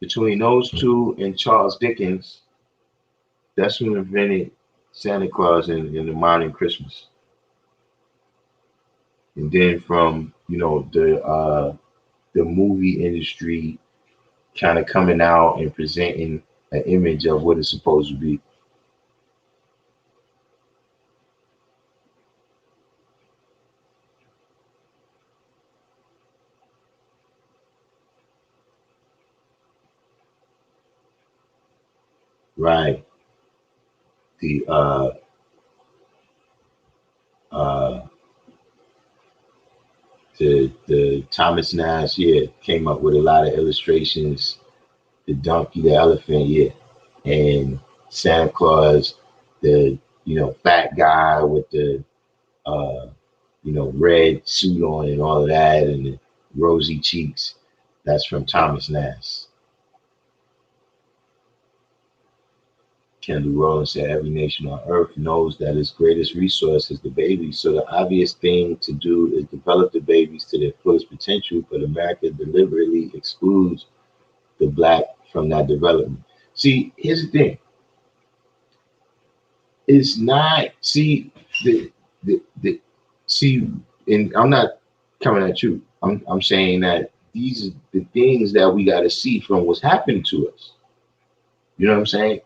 Between those two and Charles Dickens, that's who invented Santa Claus and the modern Christmas. And then from the movie industry kind of coming out and presenting an image of what it's supposed to be. Right. The uh the Thomas Nash, yeah, came up with a lot of illustrations. The donkey, the elephant, yeah, and Santa Claus, the fat guy with the uh red suit on and all of that, and the rosy cheeks. That's from Thomas Nash. Kendall Rowland said, "Every nation on earth knows that its greatest resource is the baby. So the obvious thing to do is develop the babies to their fullest potential, but America deliberately excludes the black from that development." See, here's the thing. It's not, see, the see, and I'm not coming at you. I'm saying that these are the things that we got to see from what's happening to us. You know what I'm saying?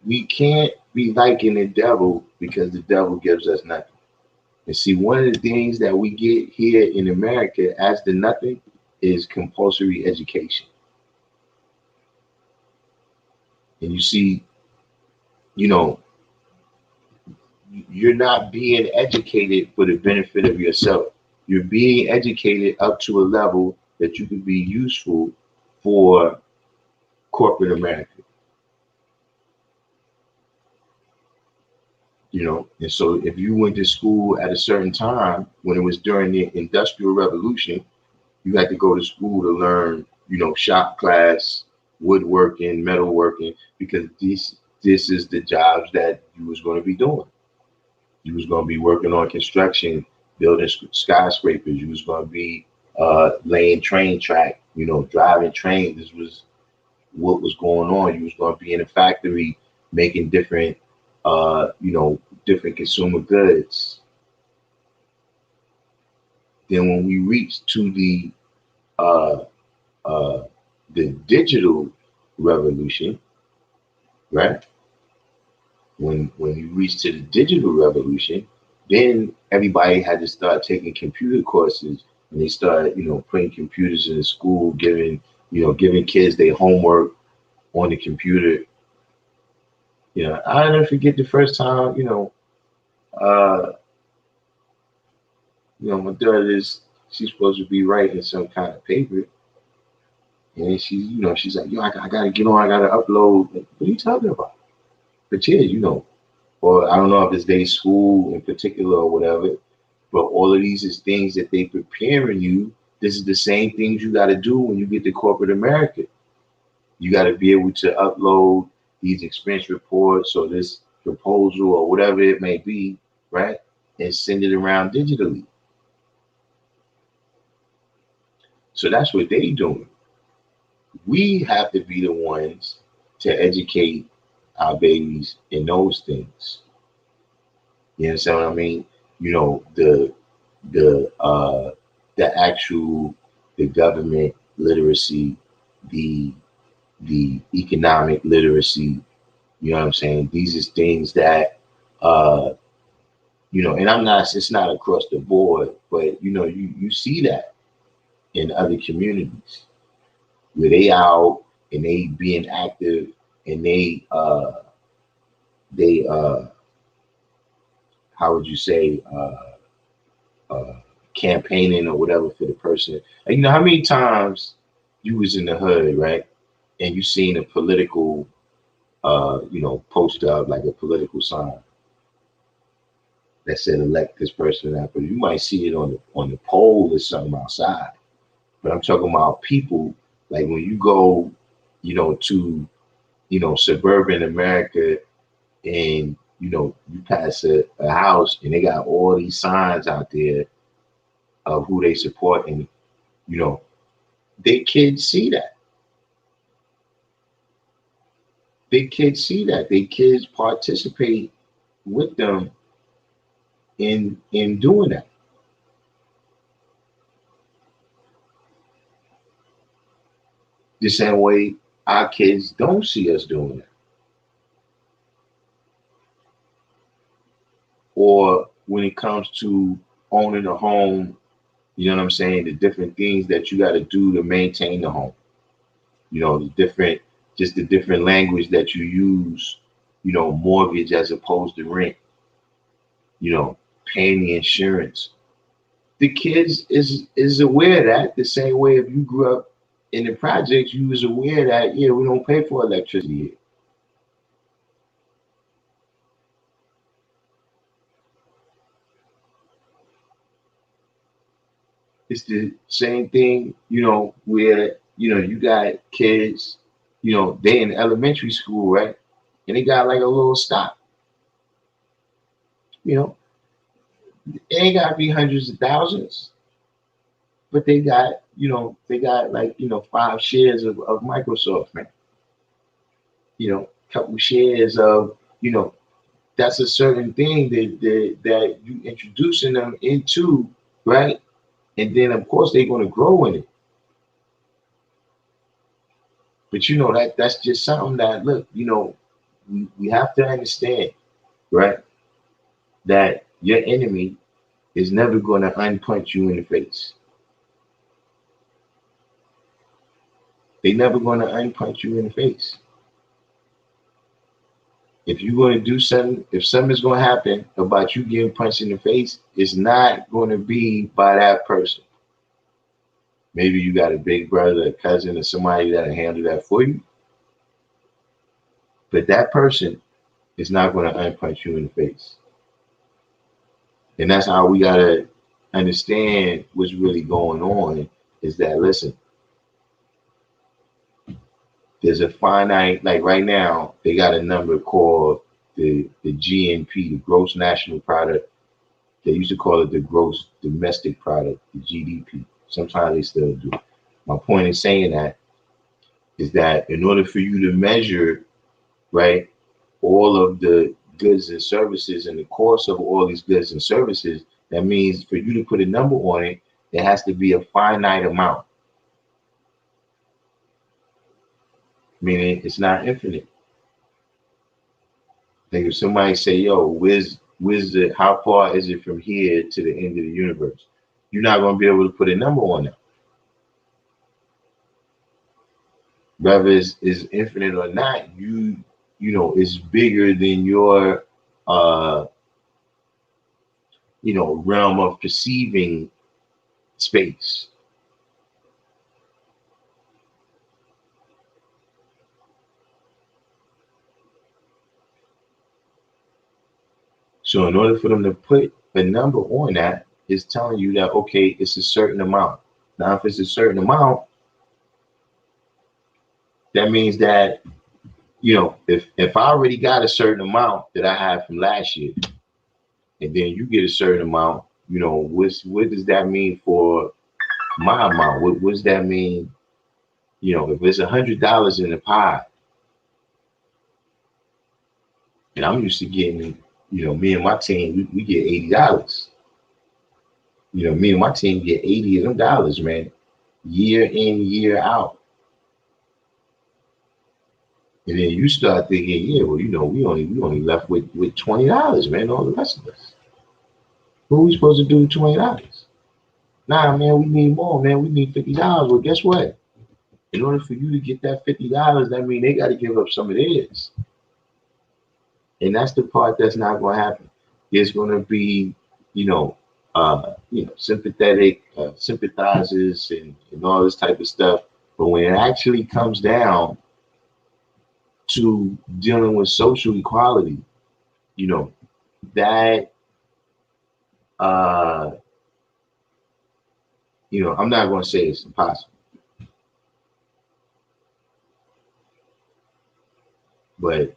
We can't be liking the devil because the devil gives us nothing. And see, one of the things that we get here in America as the nothing is compulsory education. And you see, you know, you're not being educated for the benefit of yourself. You're being educated up to a level that you can be useful for corporate America. And so if you went to school at a certain time when it was during the Industrial Revolution, You had to go to school to learn, shop class, woodworking, metalworking, because this is the jobs that you was going to be doing. You was going to be working on construction, building skyscrapers. You was going to be laying train track, driving trains. This was what was going on. You was going to be in a factory making different consumer goods. Then when we reached to uh, the digital revolution, right? When you reach to the digital revolution, then everybody had to start taking computer courses, and they started, putting computers in the school, giving kids their homework on the computer. I'll never forget the first time, uh, my daughter she's supposed to be writing some kind of paper, and she's like, yo, I gotta get on, I gotta upload. Like, what are you talking about? But yeah, or I don't know if it's their school in particular or whatever, but all of these is things that they preparing you. This is the same things you got to do when you get to corporate America. You got to be able to upload these expense reports or this proposal or whatever it may be, right? And send it around digitally. So that's what they doing. We have to be the ones to educate our babies in those things. You understand what I mean? The actual the government literacy, the economic literacy. You know what I'm saying? These is things that and it's not across the board, but you see that in other communities where they out and they being active, and they how would you say campaigning or whatever for the person. And how many times you was in the hood, right? And you seen a political poster up, like a political sign that said elect this person out. But you might see it on the pole or something outside. But I'm talking about people, like when you go, to suburban America, and you pass a house and they got all these signs out there of who they support, and they kids see that. They kids see that. They kids participate with them in doing that. The same way our kids don't see us doing that. Or when it comes to owning a home, you know what I'm saying? The different things that you got to do to maintain the home. The different language that you use, mortgage as opposed to rent, paying the insurance. The kids is aware of that, the same way if you grew up in the projects, you was aware that, yeah, we don't pay for electricity here. It's the same thing, where, you got kids, they in elementary school, right? And they got like a little stop. It ain't gotta be hundreds of thousands, but they got like, 5 shares of Microsoft, man. Couple shares of, that's a certain thing that you introducing them into, right? And then of course they're gonna grow in it. But that's just something that, look, we have to understand, right? That your enemy is never gonna unpunch you in the face. They never gonna unpunch you in the face. If you're going to do something, if something's going to happen about you getting punched in the face, it's not going to be by that person. Maybe you got a big brother, a cousin, or somebody that'll handle that for you. But that person is not going to unpunch you in the face. And that's how we got to understand what's really going on is that, listen, there's a finite, like right now, they got a number called the GNP, the gross national product. They used to call it the gross domestic product, the GDP. Sometimes they still do. My point in saying that is that in order for you to measure, right, all of the goods and services and the cost of all these goods and services, that means for you to put a number on it, it has to be a finite amount. Meaning it's not infinite. Like if somebody say, yo, where's the, how far is it from here to the end of the universe? You're not going to be able to put a number on it. Whether it's infinite or not, you know, it's bigger than your, you know, realm of perceiving space. So in order for them to put a number on that, it's telling you that, okay, it's a certain amount. Now, if it's a certain amount, that means that, you know, if I already got a certain amount that I had from last year, and then you get a certain amount, you know, what does that mean for my amount? What does that mean? You know, if it's $100 in the pie, and I'm used to getting, you know, me and my team, we get $80. You know, me and my team get 80 of them dollars, man, year in, year out. And then you start thinking, yeah, well, you know, we only left with $20, man. All the rest of us. What are we supposed to do with $20? Nah, man, we need more, man. We need $50. Well, guess what? In order for you to get that $50, that means they got to give up some of theirs. And that's the part that's not going to happen. There's going to be, you know, sympathetic sympathizers and all this type of stuff. But when it actually comes down to dealing with social equality, you know, that, you know, I'm not going to say it's impossible, but,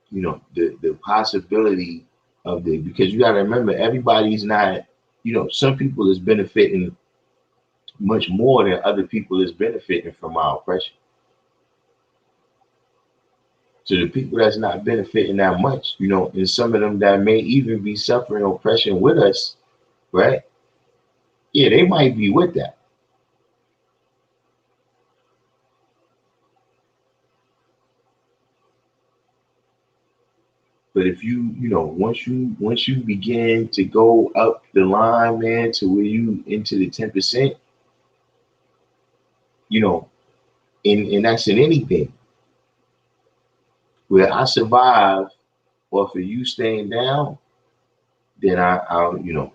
you know, the possibility of because you got to remember, everybody's not, you know, some people is benefiting much more than other people is benefiting from our oppression. So the people that's not benefiting that much, you know, and some of them that may even be suffering oppression with us, right? Yeah, they might be with that. But if you know, once you begin to go up the line, man, to where you into the 10%, you know, and that's in anything. Where I survive off of you staying down, then I you know,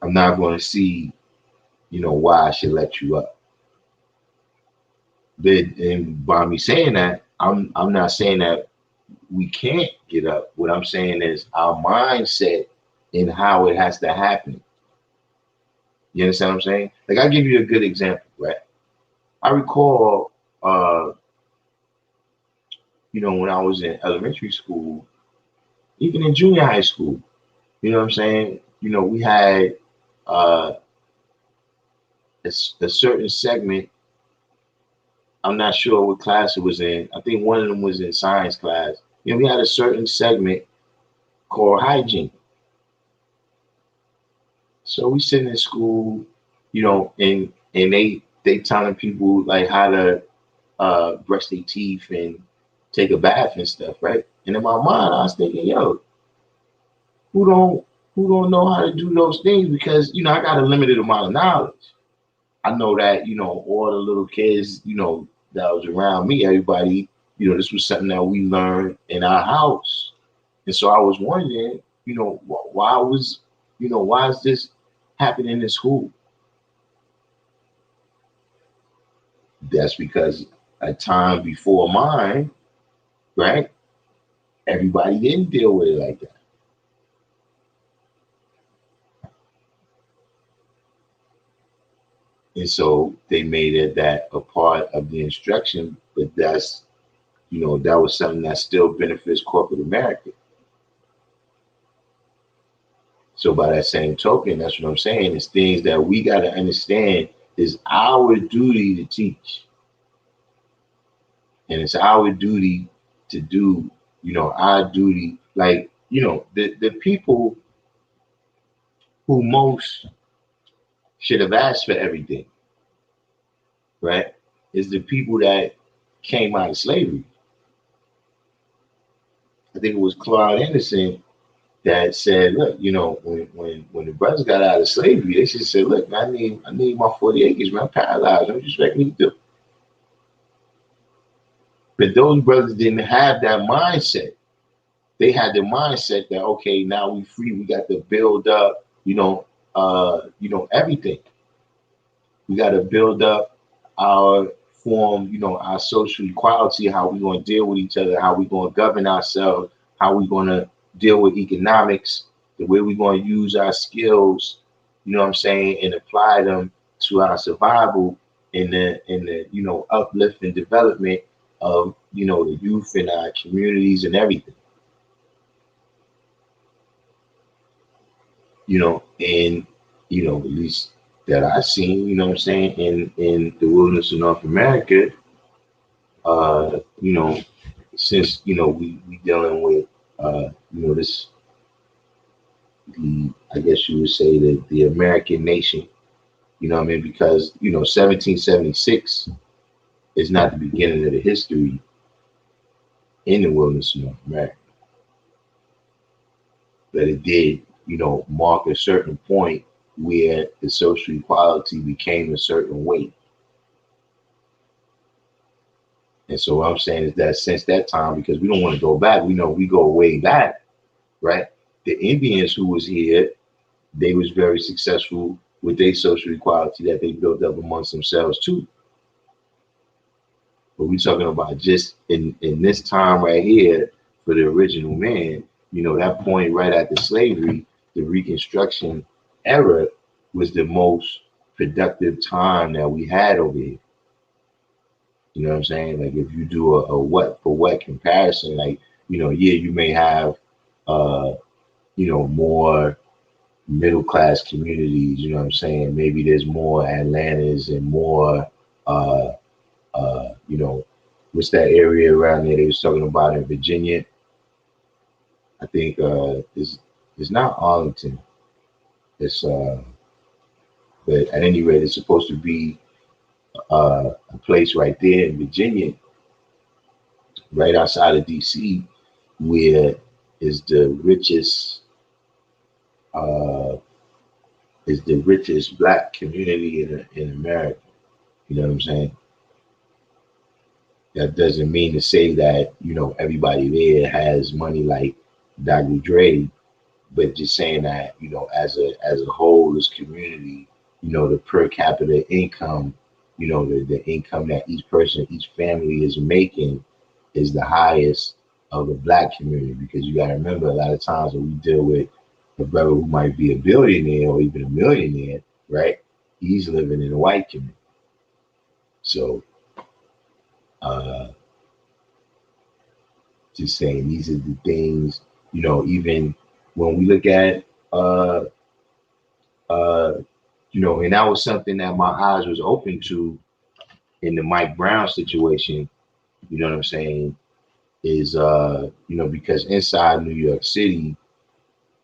I'm not going to see, you know, why I should let you up. But and by me saying that, I'm not saying that we can't get up. What I'm saying is our mindset and how it has to happen. You understand what I'm saying? Like, I'll give you a good example, right? I recall, you know, when I was in elementary school, even in junior high school, you know what I'm saying? You know, we had uh, a certain segment. I'm not sure what class it was in. I think one of them was in science class. You know, we had a certain segment called hygiene. So we sitting in school, you know, and they telling people like how to brush their teeth and take a bath and stuff, right? And in my mind, I was thinking, yo, who don't know how to do those things? Because, you know, I got a limited amount of knowledge. I know that, you know, all the little kids, you know, that was around me, everybody, you know, this was something that we learned in our house. And so I was wondering, you know, why is this happening in school? That's because a time before mine, right? Everybody didn't deal with it like that. And so they made it that a part of the instruction, but that's, that was something that still benefits corporate America. So by that same token, that's what I'm saying, is things that we got to understand is our duty to teach. And it's our duty to do, our duty. Like, the people who most should have asked for everything, right, is the people that came out of slavery. I think it was Claude Anderson that said, look, when the brothers got out of slavery, they just said, look, I need my 40 acres, man. I'm paralyzed. What do you expect me to do? But those brothers didn't have that mindset. They had the mindset that, okay, now we free. We got to build up, everything. We got to build up our form, our social equality, how we going to deal with each other, how we going to govern ourselves, how we going to deal with economics, the way we're going to use our skills, and apply them to our survival in the uplift and development of, the youth in our communities and everything. And, at least that I've seen, in the wilderness of North America, since, we dealing with, this, I guess you would say the American nation, because, 1776 is not the beginning of the history in the wilderness of North America. But it did, mark a certain point where the social equality became a certain way. And so what I'm saying is that since that time, because we don't want to go back, we know we go way back, right? The Indians who was here, they was very successful with their social equality that they built up amongst themselves too. But we're talking about just in this time right here for the original man, that point right after slavery, the Reconstruction era was the most productive time that we had over here. You know what I'm saying? Like if you do a what for what comparison, like, you may have, more middle class communities, you know what I'm saying? Maybe there's more Atlantas and more, what's that area around there they was talking about in Virginia? I think it's not Arlington. It's but at any rate, it's supposed to be a place right there in Virginia, right outside of DC, where is the richest black community in America. You know what I'm saying? That doesn't mean to say that, everybody there has money like Dr. Dre, but just saying that, as a whole, this community, the per capita income, the income that each person, each family is making is the highest of the black community. Because you got to remember, a lot of times when we deal with a brother who might be a billionaire or even a millionaire, right? He's living in a white community. So, just saying, these are the things, even when we look at, and that was something that my eyes was open to in the Mike Brown situation, you know what I'm saying, is, because inside New York City,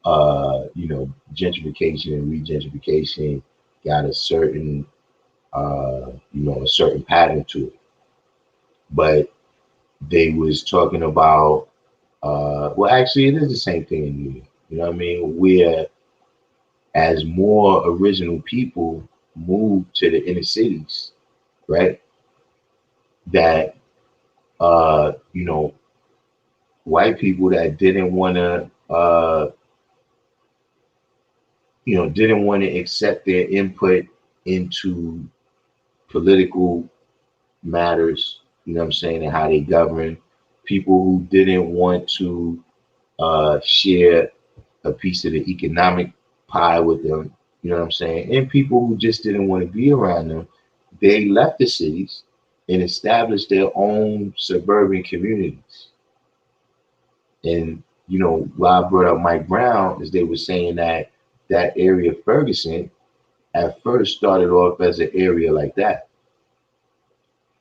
gentrification and regentrification got a certain, a certain pattern to it. But they was talking about, well, actually, it is the same thing in New York. You know what I mean? Where as more original people move to the inner cities, right? That, white people that didn't want to, didn't want to accept their input into political matters, you know what I'm saying, and how they govern, people who didn't want to share a piece of the economic pie with them, You know what I'm saying? And people who just didn't want to be around them, they left the cities and established their own suburban communities. And why I brought up Mike Brown is they were saying that that area of Ferguson at first started off as an area like that,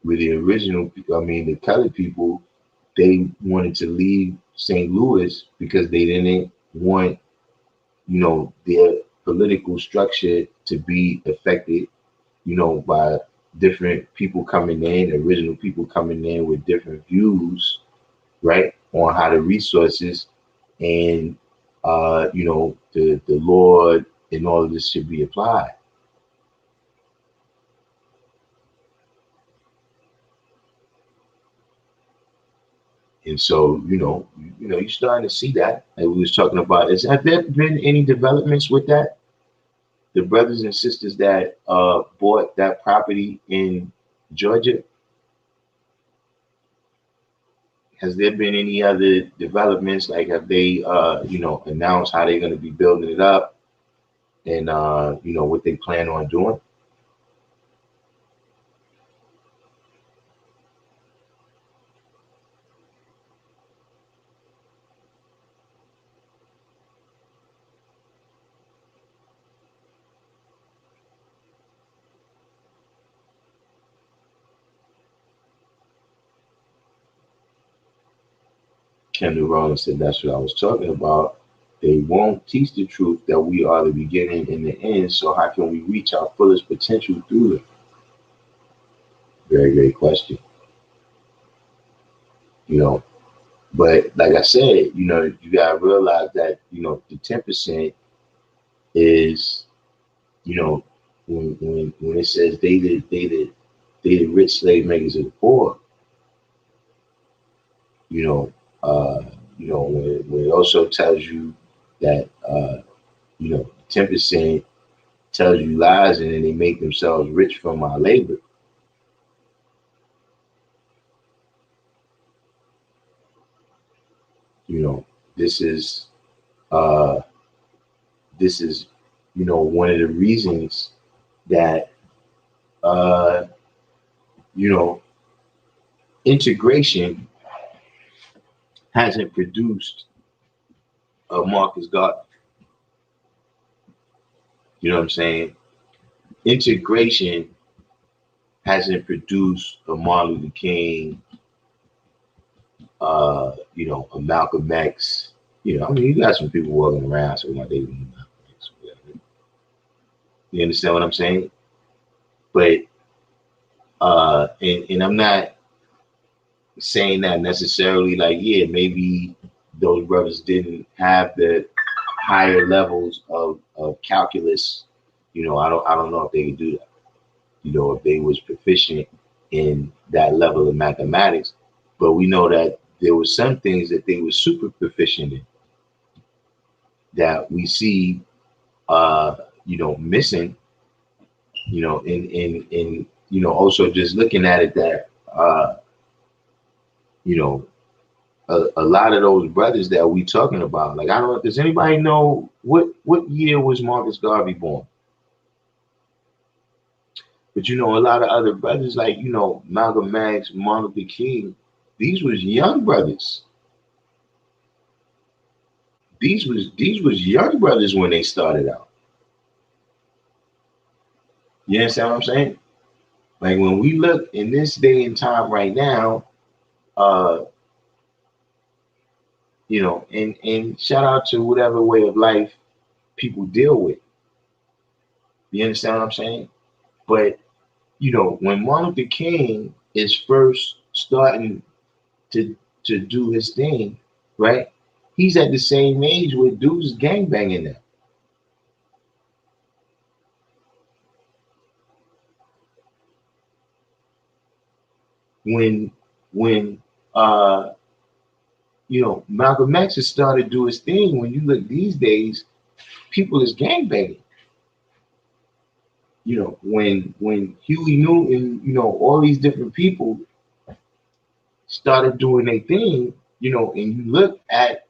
where the original, I mean, the colored people, they wanted to leave St. Louis because they didn't want, their political structure to be affected, by different people coming in, original people coming in with different views, right, on how the resources and the Lord and all of this should be applied. And so, you're starting to see that. Like we was talking about, have there been any developments with that? The brothers and sisters that bought that property in Georgia, has there been any other developments? Like, have they, announced how they're going to be building it up and, what they plan on doing? Kendall Rollins said, that's what I was talking about. They won't teach the truth that we are the beginning and the end. So how can we reach our fullest potential through it? Very great question. You know, but like I said, you gotta realize that, the 10% is, when it says they the rich slave makers of the poor, you know, when it also tells you that 10% tells you lies and then they make themselves rich from our labor. This is uh this is one of the reasons that uh you know integration hasn't produced a Marcus Garvey. You know what I'm saying? Integration hasn't produced a Martin Luther King, a Malcolm X. I mean, you got some people walking around so like they Malcolm X, whatever. You understand what I'm saying? But and I'm not saying that necessarily like, yeah, maybe those brothers didn't have the higher levels of calculus. I don't know if they could do that. If they was proficient in that level of mathematics, but we know that there were some things that they were super proficient in that we see missing, in also just looking at it that you know a lot of those brothers that we talking about, like, I don't know, does anybody know what year was Marcus Garvey born? But a lot of other brothers like Malcolm X, Martin Luther King, these was young brothers. These was young brothers when they started out. You understand what I'm saying? Like when we look in this day and time right now, uh, and shout out to whatever way of life people deal with. You understand what I'm saying? But when Martin Luther King is first starting to do his thing, right? He's at the same age where dudes gangbanging now. When Malcolm X has started to do his thing, when you look these days, people is gangbanging. When Huey Newton, all these different people started doing their thing, and you look at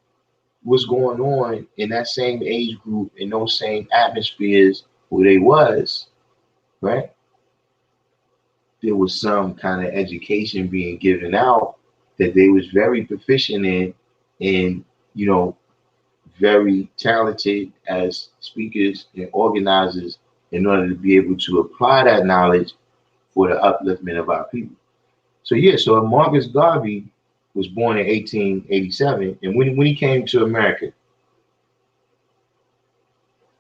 what's going on in that same age group, in those same atmospheres, who they was, right? There was some kind of education being given out that they was very proficient in, and very talented as speakers and organizers in order to be able to apply that knowledge for the upliftment of our people. So yeah, so Marcus Garvey was born in 1887, and when he came to America,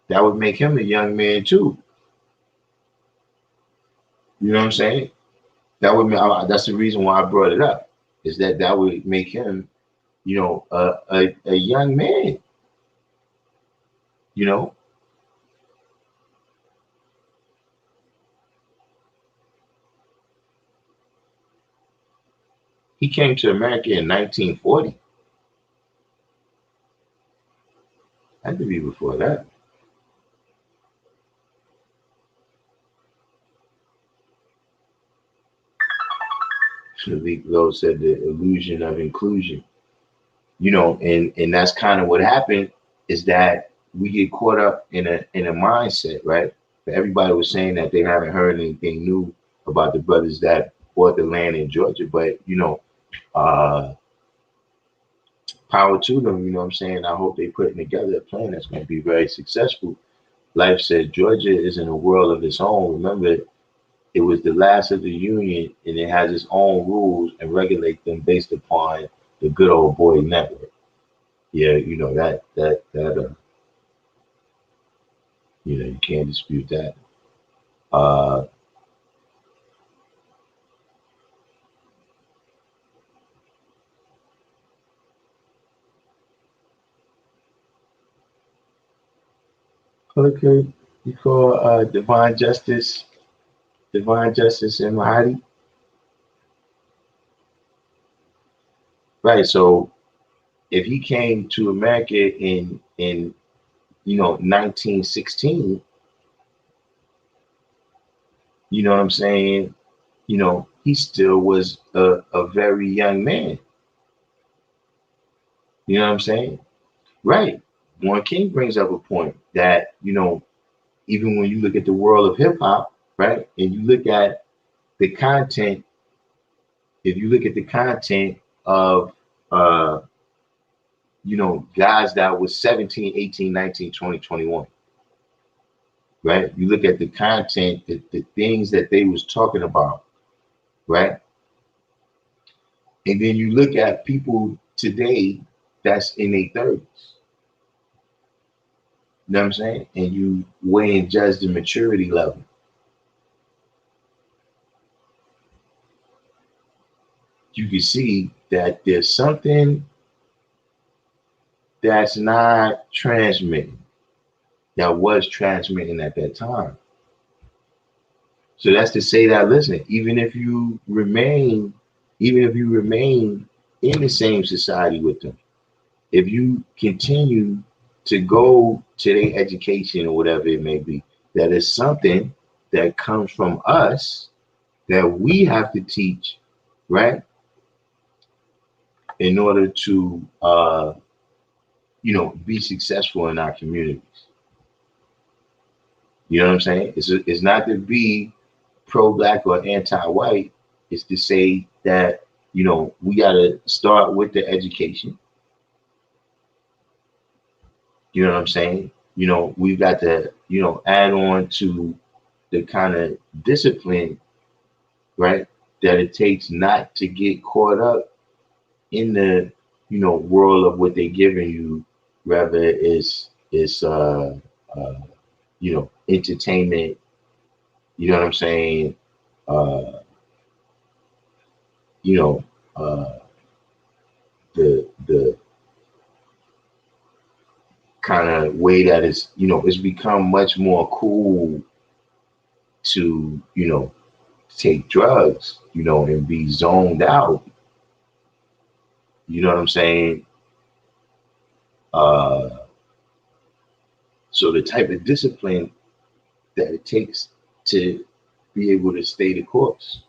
that would make him a young man too. You know what I'm saying? That's the reason why I brought it up, is that would make him, a young man. You know, he came to America in 1940. Had to be before that. Malik Lowe said the illusion of inclusion. And that's kind of what happened, is that we get caught up in a mindset, right? Everybody was saying that they haven't heard anything new about the brothers that bought the land in Georgia, but uh, power to them. You know what I'm saying? I hope they putting together a plan that's going to be very successful. Life said Georgia is in a world of its own. Remember, it was the last of the union, and it has its own rules and regulate them based upon the good old boy network. Yeah, you can't dispute that. Uh, okay, you call divine justice in Mahdi, right? So if he came to America in 1916, you know what I'm saying? He still was a very young man. You know what I'm saying? Right. Warren King brings up a point that, even when you look at the world of hip hop, right, and you look at the content, if you look at the content of, guys that was 17, 18, 19, 20, 21, right? You look at the content, the things that they was talking about, right? And then you look at people today that's in their 30s. You know what I'm saying? And you weigh and judge the maturity level. You can see that there's something that's not transmitting, that was transmitting at that time. So that's to say that, listen, even if you remain in the same society with them, if you continue to go to their education or whatever it may be, that is something that comes from us that we have to teach, right? In order to be successful in our communities. You know what I'm saying? It's not to be pro-black or anti-white. It's to say that, we got to start with the education. You know what I'm saying? We've got to, add on to the kind of discipline, right, that it takes not to get caught up in the, world of what they're giving you, rather it's entertainment. You know what I'm saying? Uh, you know, uh, the kind of way that it's become much more cool to, take drugs, and be zoned out. You know what I'm saying? Uh, so the type of discipline that it takes to be able to stay the course.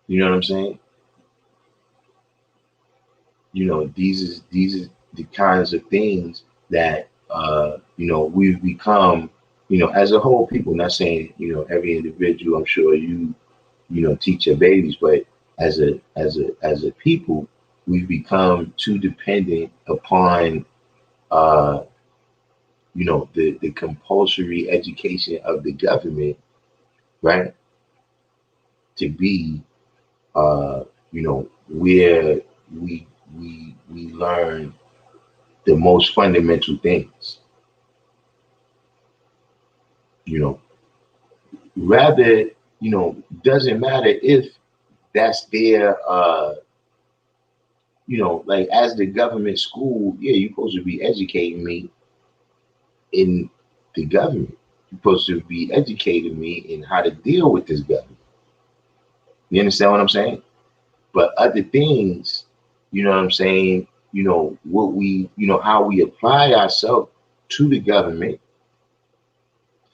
You know what I'm saying? These is the kinds of things that we've become, as a whole people, not saying, every individual, I'm sure teach your babies, but as a people, we've become too dependent upon, the compulsory education of the government, right? To be, where we learn the most fundamental things, rather, doesn't matter if that's their, like as the government school, yeah, you're supposed to be educating me in the government. You're supposed to be educating me in how to deal with this government. You understand what I'm saying? But other things, you know what I'm saying, what we, how we apply ourselves to the government,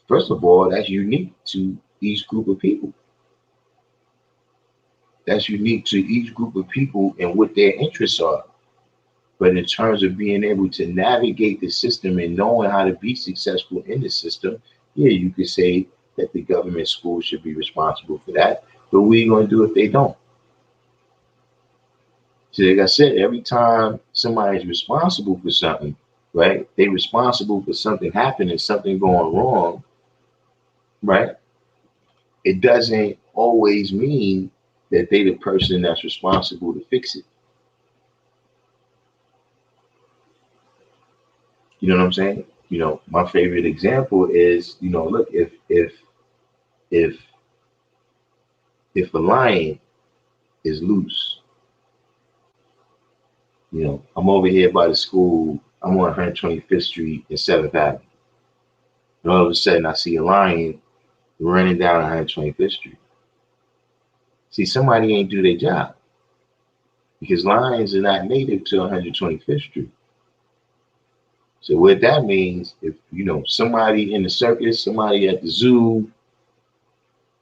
first of all, that's unique to each group of people. That's unique to each group of people and what their interests are. But in terms of being able to navigate the system and knowing how to be successful in the system, yeah, you could say that the government school should be responsible for that. But what are you going to do if they don't? So like I said, every time somebody's responsible for something, right? They responsible for something happening, something going wrong, right? It doesn't always mean that they the person that's responsible to fix it. You know what I'm saying? My favorite example is, look, if if a lion is loose, I'm over here by the school, I'm on 125th Street and 7th Avenue. And all of a sudden I see a lion running down 125th Street. See, somebody ain't do their job because lions are not native to 125th Street. So what that means, if somebody in the circus, somebody at the zoo,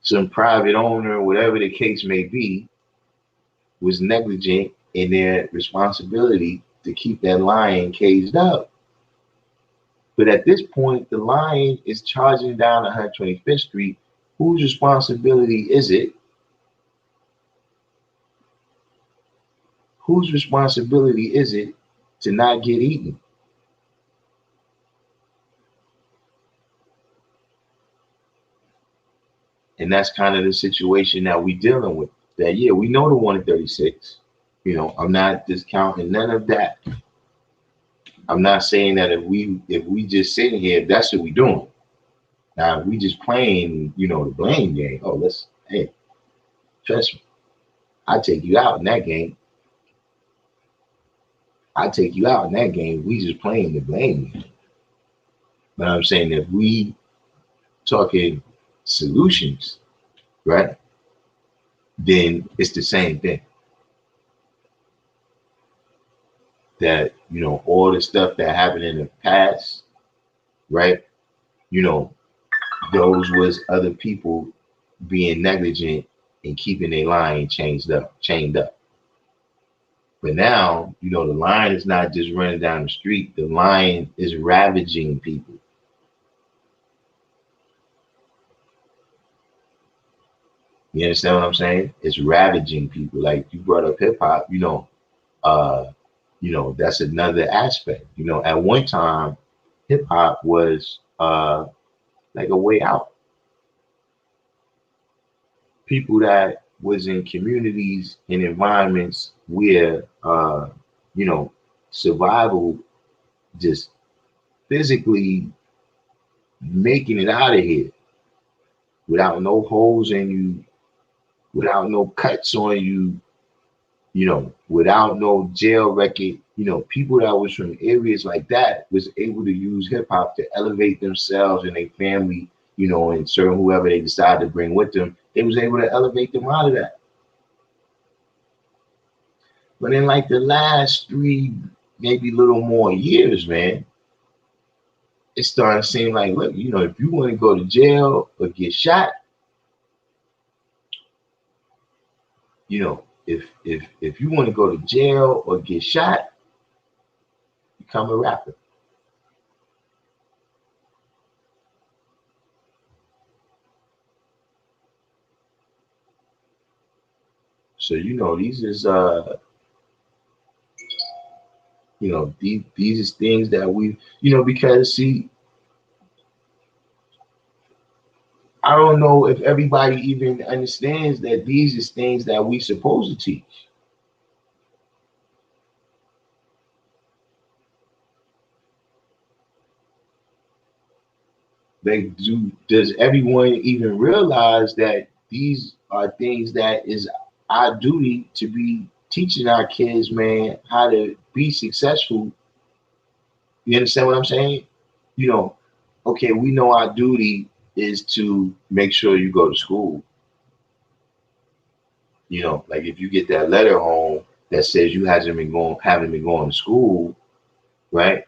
some private owner, whatever the case may be, was negligent in their responsibility to keep that lion caged up. But at this point, the lion is charging down 125th Street. Whose responsibility is it? Whose responsibility is it to not get eaten? And that's kind of the situation that we're dealing with. That, yeah, we know the 1 in 36. I'm not discounting none of that. I'm not saying that if we just sitting here, that's what we doing. Now, if we just playing, the blame game. Oh, hey, trust me, I take you out in that game. I take you out in that game. We just playing the blame game. But I'm saying if we talking solutions, right, then it's the same thing. That, all the stuff that happened in the past, right, those was other people being negligent and keeping their line chained up. But now, the lion is not just running down the street. The lion is ravaging people. You understand what I'm saying? It's ravaging people. Like you brought up hip hop, that's another aspect. At one time, hip hop was like a way out. People that was in communities and environments where survival, just physically making it out of here without no holes in you, without no cuts on you, without no jail record. People that was from areas like that was able to use hip hop to elevate themselves and their family, and certain whoever they decided to bring with them, they was able to elevate them out of that. But in like the last 3, maybe a little more years, man, it's starting to seem like, look, if you want to go to jail or get shot, if you want to go to jail or get shot, become a rapper. So these is these is things that we because see, I don't know if everybody even understands that these is things that we supposed to teach. Does everyone even realize that these are things that is our duty to be teaching our kids, man, how to be successful? You understand what I'm saying? Okay, we know our duty is to make sure you go to school. Like if you get that letter home that says you haven't been going to school, right?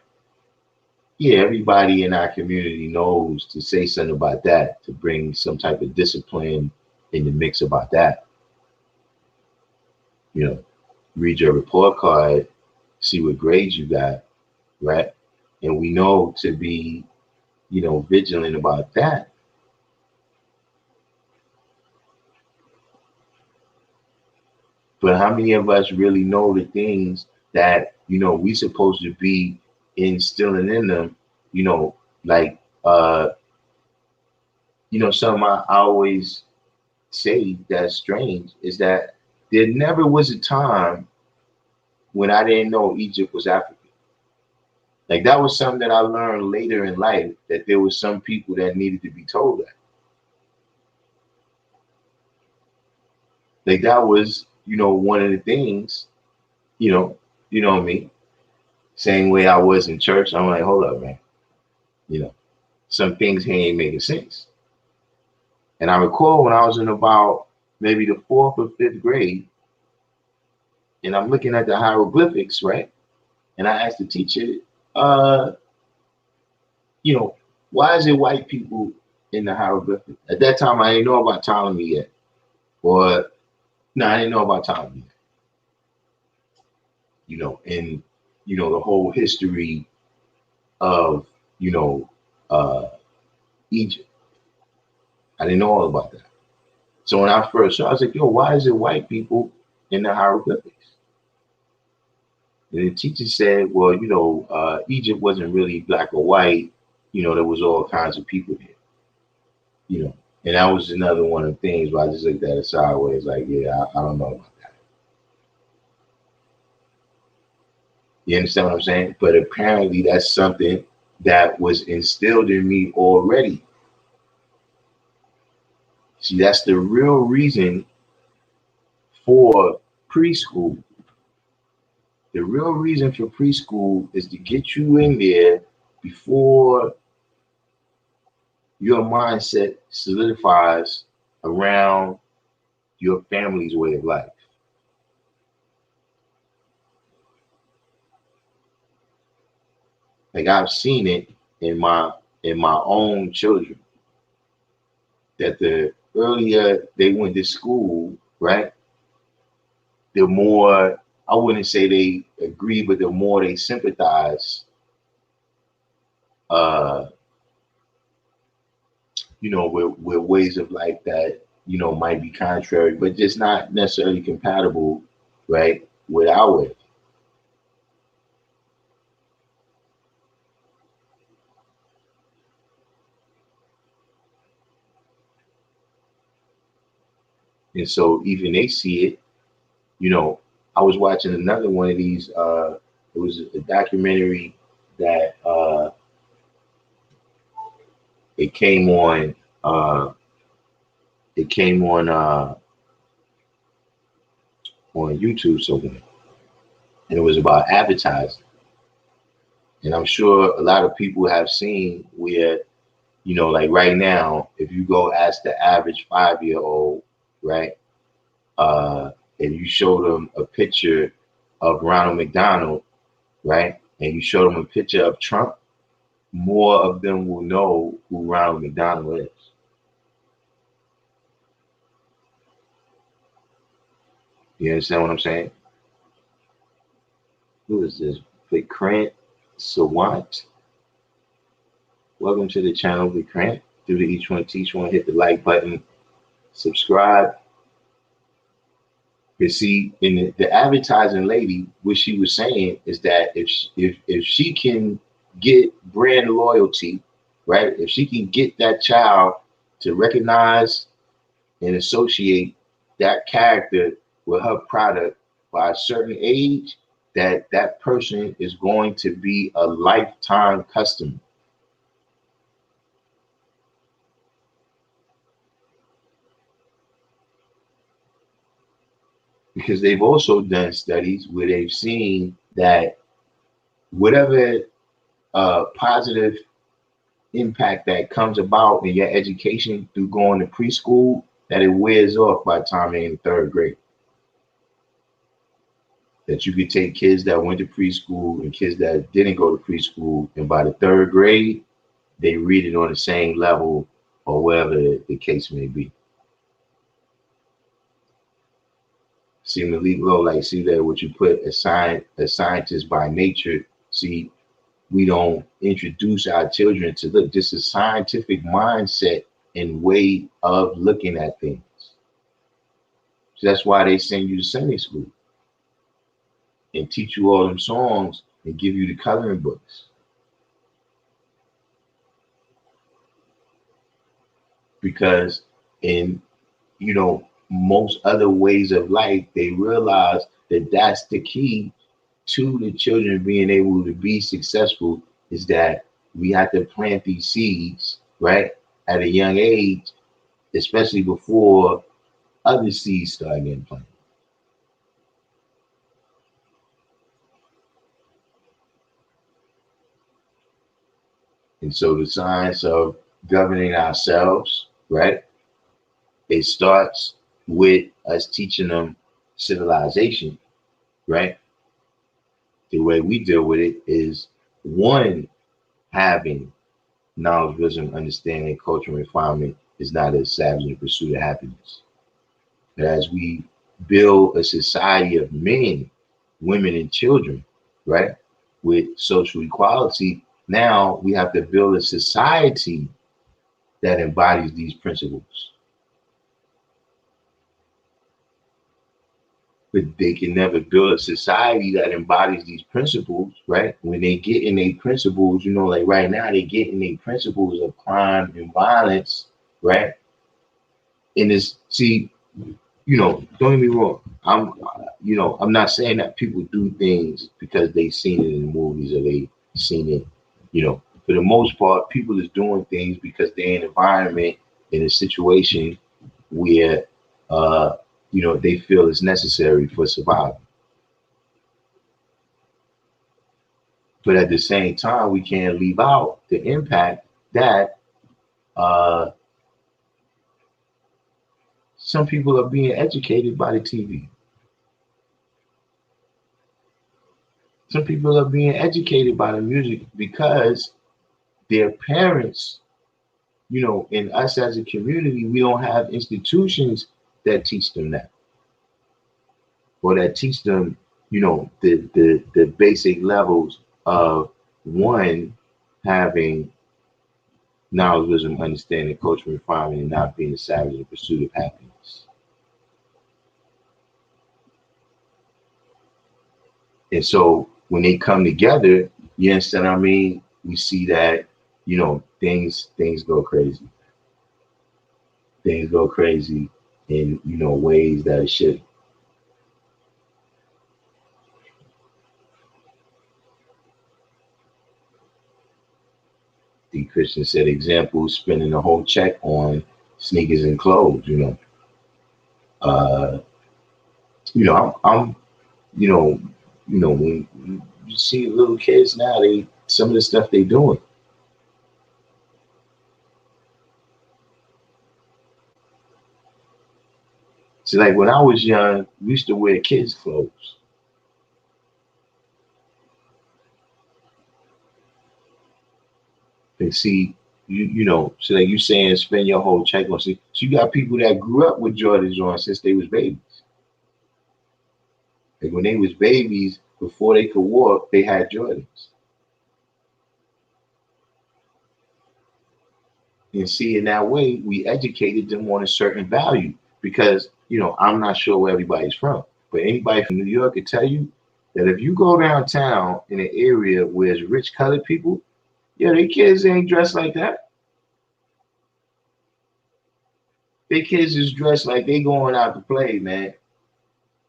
Yeah, everybody in our community knows to say something about that, to bring some type of discipline in the mix about that. Read your report card, see what grades you got, right? And we know to be, vigilant about that. But how many of us really know the things that, we supposed to be instilling in them, like, something I always say that's strange is that there never was a time when I didn't know Egypt was African. Like that was something that I learned later in life, that there was some people that needed to be told that. Like that was, one of the things, you know me, same way I was in church. I'm like, hold up, man. Some things ain't making sense. And I recall when I was in about maybe the 4th or 5th grade, and I'm looking at the hieroglyphics, right? And I asked the teacher, uh, why is it white people in the hieroglyphics? At that time, I didn't know about Ptolemy yet. Or, no, I didn't know about Ptolemy yet. And, the whole history of, uh, Egypt. I didn't know all about that. So when I first saw, I was like, yo, why is it white people in the hieroglyphics? And the teacher said, well, Egypt wasn't really black or white. There was all kinds of people there. And that was another one of the things where I just looked at it sideways, like, yeah, I don't know about that. You understand what I'm saying? But apparently that's something that was instilled in me already. See, that's the real reason for preschool. The real reason for preschool is to get you in there before your mindset solidifies around your family's way of life. Like I've seen it in my own children, that the earlier they went to school, right, the more, I wouldn't say they agree, but the more they sympathize, uh, with ways of life that, might be contrary, but just not necessarily compatible, right, with our way. And so even they see it, I was watching another one of these, it was a documentary that it came on uh it came on YouTube somewhere, and it was about advertising. And I'm sure a lot of people have seen where, like right now, if you go ask the average 5-year-old, right, and you show them a picture of Ronald McDonald, right, and you show them a picture of Trump, more of them will know who Ronald McDonald is. You understand what I'm saying? Who is this? Vikrant Sawant. Welcome to the channel, Vikrant. Do the each one teach one. Hit the like button. Subscribe. But see, in the advertising lady, what she was saying is that if she can get brand loyalty, right? If she can get that child to recognize and associate that character with her product by a certain age, that person is going to be a lifetime customer. Because they've also done studies where they've seen that whatever positive impact that comes about in your education through going to preschool, that it wears off by the time they're in third grade. That you could take kids that went to preschool and kids that didn't go to preschool, and by the third grade, they read it on the same level or whatever the case may be. See, Malik Low, like, see that what you put a scientist by nature. See, we don't introduce our children to look. This is scientific mindset and way of looking at things. So that's why they send you to Sunday school and teach you all them songs and give you the coloring books. Because in, most other ways of life, they realize that that's the key to the children being able to be successful, is that we have to plant these seeds, right, at a young age, especially before other seeds start getting planted. And so the science of governing ourselves, right, it starts with us teaching them civilization, right? The way we deal with it is, one, having knowledge, wisdom, understanding, culture, and refinement is not a savage pursuit of happiness. But as we build a society of men, women, and children, right, with social equality, now we have to build a society that embodies these principles. But they can never build a society that embodies these principles, right? When they get in their principles, like right now, they get in their principles of crime and violence, right? And it's, see, don't get me wrong. I'm not saying that people do things because they seen it in the movies or they seen it, for the most part, people is doing things because they're in an environment, in a situation where, they feel it's necessary for survival. But at the same time, we can't leave out the impact that some people are being educated by the TV. Some people are being educated by the music because their parents, and us as a community, we don't have institutions that teach them that, or that teach them, the basic levels of, one, having knowledge, wisdom, understanding, culture, refinement, and not being a savage in pursuit of happiness. And so when they come together, you understand what I mean? We see that, things go crazy. Things go crazy in, ways that it shouldn't. The Christian said, example, spending the whole check on sneakers and clothes, Uh, I'm when you see little kids now, some of the stuff they doing. See, like when I was young, we used to wear kids' clothes. And see, so like you saying, spend your whole check on. See, so you got people that grew up with Jordans on since they was babies. Like when they was babies, before they could walk, they had Jordans. And see, in that way, we educated them on a certain value. because I'm not sure where everybody's from, but anybody from New York could tell you that if you go downtown in an area where it's rich colored people, yeah, their kids ain't dressed like that. Their kids is dressed like they going out to play, man.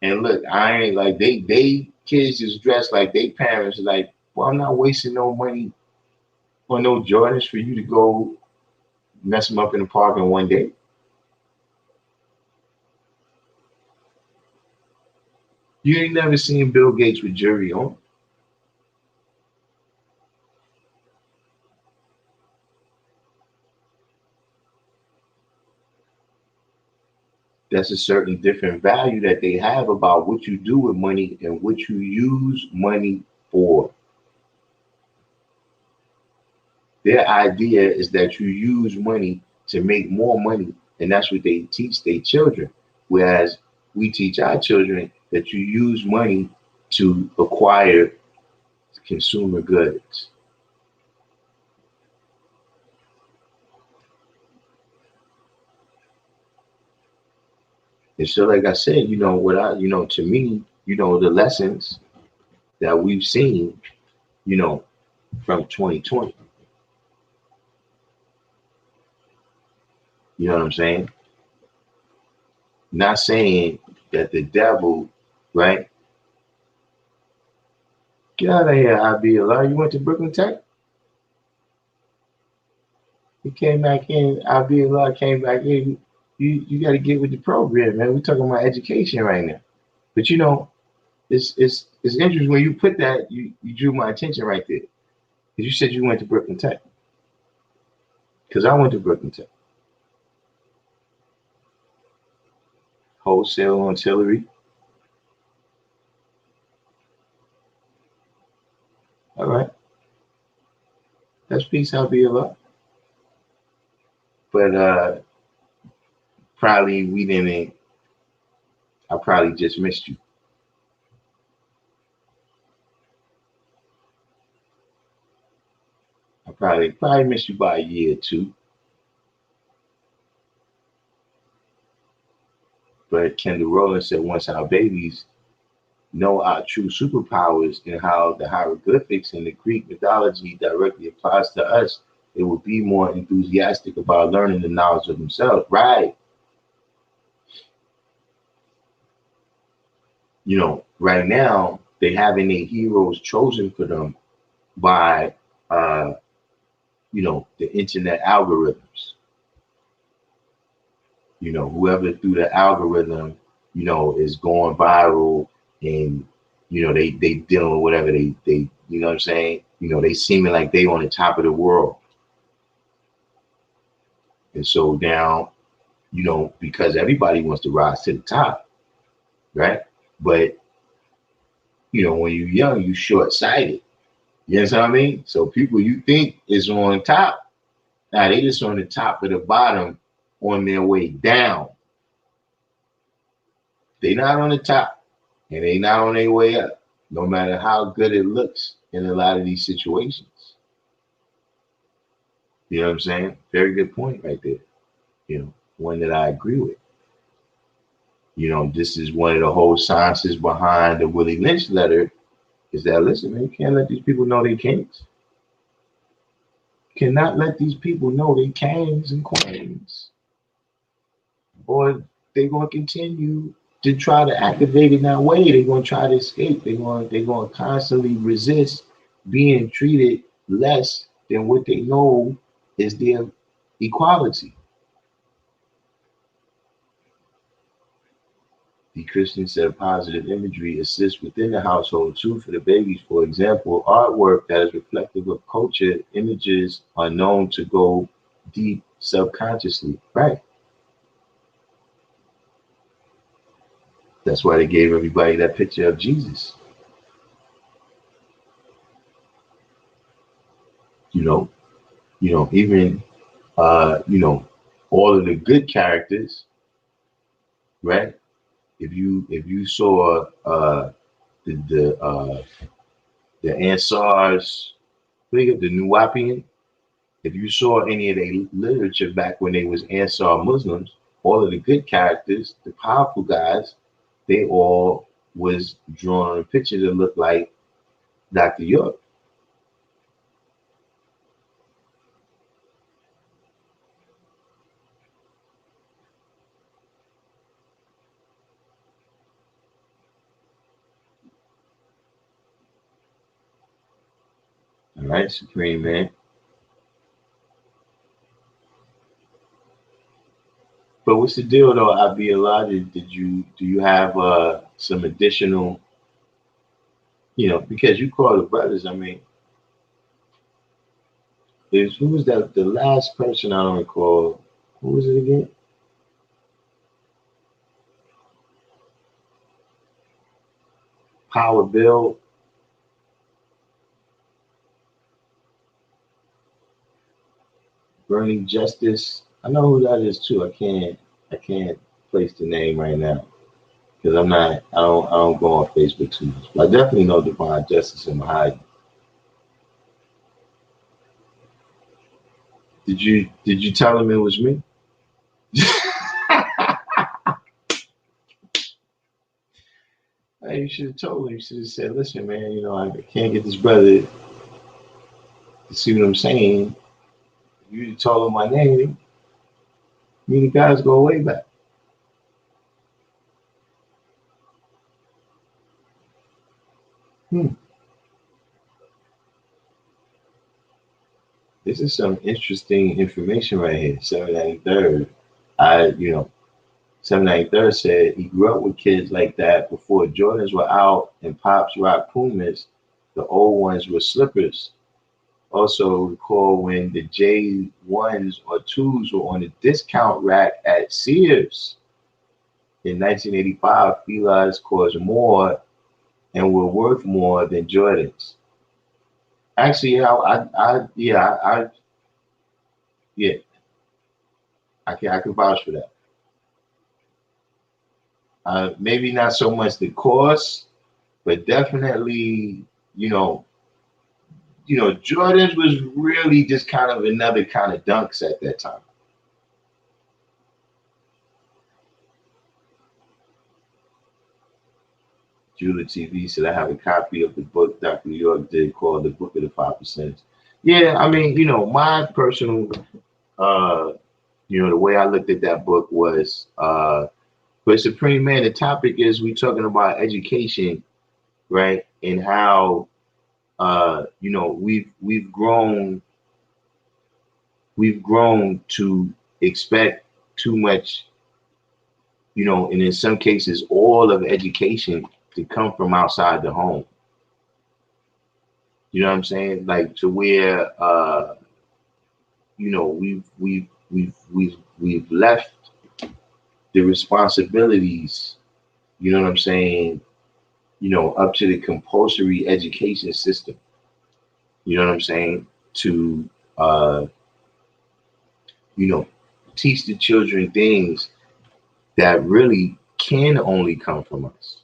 And look, I ain't like they kids is dressed like they parents like, well, I'm not wasting no money on no Jordans for you to go mess them up in the park in one day. You ain't never seen Bill Gates with jewelry on. That's a certain different value that they have about what you do with money and what you use money for. Their idea is that you use money to make more money, and that's what they teach their children. Whereas we teach our children that you use money to acquire consumer goods. And so, like I said, to me, the lessons that we've seen, from 2020. You know what I'm saying? Not saying that the devil, right? Get out of here, IB. You went to Brooklyn Tech? You came back in, IB came back in. You got to get with the program, man. We're talking about education right now. But it's interesting when you put that, you drew my attention right there. Because you said you went to Brooklyn Tech. Because I went to Brooklyn Tech. Wholesale artillery. All right. That's peace, IB. But probably we didn't. I probably just missed you. I probably missed you by a year or two. But Kendall Rowland said once our babies know our true superpowers and how the hieroglyphics and the Greek mythology directly applies to us, they will be more enthusiastic about learning the knowledge of themselves. Right. Right now they having their heroes chosen for them by the internet algorithms. Whoever through the algorithm, is going viral, and they dealing with whatever they you know what I'm saying? They seeming like they on the top of the world. And so now, because everybody wants to rise to the top, right? But when you're young, you short sighted. You know what I mean? So people you think is on top, now they just on the top of the bottom on their way down. They not on the top and they not on their way up, no matter how good it looks in a lot of these situations. You know what I'm saying? Very good point right there. One that I agree with. This is one of the whole sciences behind the Willie Lynch letter is that, listen, man, you can't let these people know they kings. You cannot let these people know they kings and queens. Or they're going to continue to try to activate in that way. They're going to try to escape. They're going to constantly resist being treated less than what they know is their equality. The Christian said positive imagery assists within the household too for the babies. For example, artwork that is reflective of culture, images are known to go deep subconsciously. Right. That's why they gave everybody that picture of Jesus. Even all of the good characters, right? If you saw the Ansars, the Nuwapian, if you saw any of their literature back when they was Ansar Muslims, all of the good characters, the powerful guys, they all was drawn on a picture that looked like Dr. York. All right, Supreme Man. But what's the deal though? I be allotted. Do you have some additional, because you call the brothers, I mean, who was that the last person I don't recall? Who was it again? Power Bill. Burning Justice. I know who that is too. I can't place the name right now because I don't go on Facebook too much. But I definitely know Divine Justice and Mahadi. Did you tell him it was me? Hey, you should have told him. You should have said, "Listen, man, I can't get this brother to see what I'm saying. You told him my name. Me and the guys go way back." Hmm. This is some interesting information right here. 793rd. 793rd said he grew up with kids like that before Jordans were out and Pops rocked Pumas. The old ones were slippers. Also recall when the J1s or 2s were on the discount rack at Sears. In 1985, Fila's cost more and were worth more than Jordans. Actually, yeah, I can vouch for that. Maybe not so much the cost, but definitely, you know, Jordans was really just kind of another kind of dunks at that time. Judah TV said I have a copy of the book Dr. York did called The Book of the 5%. Yeah, I mean, my personal, uh, the way I looked at that book was, but Supreme Man, the topic is we talking about education, right? And how, we've grown to expect too much, and in some cases, all of education to come from outside the home. You know what I'm saying? Like to where, we've left the responsibilities. You know what I'm saying? Up to the compulsory education system. You know what I'm saying? To, uh, you know, teach the children things that really can only come from us.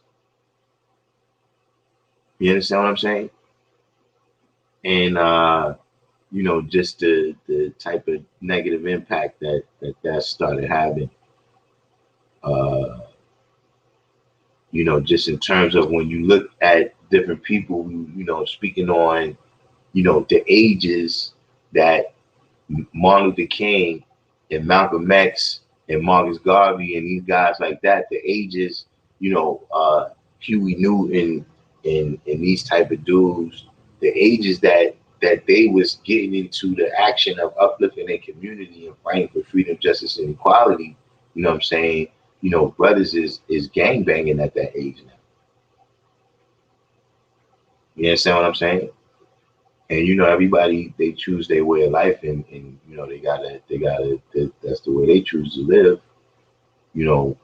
You understand what I'm saying? And just the type of negative impact that started having. Uh, just in terms of when you look at different people, speaking on, the ages that Martin Luther King and Malcolm X and Marcus Garvey and these guys like that, the ages, Huey Newton and these type of dudes, the ages that they was getting into the action of uplifting their community and fighting for freedom, justice, and equality. You know what I'm saying? Brothers is gang banging at that age now. You understand what I'm saying? And everybody they choose their way of life, and they gotta that's the way they choose to live. You know,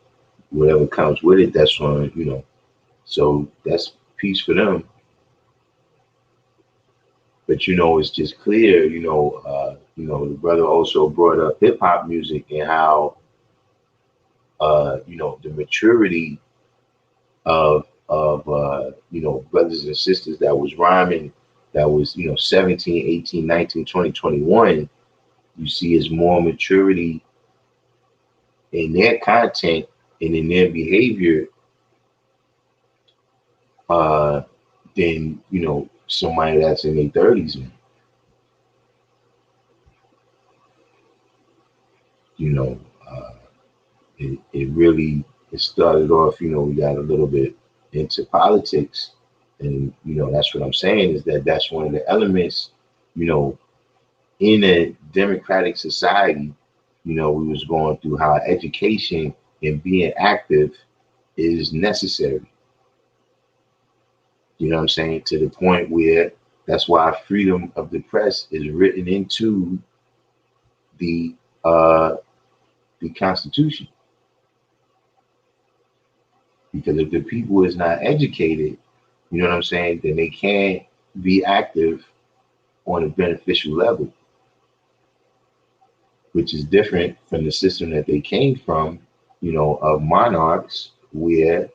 whatever comes with it, that's on. So that's peace for them. But it's just clear. The brother also brought up hip hop music and how the maturity of brothers and sisters that was rhyming, that was 17, 18, 19, 20, 21. You see is more maturity in their content and in their behavior, than somebody that's in their 30s, man. It really, it started off, we got a little bit into politics, and that's what I'm saying, is that's one of the elements, in a democratic society, we was going through how education and being active is necessary. You know what I'm saying? To the point where that's why freedom of the press is written into the Constitution. Because if the people is not educated, you know what I'm saying, then they can't be active on a beneficial level, which is different from the system that they came from, of monarchs, where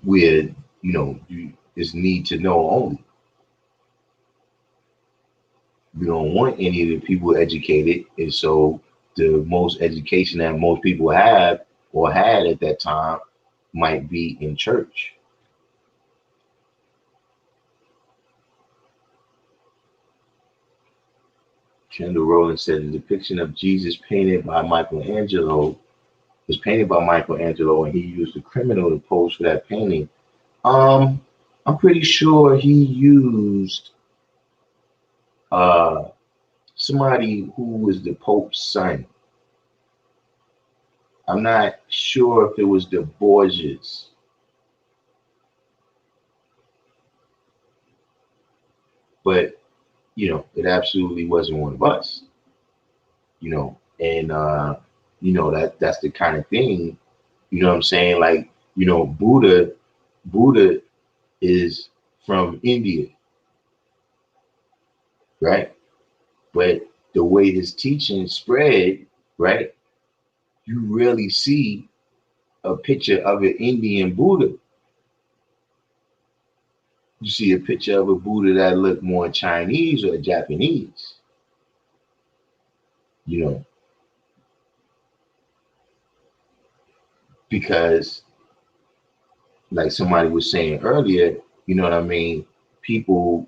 where it's need to know only. You don't want any of the people educated, and so the most education that most people have or had at that time might be in church. Kendall Rowland said the depiction of Jesus painted by Michelangelo was painted by Michelangelo, and he used a criminal to pose for that painting. I'm pretty sure he used somebody who was the Pope's son. I'm not sure if it was the Borgias. But, it absolutely wasn't one of us. And that's the kind of thing, what I'm saying? Like, Buddha is from India, right? But the way his teaching spread, right, you really see a picture of an Indian Buddha. You see a picture of a Buddha that looked more Chinese or Japanese, because like somebody was saying earlier, you know what I mean? People,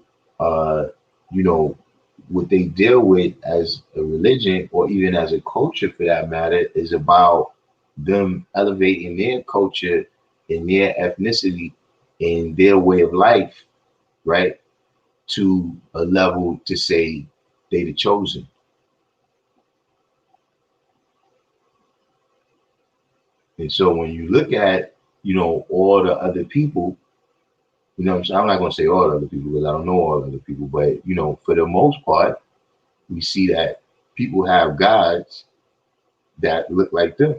what they deal with as a religion or even as a culture for that matter is about them elevating their culture and their ethnicity and their way of life, right? To a level to say they the chosen. And so when you look at, all the other people, I'm not going to say all other people because I don't know all other people, but, for the most part, we see that people have gods that look like them.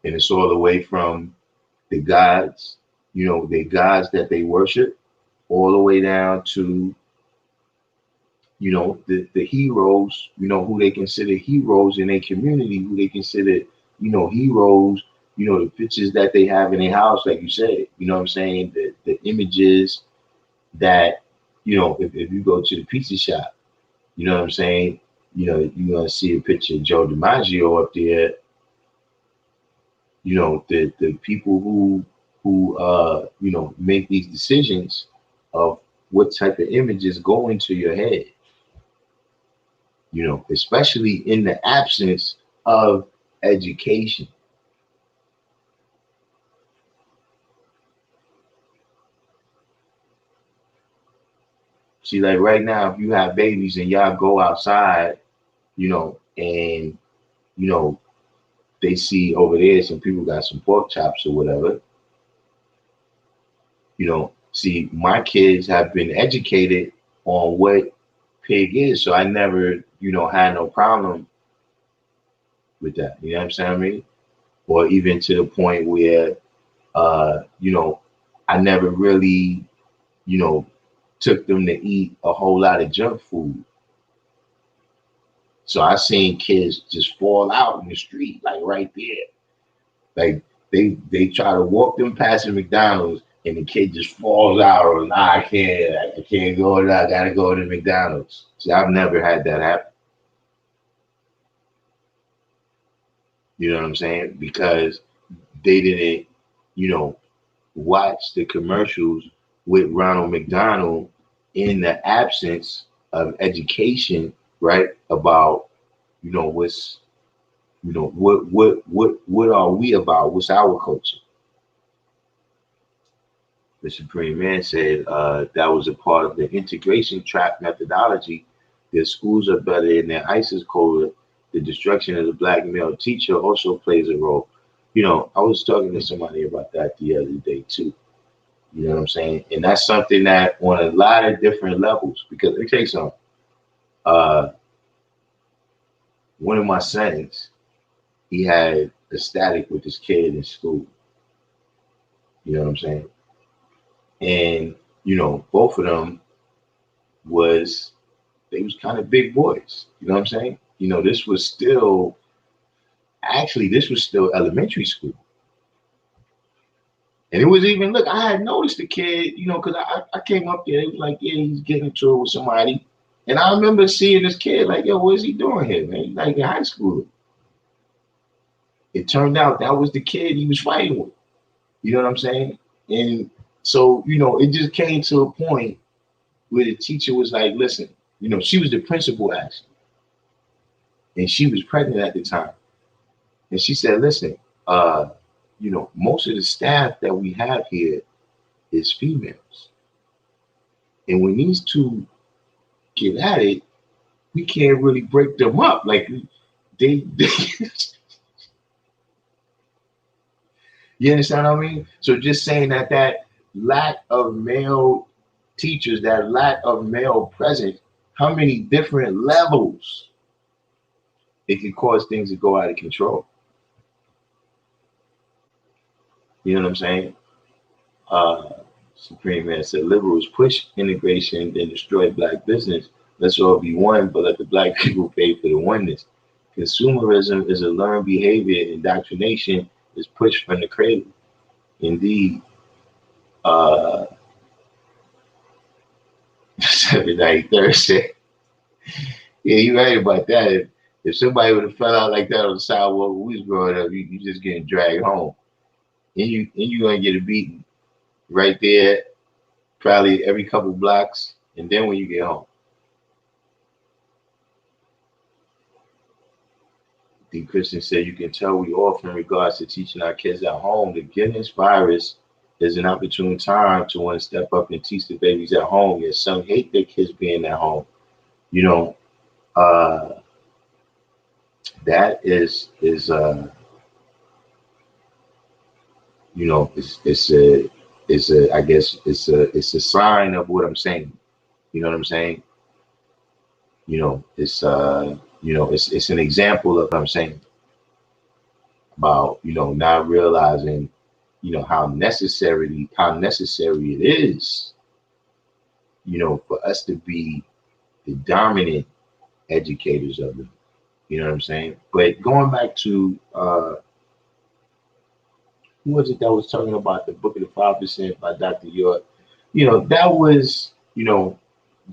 And it's all the way from the gods, the gods that they worship, all the way down to, the heroes, who they consider heroes in their community, who they consider, heroes, the pictures that they have in their house, like you said, what I'm saying? The images that, if you go to the pizza shop, what I'm saying? You're going to see a picture of Joe DiMaggio up there. The people who make these decisions of what type of images go into your head, especially in the absence of education. See, like right now, if you have babies and y'all go outside, and, they see over there some people got some pork chops or whatever, see, my kids have been educated on what pig is, so I never, had no problem with that. You know what I'm saying? I mean, or even to the point where, I never really, took them to eat a whole lot of junk food. So I seen kids just fall out in the street, like right there. Like they try to walk them past the McDonald's and the kid just falls out, or nah, I can't go there, I gotta go to McDonald's. See, I've never had that happen. You know what I'm saying? Because they didn't, you know, watch the commercials with Ronald McDonald in the absence of education, right? About, what's, what are we about? What's our culture? The Supreme Man said that was a part of the integration trap methodology. Their schools are better in their ISIS code. The destruction of the black male teacher also plays a role. I was talking to somebody about that the other day too. You know what I'm saying? And that's something that on a lot of different levels, because let me tell you something. One of my sons, he had a static with this kid in school. You know what I'm saying? And, both of them they was kind of big boys. You know what I'm saying? This was still elementary school. And it was even, look, I had noticed the kid, because I came up there. It was like, yeah, he's getting into it with somebody. And I remember seeing this kid like, yo, what is he doing here, man? He's like in high school. It turned out that was the kid he was fighting with. You know what I'm saying? And so, it just came to a point where the teacher was like, listen, she was the principal actually. And she was pregnant at the time. And she said, listen, most of the staff that we have here is females. And when these two get at it, we can't really break them up. Like they you understand what I mean? So just saying that lack of male teachers, that lack of male presence, how many different levels it can cause things to go out of control. You know what I'm saying? Supreme Man said, liberals push integration, then destroy black business. Let's all be one, but let the black people pay for the oneness. Consumerism is a learned behavior. Indoctrination is pushed from the cradle. Indeed. 793rd said, yeah, you're right about that. If somebody would have fell out like that on the sidewalk when we was growing up, you just getting dragged home. And you're going to get a beating right there, probably every couple blocks, and then when you get home. D. Christian said, you can tell we off in regards to teaching our kids at home. The Guinness virus is an opportune time to want to step up and teach the babies at home. Yet some hate their kids being at home. That is it's a sign of what I'm saying. You know what I'm saying? It's an example of what I'm saying about, not realizing, how necessary it is, for us to be the dominant educators of them. You know what I'm saying? But going back to who was it that was talking about the book of the 5% by Dr. York? That was, the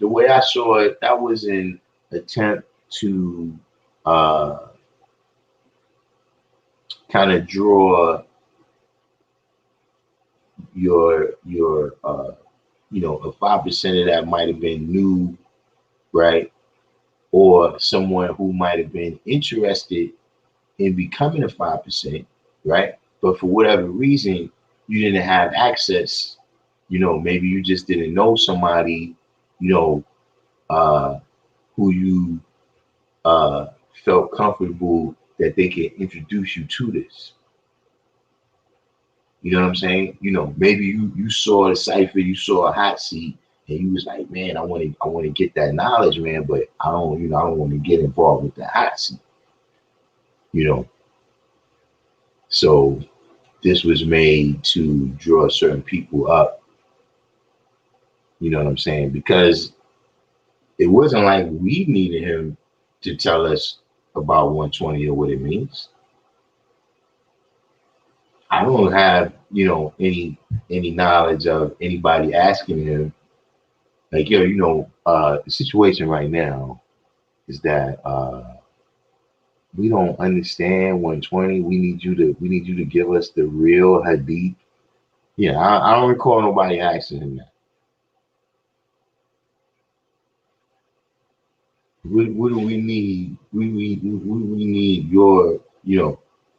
way I saw it, that was an attempt to kind of draw your a 5% of that might have been new, right? Or someone who might have been interested in becoming a 5%, right? But for whatever reason, you didn't have access. Maybe you just didn't know somebody, who you felt comfortable that they could introduce you to this. You know what I'm saying? Maybe you saw a cipher, you saw a hot seat, and you was like, man, I want to get that knowledge, man, but I don't want to get involved with the hot seat. So this was made to draw certain people up. You know what I'm saying? Because it wasn't like we needed him to tell us about 120 or what it means. I don't have, any knowledge of anybody asking him, like, yo, the situation right now is that we don't understand 120. We need you to give us the real hadith. Yeah, I don't recall nobody asking him that. What do we need? We need your,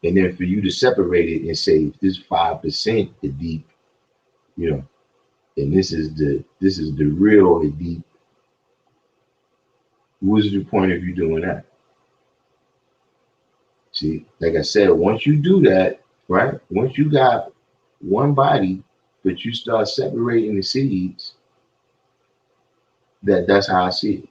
and then for you to separate it and say this 5% hadith, you know, and this is the real hadith. What's the point of you doing that? See, like I said, once you do that, right? Once you got one body, but you start separating the seeds, that's how I see it.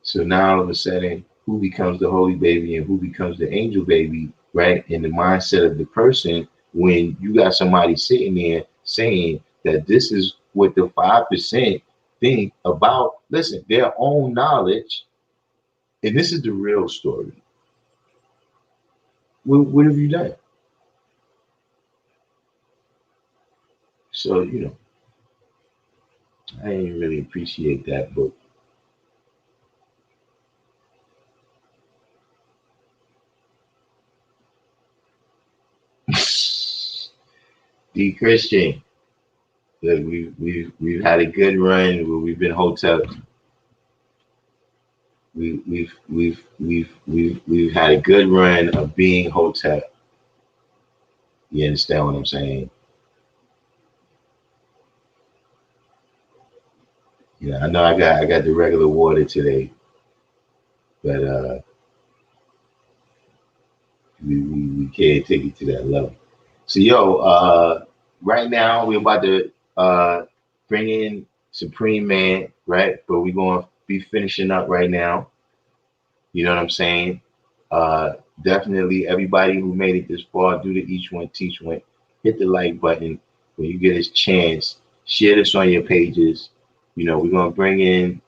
So now all of a sudden, who becomes the holy baby and who becomes the angel baby, right? In the mindset of the person, when you got somebody sitting there saying that this is what the 5% think about, listen, their own knowledge, and this is the real story. What have you done? So, I didn't really appreciate that book. The Christian, look, we've had a good run where we've been hotel. We've had a good run of being hotel. You understand what I'm saying? Yeah, I know I got the regular water today, but we can't take it to that level. So right now we're about to bring in Supreme Man, right? But we're gonna be finishing up right now. You know what I'm saying? Uh, Definitely everybody who made it this far, do the each one, teach one. Hit the like button when you get a chance. Share this on your pages. We're gonna bring in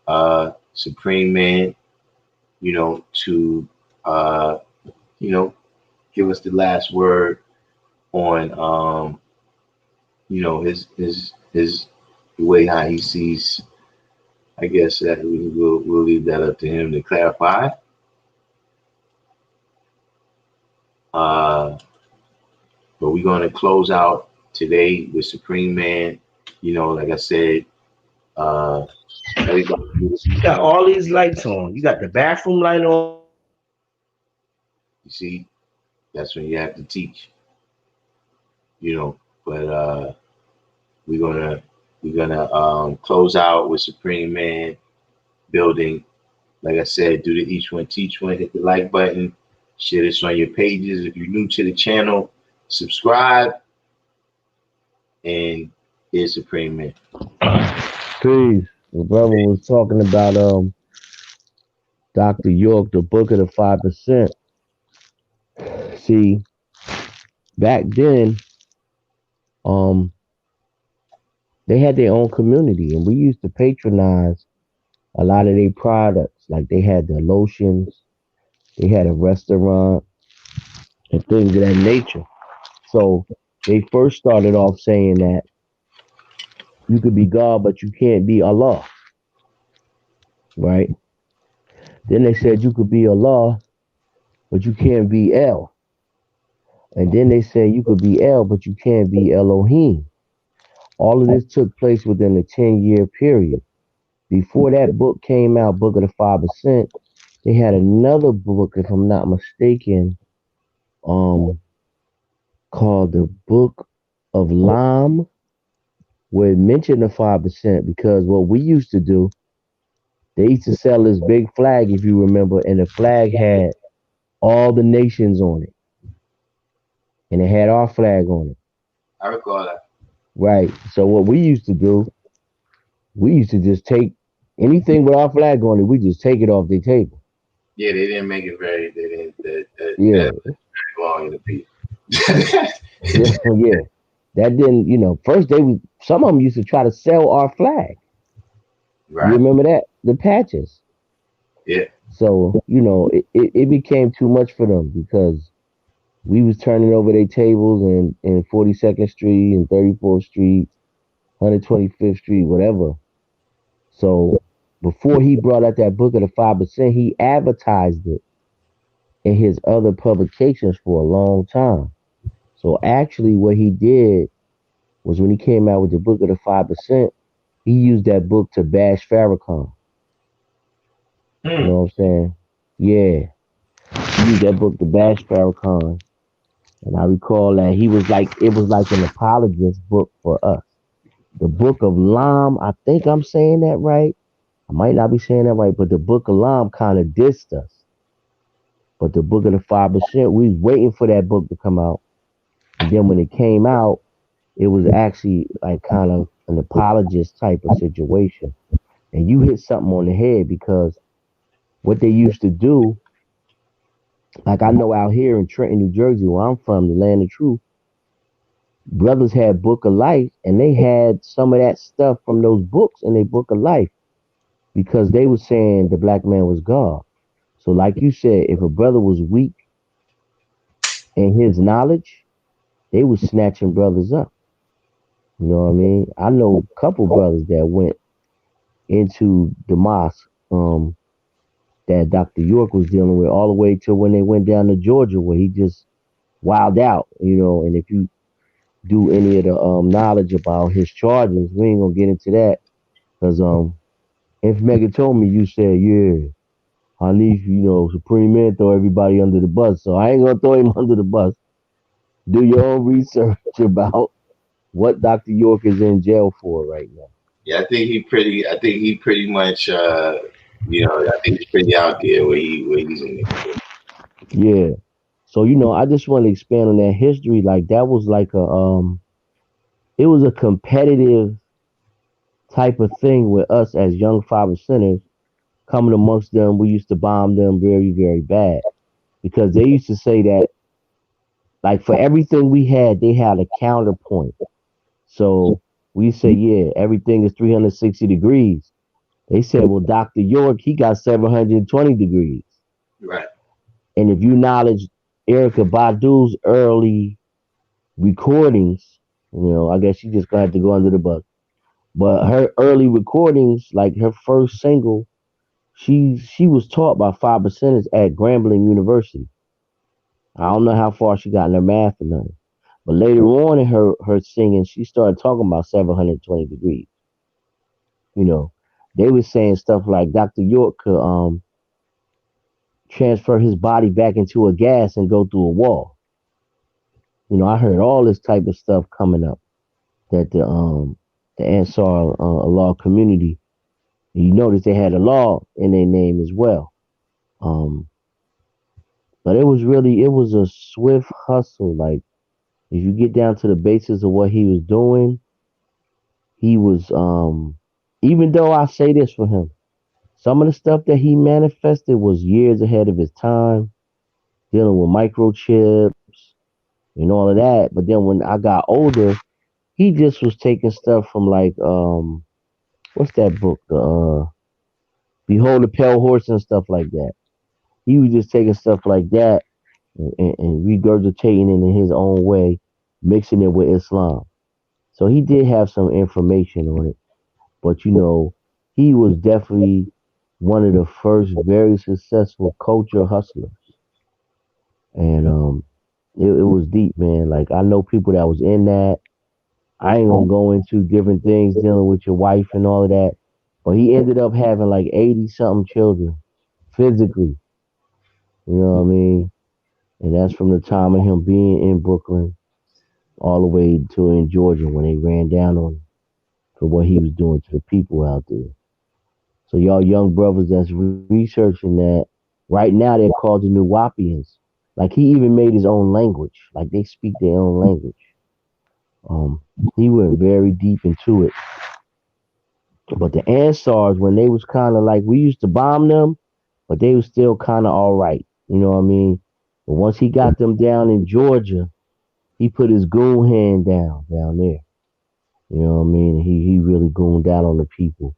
Supreme Man, to uh, you know, give us the last word on his the way how he sees. I guess that we'll leave that up to him to clarify. Uh, but we're gonna close out today with Supreme Man. Like I said, uh, everybody. You got all these lights on. You got the bathroom light on. You see, that's when you have to teach. But we're gonna close out with Supreme Man building. Like I said, do the each one, teach one, hit the like button, share this on your pages. If you're new to the channel, subscribe, and here's Supreme Man. Peace. The brother was talking about Dr. York, the book of the 5%. See, back then, um, they had their own community, and we used to patronize a lot of their products. Like they had the lotions, they had a restaurant, and things of that nature. So they first started off saying that you could be God, but you can't be Allah, right? Then they said you could be Allah, but you can't be El. And then they said you could be El, but you can't be Elohim. All of this took place within a 10-year period. Before that book came out, Book of the 5%, they had another book, if I'm not mistaken, um, called the Book of Lam, where it mentioned the 5%, because what we used to do, they used to sell this big flag, if you remember, and the flag had all the nations on it. And it had our flag on it. I recall that. Right. So what we used to do, we used to just take anything with our flag on it, we just take it off the table. Yeah, they didn't make it very. They didn't. Yeah. Very long in the piece. Yeah, yeah. That didn't, first some of them used to try to sell our flag. You Right. remember that? The patches. Yeah. So, it became too much for them because we was turning over their tables in 42nd Street and 34th Street, 125th Street, whatever. So before he brought out that book of the 5%, he advertised it in his other publications for a long time. So actually what he did was when he came out with the book of the 5%, he used that book to bash Farrakhan. You Hmm. know what I'm saying? Yeah. He used that book to bash Farrakhan. And I recall that it was like an apologist book for us. The Book of Lam, I think I'm saying that right. I might not be saying that right, but the Book of Lam kind of dissed us. But the Book of the 5%, we was waiting for that book to come out. And then when it came out, it was actually like kind of an apologist type of situation. And you hit something on the head because what they used to do, like I know out here in Trenton, New Jersey, where I'm from, the land of truth, brothers had Book of Life and they had some of that stuff from those books in their Book of Life because they were saying the black man was God. So, like you said, if a brother was weak in his knowledge, they was snatching brothers up. You know what I mean? I know a couple brothers that went into the mosque that Dr. York was dealing with all the way to when they went down to Georgia where he just wilded out, and if you do any of the knowledge about his charges, we ain't gonna get into that because if Megan told me you said, yeah, Hanif, Supreme Man throw everybody under the bus. So I ain't gonna throw him under the bus. Do your own research about what Dr. York is in jail for right now. Yeah, I think he pretty much. I think he's pretty out there where he's in it. Yeah. So, I just want to expand on that history. Like that was like it was a competitive type of thing with us as young five percenters coming amongst them. We used to bomb them very, very bad because they used to say that like for everything we had, they had a counterpoint. So we say, yeah, everything is 360 degrees. They said, well, Dr. York, he got 720 degrees. Right. And if you knowledge Erica Badu's early recordings, I guess you just gonna have to go under the bus. But her early recordings, like her first single, she was taught by 5%ers at Grambling University. I don't know how far she got in her math or nothing. But later on in her singing, she started talking about 720 degrees. You know, they were saying stuff like Dr. York could transfer his body back into a gas and go through a wall. I heard all this type of stuff coming up that the Ansar law community. You notice they had a law in their name as well. Um, but it was a swift hustle. Like if you get down to the basis of what he was doing, he was even though I say this for him, some of the stuff that he manifested was years ahead of his time, dealing with microchips and all of that. But then when I got older, he just was taking stuff from like what's that book? Behold the Pale Horse and stuff like that. He was just taking stuff like that and regurgitating it in his own way, mixing it with Islam. So he did have some information on it. But he was definitely one of the first very successful culture hustlers. And it was deep, man. Like I know people that was in that. I ain't gonna go into different things dealing with your wife and all of that. But he ended up having like 80 something children physically. You know what I mean? And that's from the time of him being in Brooklyn all the way to in Georgia when they ran down on him for what he was doing to the people out there. So y'all young brothers that's researching that, right now they're called the New Wapians. Like he even made his own language. Like they speak their own language. He went very deep into it. But the Ansars, when they was kind of like we used to bomb them, but they was still kind of all right. You know what I mean? But once he got them down in Georgia, he put his goon hand down there. You know what I mean? He really gooned down on the people.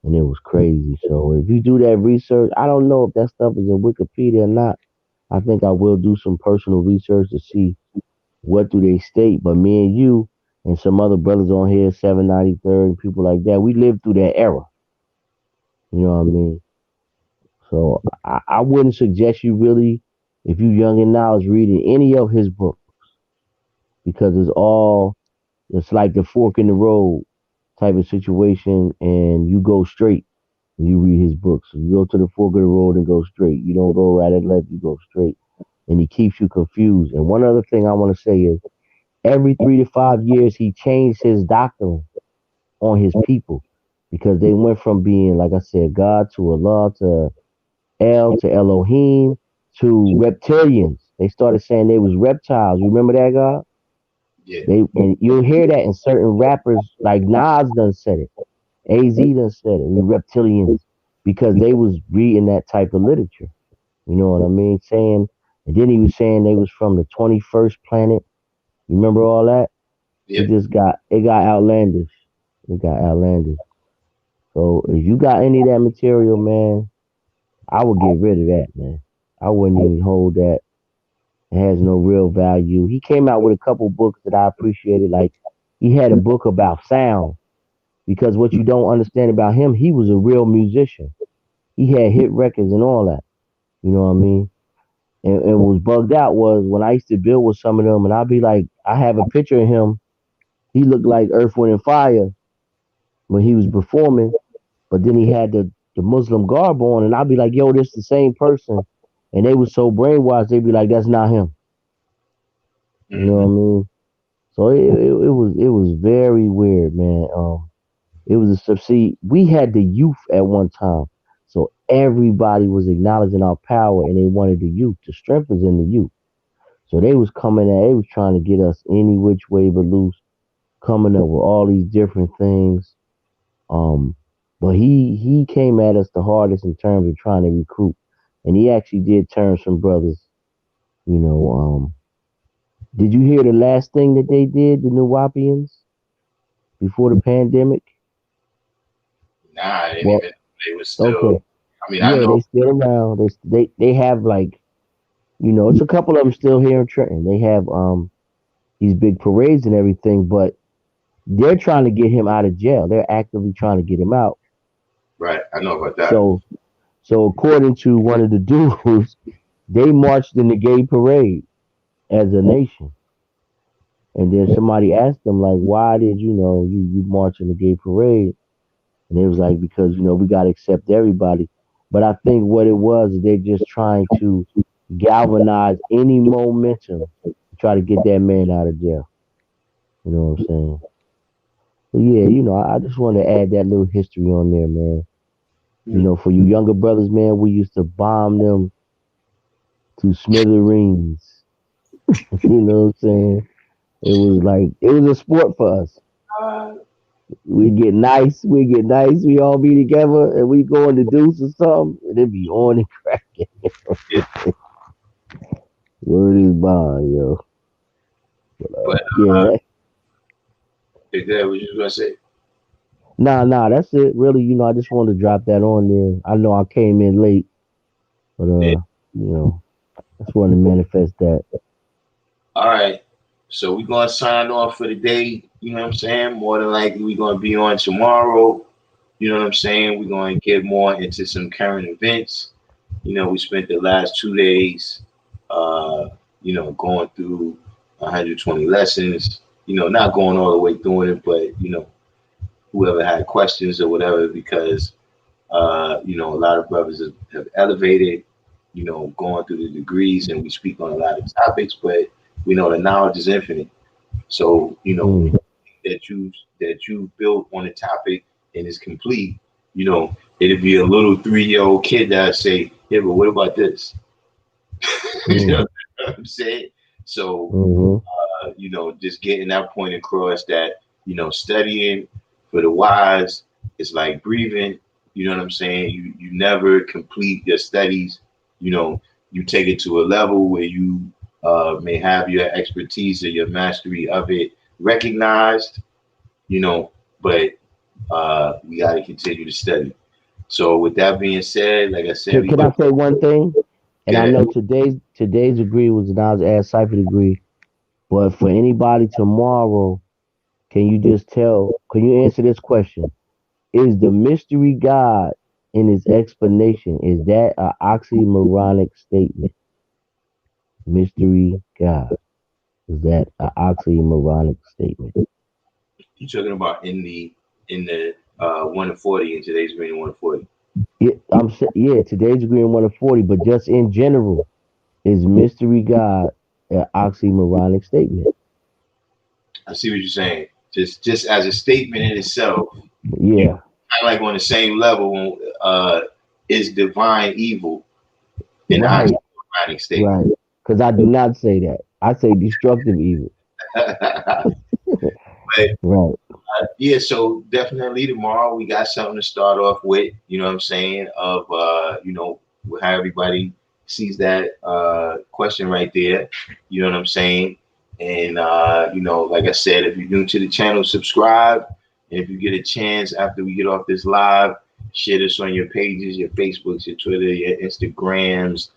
and it was crazy. So if you do that research, I don't know if that stuff is in Wikipedia or not. I think I will do some personal research to see what do they state. But me and you and some other brothers on here, 793rd and people like that, we lived through that era. You know what I mean? So I wouldn't suggest you really, if you young and now, is reading any of his books because it's like the fork in the road type of situation, and you go straight when you read his books. So you go to the fork of the road and go straight. You don't go right and left, you go straight. And he keeps you confused. And one other thing I want to say is every 3 to 5 years, he changed his doctrine on his people because they went from being, like I said, God to Allah to El to Elohim to reptilians. They started saying they was reptiles. You remember that, God? Yeah. And you'll hear that in certain rappers like Nas done said it. AZ done said it. We reptilians because they was reading that type of literature. You know what I mean? Saying, and then he was saying they was from the 21st planet. You remember all that? Yeah. It got outlandish. It got outlandish. So if you got any of that material, man, I would get rid of that, man. I wouldn't even hold that. It has no real value. He came out with a couple books that I appreciated. Like he had a book about sound because what you don't understand about him, he was a real musician. He had hit records and all that. You know what I mean? And what was bugged out was when I used to build with some of them, and I'd be like, I have a picture of him. He looked like Earth, Wind, and Fire when he was performing, but then he had the Muslim garb on, and I'd be like, yo, this the same person. And they was so brainwashed, they'd be like, that's not him. You know what I Mm-hmm. mean? So it was very weird, man. It was a see. We had the youth at one time, so everybody was acknowledging our power, and they wanted the youth. The strength was in the youth. So they was coming at. They was trying to get us any which way but loose, coming up with all these different things. Um, but he came at us the hardest in terms of trying to recruit, and he actually did turn some brothers. You know, did you hear the last thing that they did, the Nuwapians, before the pandemic? Nah, I didn't Well, even. They was still. okay, I mean, I yeah, know. they still around. They have like it's a couple of them still here in Trenton. They have these big parades and everything, but they're trying to get him out of jail. They're actively trying to get him out. Right. I know about that. So so according to one of the dudes, they marched in the gay parade as a nation. And then somebody asked them like, why did you march in the gay parade? And it was like because we gotta accept everybody. But I think what it was they're just trying to galvanize any momentum to try to get that man out of jail. You know what I'm saying? But yeah, I just want to add that little history on there, man. Mm. For you younger brothers, man, we used to bomb them to smithereens. You know what I'm saying? It was a sport for us. Uh, We get nice, we all be together and we go in the deuce or something, and it be on and cracking. yeah. Word is bond, yo. But Yeah, is that what you was gonna say? nah, that's it. Really, I just wanted to drop that on there. I know I came in late, but Yeah. I just wanted to manifest that. All right. So we're gonna sign off for the day. You know what I'm saying? More than likely, we're gonna be on tomorrow. You know what I'm saying? We're gonna get more into some current events. We spent the last 2 days, going through 120 lessons. Not going all the way through it, but whoever had questions or whatever, because a lot of brothers have elevated, going through the degrees, and we speak on a lot of topics, but we know the knowledge is infinite. So, Mm, that you built on a topic and is complete, it'd be a little 3-year-old kid that say, yeah, but what about this? You mm, know what I'm saying? So, mm-hmm, just getting that point across that, studying for the wise is like breathing. You know what I'm saying? You never complete your studies. You take it to a level where you may have your expertise or your mastery of it recognized, but we got to continue to study. So with that being said, like I said, Can I say one thing? And I Yeah. know today's degree was Nas Add Cipher degree, but for anybody tomorrow, can you answer this question? Is the mystery God in his explanation, is that an oxymoronic statement? Mystery God. Is that an oxymoronic statement? You talking about in the 140 in today's meeting 140? Yeah, today's degree in 140, but just in general, is mystery God an oxymoronic statement? I see what you're saying. Just as a statement in itself, you know, Yeah, kind of like on the same level. Is divine evil an right, oxymoronic statement? right. Because I do not say that. I say destructive evil. But Right. yeah, so definitely tomorrow we got something to start off with. You know what I'm saying? Of how everybody sees that question right there. You know what I'm saying? And like I said, if you're new to the channel, subscribe. And if you get a chance after we get off this live, share this on your pages, your Facebooks, your Twitter, your Instagrams,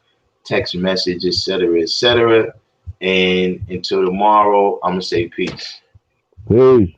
text message, etc., etc. And until tomorrow, I'm gonna say peace. Peace.